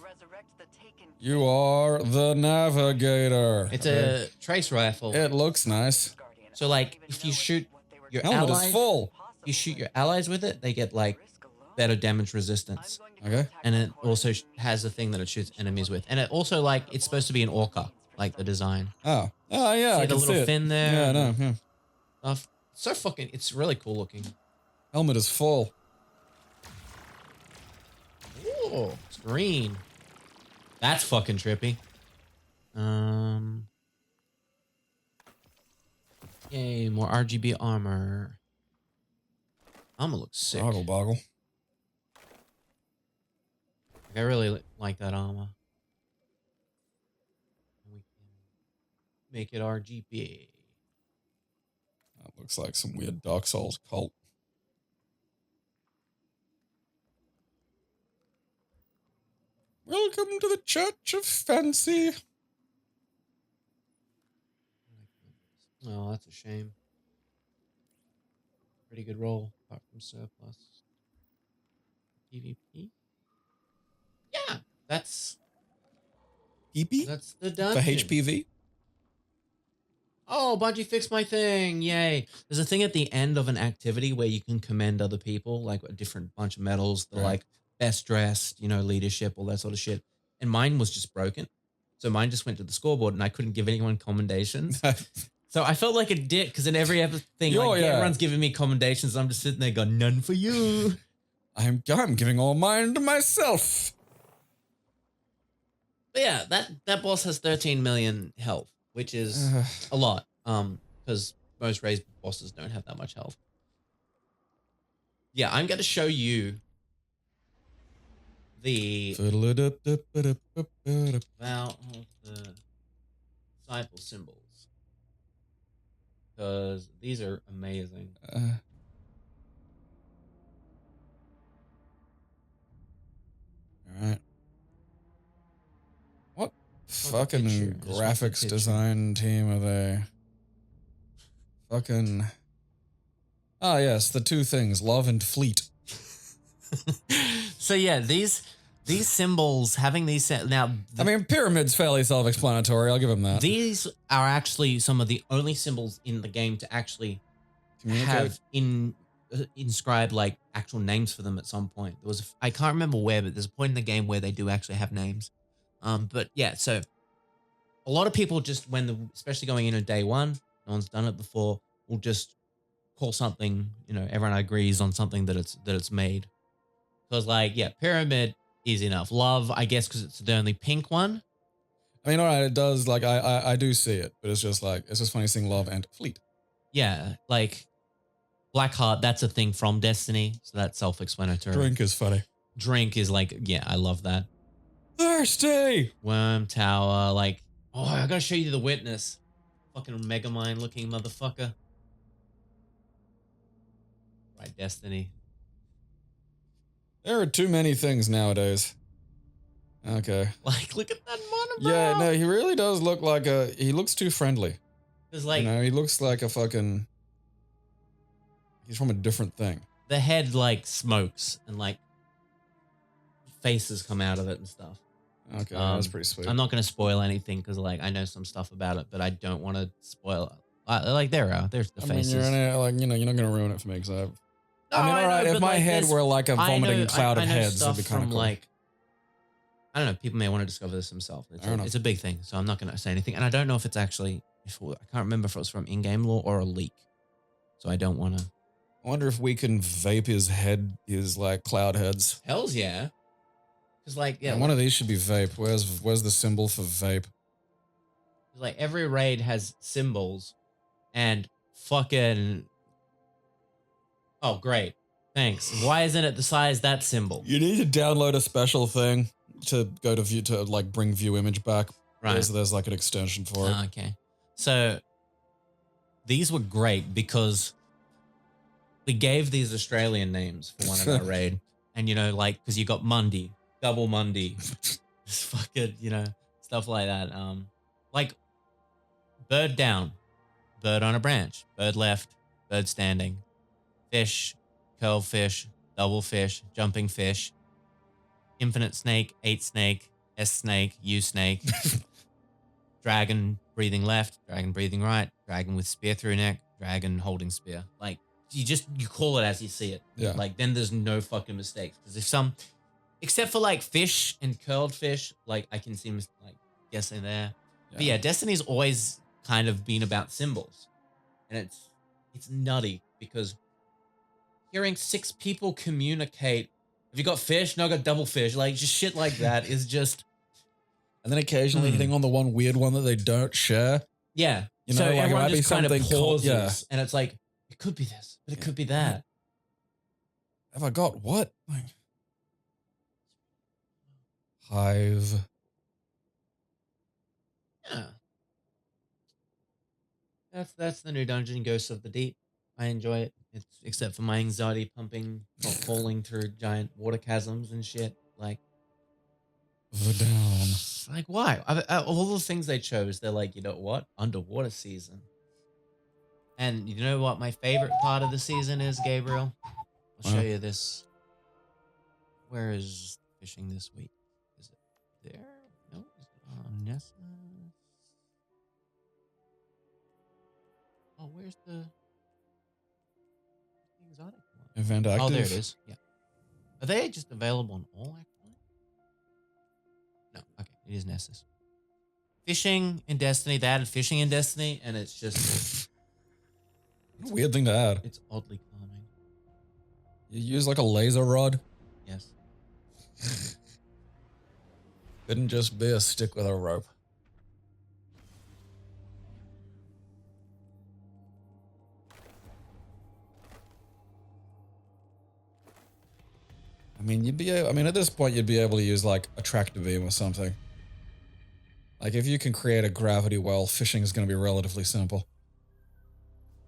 You are the navigator. It's a trace rifle. It looks nice. So like if you shoot your Helmet allies, is full. you shoot your allies with it, they get like better damage resistance. Okay. And it also has a thing that it shoots enemies with. And it also like it's supposed to be an orca, like the design. Oh. Oh yeah, See I the can little see it. fin there? Yeah, I know. Yeah. Stuff. So fucking, it's really cool looking. Helmet is full. Ooh, it's green. That's fucking trippy. Yay, more RGB armor. Armor looks sick. Boggle boggle. Like, I really like that armor. We can make it RGB. That looks like some weird Dark Souls cult. Welcome to the Church of Fancy. Oh, that's a shame. Pretty good roll, apart from surplus. PvP? Yeah, that's PP? the For dungeon. HPV? Oh, Bungie fixed my thing. Yay. There's a thing at the end of an activity where you can commend other people, like a different bunch of medals, the like best dressed, you know, leadership, all that sort of shit. And mine was just broken. So mine just went to the scoreboard and I couldn't give anyone commendations. So I felt like a dick because in every other thing, like, everyone's giving me commendations. I'm just sitting there going, none for you. I'm giving all mine to myself. But yeah, that boss has 13 million health, which is a lot. Because most raised bosses don't have that much health. Yeah, I'm going to show you the vow of the disciple symbols. Because these are amazing. Alright. What fucking graphics design team are they? Fucking... Ah, yes, the two things, love and fleet. So yeah, these symbols, having these now. I mean, pyramid's fairly self-explanatory. I'll give them that. These are actually some of the only symbols in the game to actually have inscribed like actual names for them at some point. There was I can't remember where, but there's a point in the game where they do actually have names. But yeah, so a lot of people just especially going in on day one, no one's done it before, will just call something, you know, everyone agrees on something that it's made. Because like, yeah, pyramid, easy enough. Love, I guess, because it's the only pink one. I mean, all right, it does, like, I do see it, but it's just like, it's just funny seeing love and fleet. Yeah, like Blackheart, that's a thing from Destiny, so that's self-explanatory. Drink is funny. Drink is like, yeah, I love that. Thirsty! Worm Tower, like, oh, I gotta show you the witness. Fucking Megamind looking motherfucker. Right, Destiny. There are too many things nowadays. Okay. Like, look at that monobrow. Yeah, no, he really does look like he looks too friendly. It's like, you know, he looks like a fucking, he's from a different thing. the head like smokes and like faces come out of it and stuff. Okay, that's pretty sweet. I'm not going to spoil anything because like I know some stuff about it, but I don't want to spoil it. Like there's the faces. I mean, like, you know, you're not going to ruin it for me because I mean, all right, know, if but, my like, head were like a vomiting cloud of I know heads, it'd be stuff kind of from cool. like, I don't know, people may want to discover this themselves. It's a big thing, so I'm not going to say anything. And I don't know if it's actually, I can't remember if it was from in-game lore or a leak. So I don't want to. I wonder if we can vape his like cloud heads. Hells yeah. Because like, yeah. One of these should be vape. Where's the symbol for vape? Like every raid has symbols and fucking, oh great. Thanks. Why isn't it the size that symbol? You need to download a special thing to go to view, to like bring view image back. Right. There's like an extension for it. Okay. So these were great because we gave these Australian names for one of our raid. And you know, like, because you got Mundy, Double Mundy, just fucking, you know, stuff like that. Like Bird Down, bird on a branch, bird left, bird standing, fish, curl fish, double fish, jumping fish, infinite snake, 8 snake, S snake, U snake, dragon breathing left, dragon breathing right, dragon with spear through neck, dragon holding spear. Like you call it as you see it. Yeah. Like then there's no fucking mistakes. Because if some, except for like fish and curled fish, like I can see like guessing there. But yeah, Destiny's always kind of been about symbols. And it's nutty because hearing 6 people communicate, have you got fish? No, I got double fish. Like just shit like that is just. And then occasionally hitting on the one weird one that they don't share. Yeah. You know, so like it everyone might be just kind of something pauses and it's like, it could be this, but it could be that. Have I got what? Like, hive. Yeah. That's the new dungeon, Ghosts of the Deep. I enjoy it. It's except for my anxiety pumping, not falling through giant water chasms and shit. Like The down. Like why? All the things they chose, they're like, you know what? Underwater season. And you know what my favorite part of the season is, Gabriel? I'll show you this. Where is fishing this week? Is it there? No, is it on Nessa? Oh, where's the exotic one? Event active. Oh, there it is. Yeah. Are they just available on all actually? No. Okay. It is Nessus. Fishing in Destiny. They added fishing in Destiny, and it's just weird thing to add. It's oddly calming. You use like a laser rod. Yes. Couldn't just be a stick with a rope. I mean, at this point, you'd be able to use like a tractor beam or something. Like if you can create a gravity well, fishing is going to be relatively simple.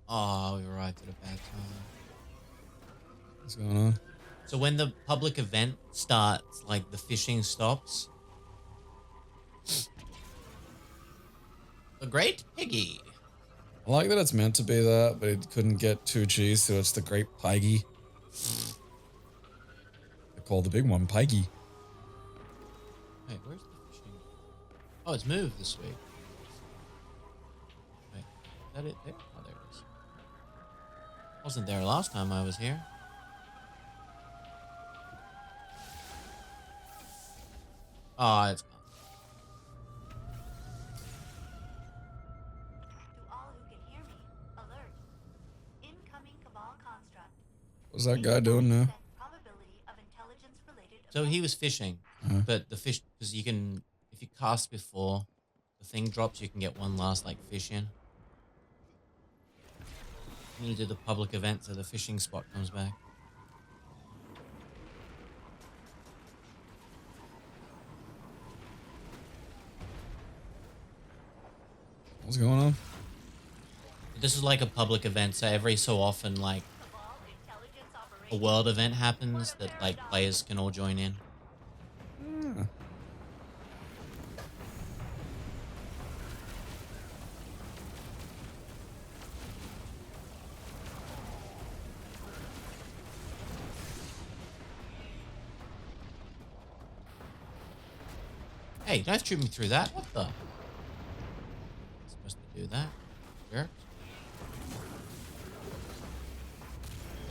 Oh, we arrived at a bad time. What's going on? So when the public event starts, like the fishing stops. The Great Piggy. I like that it's meant to be that, but it couldn't get 2G, so it's the Great Piggy. They call the big one Piggy. Wait, where's the fishing? Oh, it's moved this week. Wait, is that it there? Oh, there it is. Wasn't there last time I was here. Oh, it's gone. To all who can hear me, alert. Incoming Cabal construct. What's that guy doing now? Probability of intelligence-related. So he was fishing, but the fish, because you can, if you cast before the thing drops, you can get one last like fish in. You need to do the public event so the fishing spot comes back. What's going on? This is like a public event, so every so often, like a world event happens that like players can all join in. Yeah. Hey, don't shoot me through that. What the? Supposed to do that. Jerk.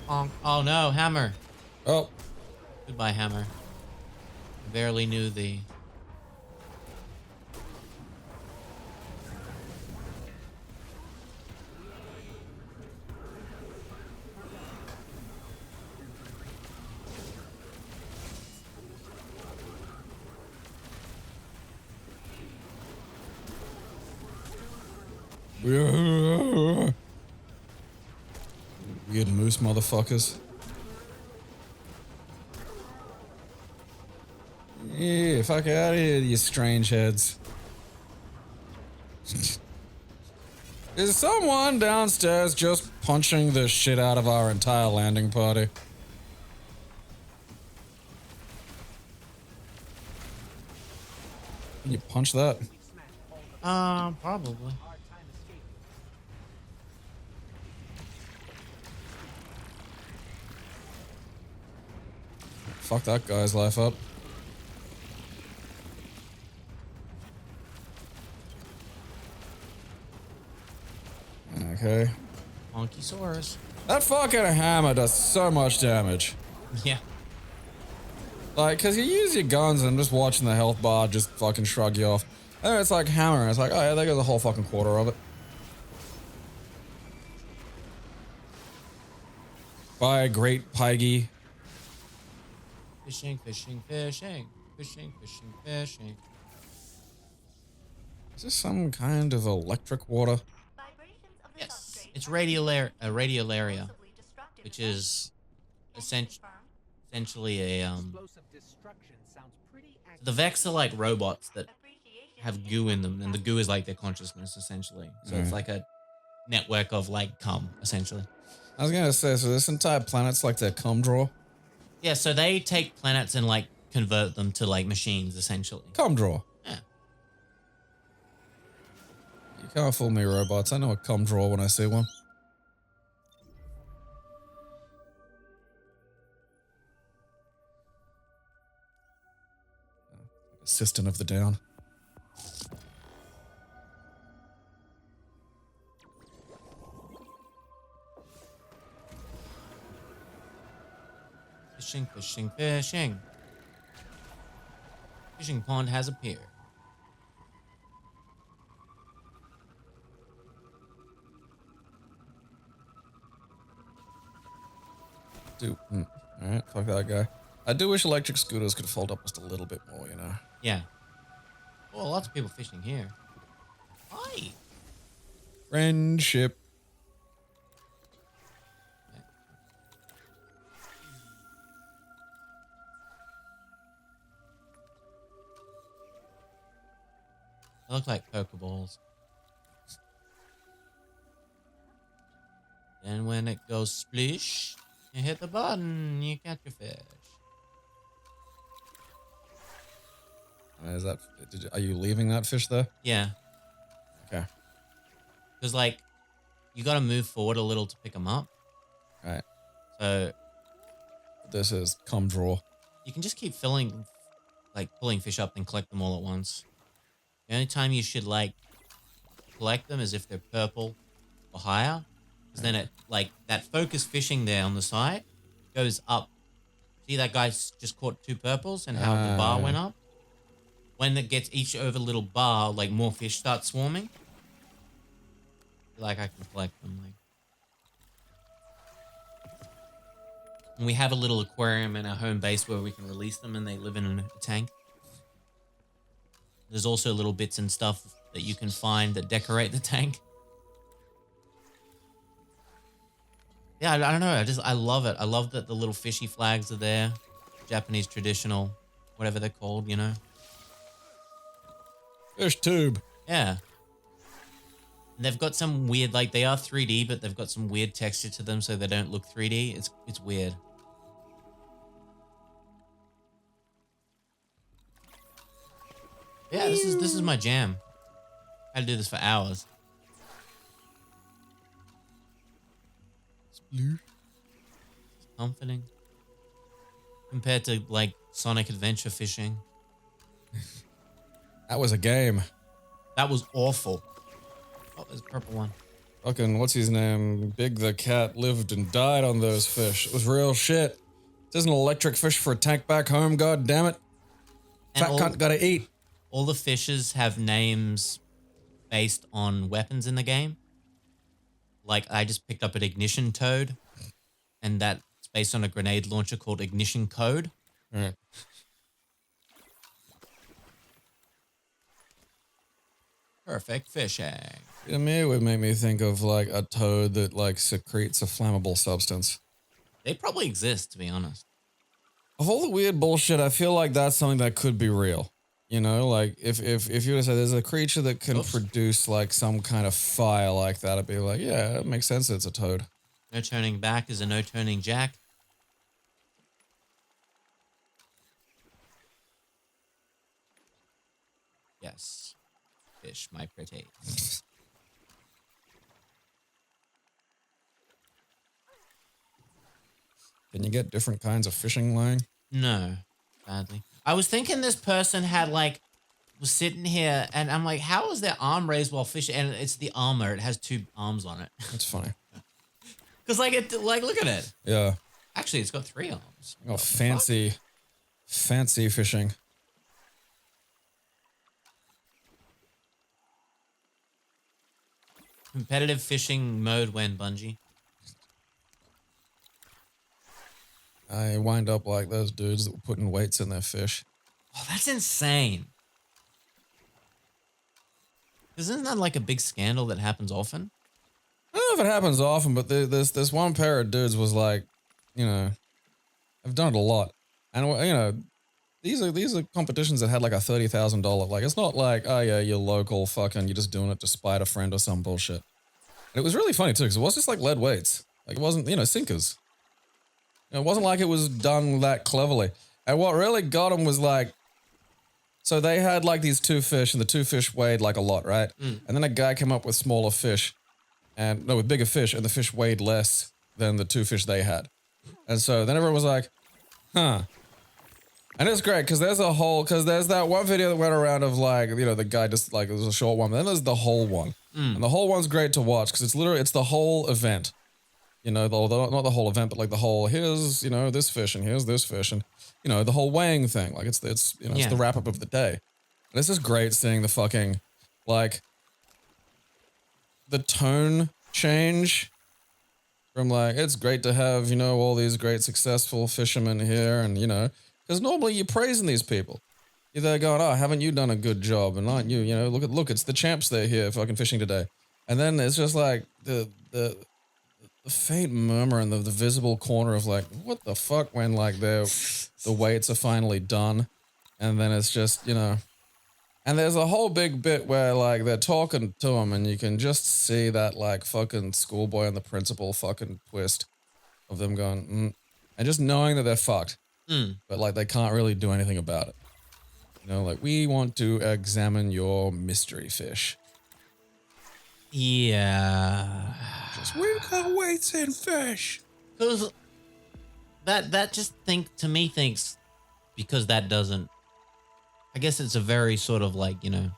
Bonk. Oh no, hammer. Oh. Goodbye, hammer. I barely knew the. Weird moose motherfuckers. Yeah, fuck out of here, you strange heads. Is someone downstairs just punching the shit out of our entire landing party? Can you punch that? Probably. fuck that guy's life up. Okay. Monkeysaurus. That fucking hammer does so much damage. Yeah. Like, cause you use your guns and just watching the health bar just fucking shrug you off. And it's like hammer, it's like, oh yeah, there goes a whole fucking quarter of it. Bye, great Pyggy. Fishing, fishing, fishing. Fishing, fishing, fishing. Is this some kind of electric water? Vibrations of the Yes. substrate It's are radiolaria, explosively destructive which to them. is Can you confirm? essentially a Explosive destruction sounds pretty the Vex are like robots that Appreciation have goo in them, and the goo is like their consciousness essentially. So it's like a network of like cum essentially. I was gonna say, so this entire planet's like their cum drawer? Yeah, so they take planets and like convert them to like machines essentially. Cum drawer. Yeah. You can't fool me, robots. I know a cum drawer when I see one. Assistant of the down. Fishing, fishing, fishing. Fishing pond has appeared. Dude, alright, fuck that guy. I do wish electric scooters could fold up just a little bit more, you know? Yeah. Oh, lots of people fishing here. Hi. Friendship. They look like Pokeballs. And when it goes splish, you hit the button, you catch your fish. Is that? Are you leaving that fish there? Yeah. Okay. Because, like, you got to move forward a little to pick them up. Alright. So This is cum drawer. you can just keep filling, like, pulling fish up and collect them all at once. The only time you should, like, collect them is if they're purple or higher. Because then it, like, that focus fishing there on the side goes up. See that guy's just caught 2 purples and how the bar went up? When it gets each over little bar, like, more fish start swarming. Like, I can collect them, like. And we have a little aquarium in our home base where we can release them and they live in a tank. There's also little bits and stuff that you can find that decorate the tank. Yeah, I don't know. I love it. I love that the little fishy flags are there. Japanese traditional, whatever they're called, you know? Fish tube. Yeah. And they've got some weird, like they are 3D, but they've got some weird texture to them so they don't look 3D. It's weird. Yeah, this is my jam. I had to do this for hours. Blue. Comforting. Compared to like Sonic Adventure fishing. That was a game. That was awful. Oh, there's a purple one. Fucking, what's his name? Big the cat lived and died on those fish. It was real shit. There's an electric fish for a tank back home, god damn it. And Fat cunt gotta eat. all the fishes have names based on weapons in the game. Like, I just picked up an ignition toad, and that's based on a grenade launcher called Ignition Code. Alright. Perfect fishing. To me, it would make me think of like a toad that like secretes a flammable substance. They probably exist, to be honest. Of all the weird bullshit, I feel like that's something that could be real. You know, like if you were to say there's a creature that can produce like some kind of fire like that, I'd be like, yeah, it makes sense. It's a toad. No turning back is a no turning jack. Yes. Fish, my pretty. Can you get different kinds of fishing line? No, sadly. I was thinking this person had like was sitting here, and I'm like, how is their arm raised while fishing? And it's the armor; it has 2 arms on it. That's funny. Cause like look at it. Yeah. Actually, it's got 3 arms. Oh, What the fancy fishing. fuck? Competitive fishing mode when Bungie. I wind up like those dudes that were putting weights in their fish. Oh, that's insane. Isn't that like a big scandal that happens often? I don't know if it happens often, but this one pair of dudes was like, you know, I've done it a lot, and you know, these are competitions that had like a $30,000. Like, it's not like, oh yeah, you're local, fucking, you're just doing it to spite a friend or some bullshit. And it was really funny too, because it was just like lead weights. Like, it wasn't, you know, sinkers. You know, it wasn't like it was done that cleverly. And what really got them was like, so they had like these 2 fish, and the 2 fish weighed like a lot, right? And then a guy came up with smaller fish, with bigger fish, and the fish weighed less than the 2 fish they had. And so then everyone was like, huh. And it's great because there's that one video that went around of like, you know, the guy just like, it was a short one, but then there's the whole one. And the whole one's great to watch because it's the whole event. You know, not the whole event, but like the whole, here's, you know, this fish and here's this fish and, you know, the whole weighing thing. Like it's the wrap up of the day. And it's just great seeing the fucking, like, the tone change from like, it's great to have, you know, all these great successful fishermen here and, you know, because normally you're praising these people. You're there going, oh, haven't you done a good job? And aren't you, you know, look, it's the champs they're here fucking fishing today. And then it's just like the faint murmur in the visible corner of like, what the fuck, when like the weights are finally done. And then it's just, you know, and there's a whole big bit where like they're talking to him and you can just see that like fucking schoolboy and the principal fucking twist of them going, and just knowing that they're fucked. But like they can't really do anything about it. You know, like, we want to examine your mystery fish. Yeah. Just, we've got weights in fish. Because that just to me thinks, because that doesn't, I guess it's a very sort of like, you know,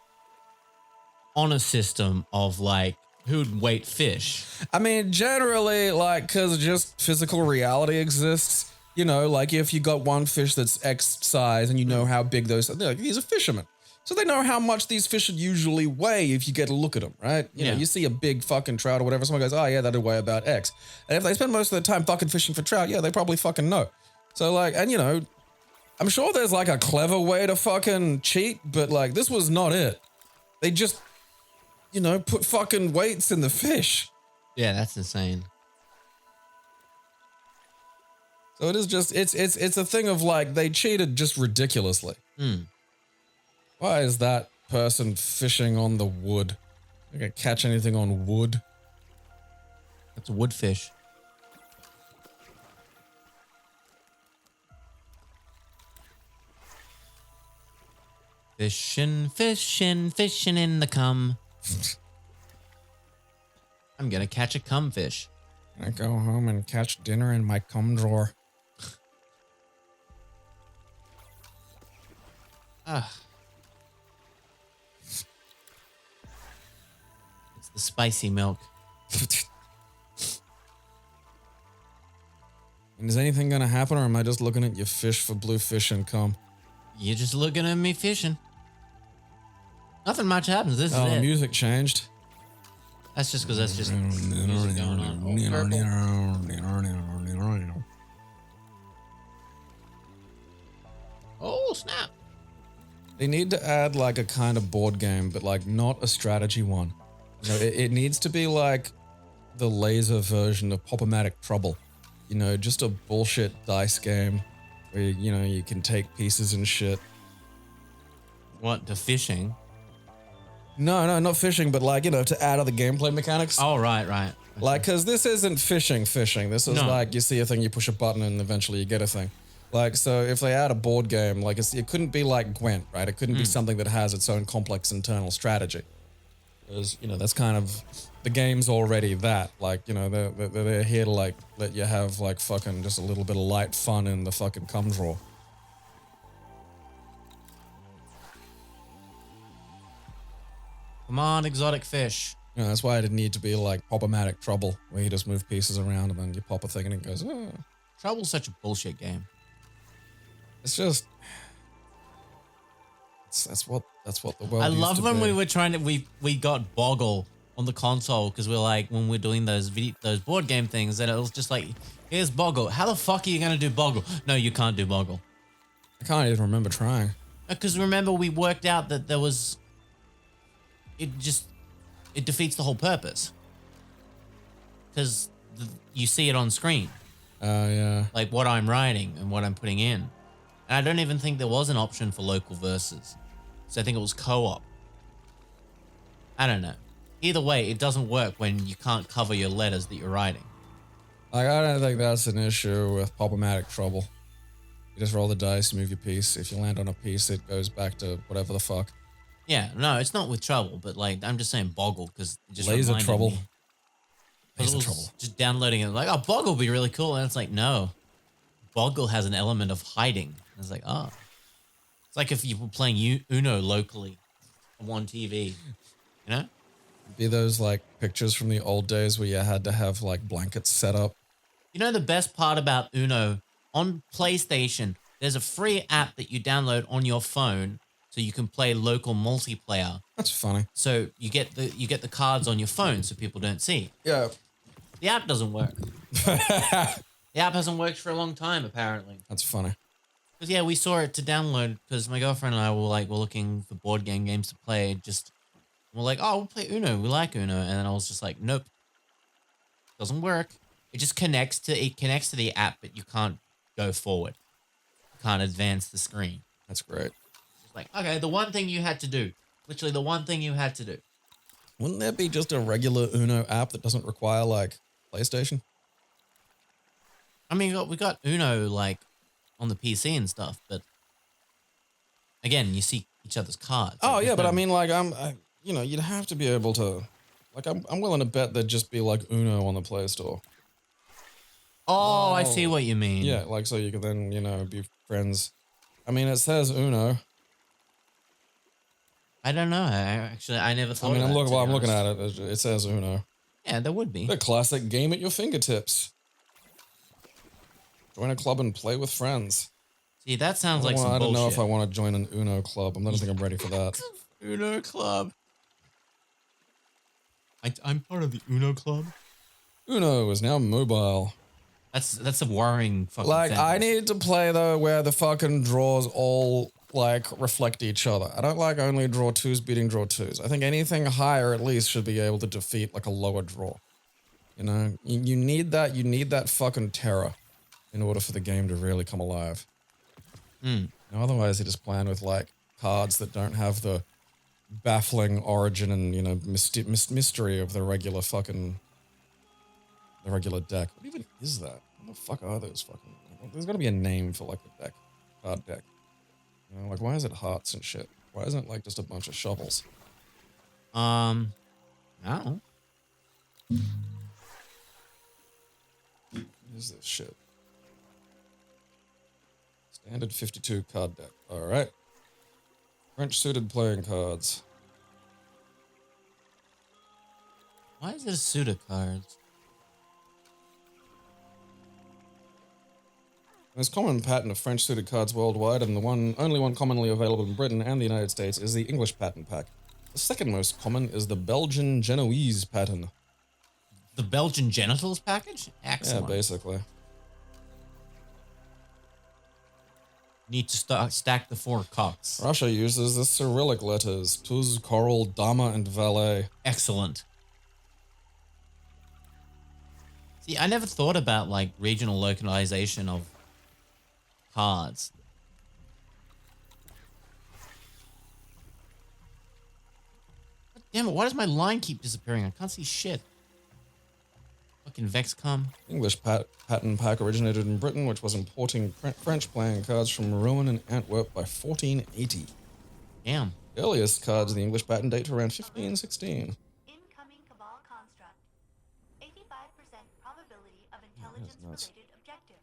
honor system of like who'd weight fish. I mean, generally, like, because just physical reality exists, you know, like if you got one fish that's X size and you know how big those are, like, these are fishermen. So they know how much these fish should usually weigh if you get a look at them, right? You know, you see a big fucking trout or whatever, someone goes, oh yeah, that'll weigh about X. And if they spend most of their time fucking fishing for trout, yeah, they probably fucking know. So like, and you know, I'm sure there's like a clever way to fucking cheat, but like this was not it. They just, you know, put fucking weights in the fish. Yeah, that's insane. So it is just, it's a thing of like, they cheated just ridiculously. Why is that person fishing on the wood? I can't catch anything on wood. That's a woodfish. Fishing, fishing, fishing in the cum. I'm gonna catch a cum fish. I go home and catch dinner in my cum drawer. Ugh. It's the spicy milk. And is anything gonna happen, or am I just looking at your fish for blue fish and cum? You're just looking at me fishing. Nothing much happens. This is Oh, the it. music changed. That's just because that's just music going on. Oh, snap. They need to add like a kind of board game, but like not a strategy one. You know, it needs to be like the laser version of Pop-O-Matic Trouble. You know, just a bullshit dice game where, you know, you can take pieces and shit. What, to fishing? No, not fishing, but like, you know, to add other gameplay mechanics. Oh, right. Like, because this isn't fishing. This is like, you see a thing, you push a button, and eventually you get a thing. Like, so if they add a board game, like, it couldn't be like Gwent, right? It couldn't be something that has its own complex internal strategy. Because, you know, that's kind of, the game's already that. Like, you know, they're here to, like, let you have, like, fucking just a little bit of light fun in the fucking cum drawer. Come on, exotic fish. You know, that's why it'd need to be like pop-o-matic trouble, where you just move pieces around and then you pop a thing and it goes, oh. Trouble's such a bullshit game. It's just... That's what the world I used love to when be. we were trying to, we got Boggle on the console because we're like, when we're doing those board game things, and it was just like, here's Boggle. How the fuck are you going to do Boggle? No, you can't do Boggle. I can't even remember trying. Because remember, we worked out that there was, it defeats the whole purpose. Because you see it on screen. Yeah. Like what I'm writing and what I'm putting in. And I don't even think there was an option for local versus. So I think it was co-op. I don't know. Either way, it doesn't work when you can't cover your letters that you're writing. Like, I don't think that's an issue with pop-o-matic trouble. You just roll the dice, you move your piece. If you land on a piece, it goes back to whatever the fuck. Yeah, no, it's not with trouble, but like, I'm just saying Boggle because it just Laser reminded trouble. me. 'Cause Laser it was trouble. just downloading it, like, oh, Boggle would be really cool. And it's like, no. Boggle has an element of hiding. And it's like, oh. It's like if you were playing Uno locally on one TV, you know? Be those like pictures from the old days where you had to have like blankets set up. You know the best part about Uno? On PlayStation, there's a free app that you download on your phone so you can play local multiplayer. That's funny. So you get the cards on your phone so people don't see. Yeah. The app doesn't work. The app hasn't worked for a long time, apparently. That's funny. Because, yeah, we saw it to download because my girlfriend and I we're looking for board games to play. We're like, oh, we'll play Uno. We like Uno. And then I was just like, nope. Doesn't work. It just connects to the app, but you can't go forward. You can't advance the screen. That's great. It's like, okay, the one thing you had to do. Literally the one thing you had to do. Wouldn't there be just a regular Uno app that doesn't require like PlayStation? I mean, we got Uno like on the PC and stuff, but again, you see each other's cards. Oh Like, yeah, but no- I mean, like you'd have to be able to, like, I'm willing to bet there'd just be like Uno on the Play Store. Oh, I see what you mean. Yeah, like so you could then be friends. I mean, it says Uno. I don't know. I never thought. I mean, of that, I'm to be looking at honest. it. It says Uno. Yeah, there would be. The classic game at your fingertips. Join a club and play with friends. See, that sounds like some I don't bullshit. know if I want to join an Uno club. I don't think I'm ready for that. Uno club. I'm part of the Uno club. Uno is now mobile. That's a worrying fucking Like, sentence. I need to play, though, where the fucking draws all, like, reflect each other. I don't like only draw twos beating draw twos. I think anything higher, at least, should be able to defeat, like, a lower draw. You know? You need that fucking terror in order for the game to really come alive. Otherwise, you're just playing with, like, cards that don't have the baffling origin and, mystery of the regular fucking... The regular deck. What even is that? What the fuck are those fucking... There's gotta be a name for, like, a deck. Card deck. You know, like, why is it hearts and shit? Why isn't it, like, just a bunch of shovels? I don't know. What is this shit? Standard 52 card deck. Alright. French suited playing cards. Why is it a suit of cards? The most common pattern of French suited cards worldwide, and the only one commonly available in Britain and the United States, is the English pattern pack. The second most common is the Belgian Genoese pattern. The Belgian genitals package? Excellent. Yeah, basically. Need to stack the 4 cocks. Russia uses the Cyrillic letters, Tuz, Coral, Dama, and Valet. Excellent. See, I never thought about like regional localization of cards. God damn it, why does my line keep disappearing? I can't see shit. Fucking Vexcom. English pattern pack originated in Britain, which was importing French playing cards from Rouen and Antwerp by 1480. Damn. The earliest cards of the English pattern date to around 1516. Incoming Cabal construct. 85% probability of nuts. intelligence-related objective.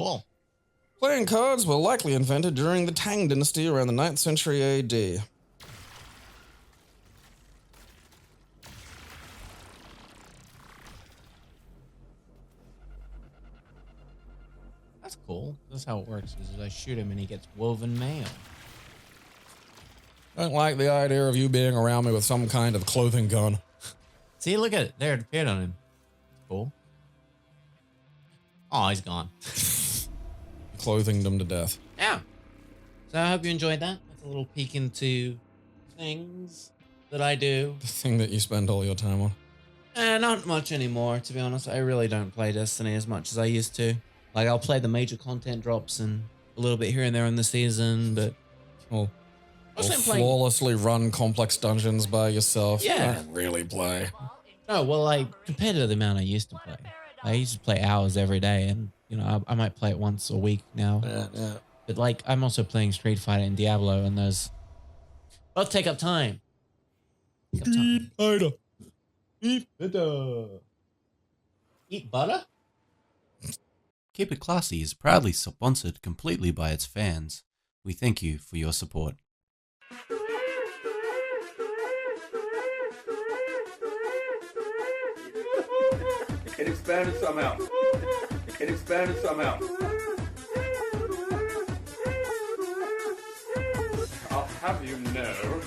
Cool. Playing cards were likely invented during the Tang Dynasty around the 9th century AD. That's cool. That's how it works. Is I shoot him and he gets woven mail. I don't like the idea of you being around me with some kind of clothing gun. See, look at it. There, it appeared on him. Cool. Oh, he's gone. Clothing them to death. Yeah. So I hope you enjoyed that. That's a little peek into things that I do. The thing that you spend all your time on. Not much anymore, to be honest. I really don't play Destiny as much as I used to. Like, I'll play the major content drops and a little bit here and there in the season, but... Or Mostly I'm playing... flawlessly run complex dungeons by yourself. Yeah. I don't really play. No, well, like, compared to the amount I used to play. I used to play hours every day, and, you know, I might play it once a week now. Yeah. But, like, I'm also playing Street Fighter and Diablo, and those both take up time. Eat butter. Eat butter? Keep It Classy is proudly sponsored completely by its fans. We thank you for your support. It expanded somehow. It expanded somehow. I'll have you know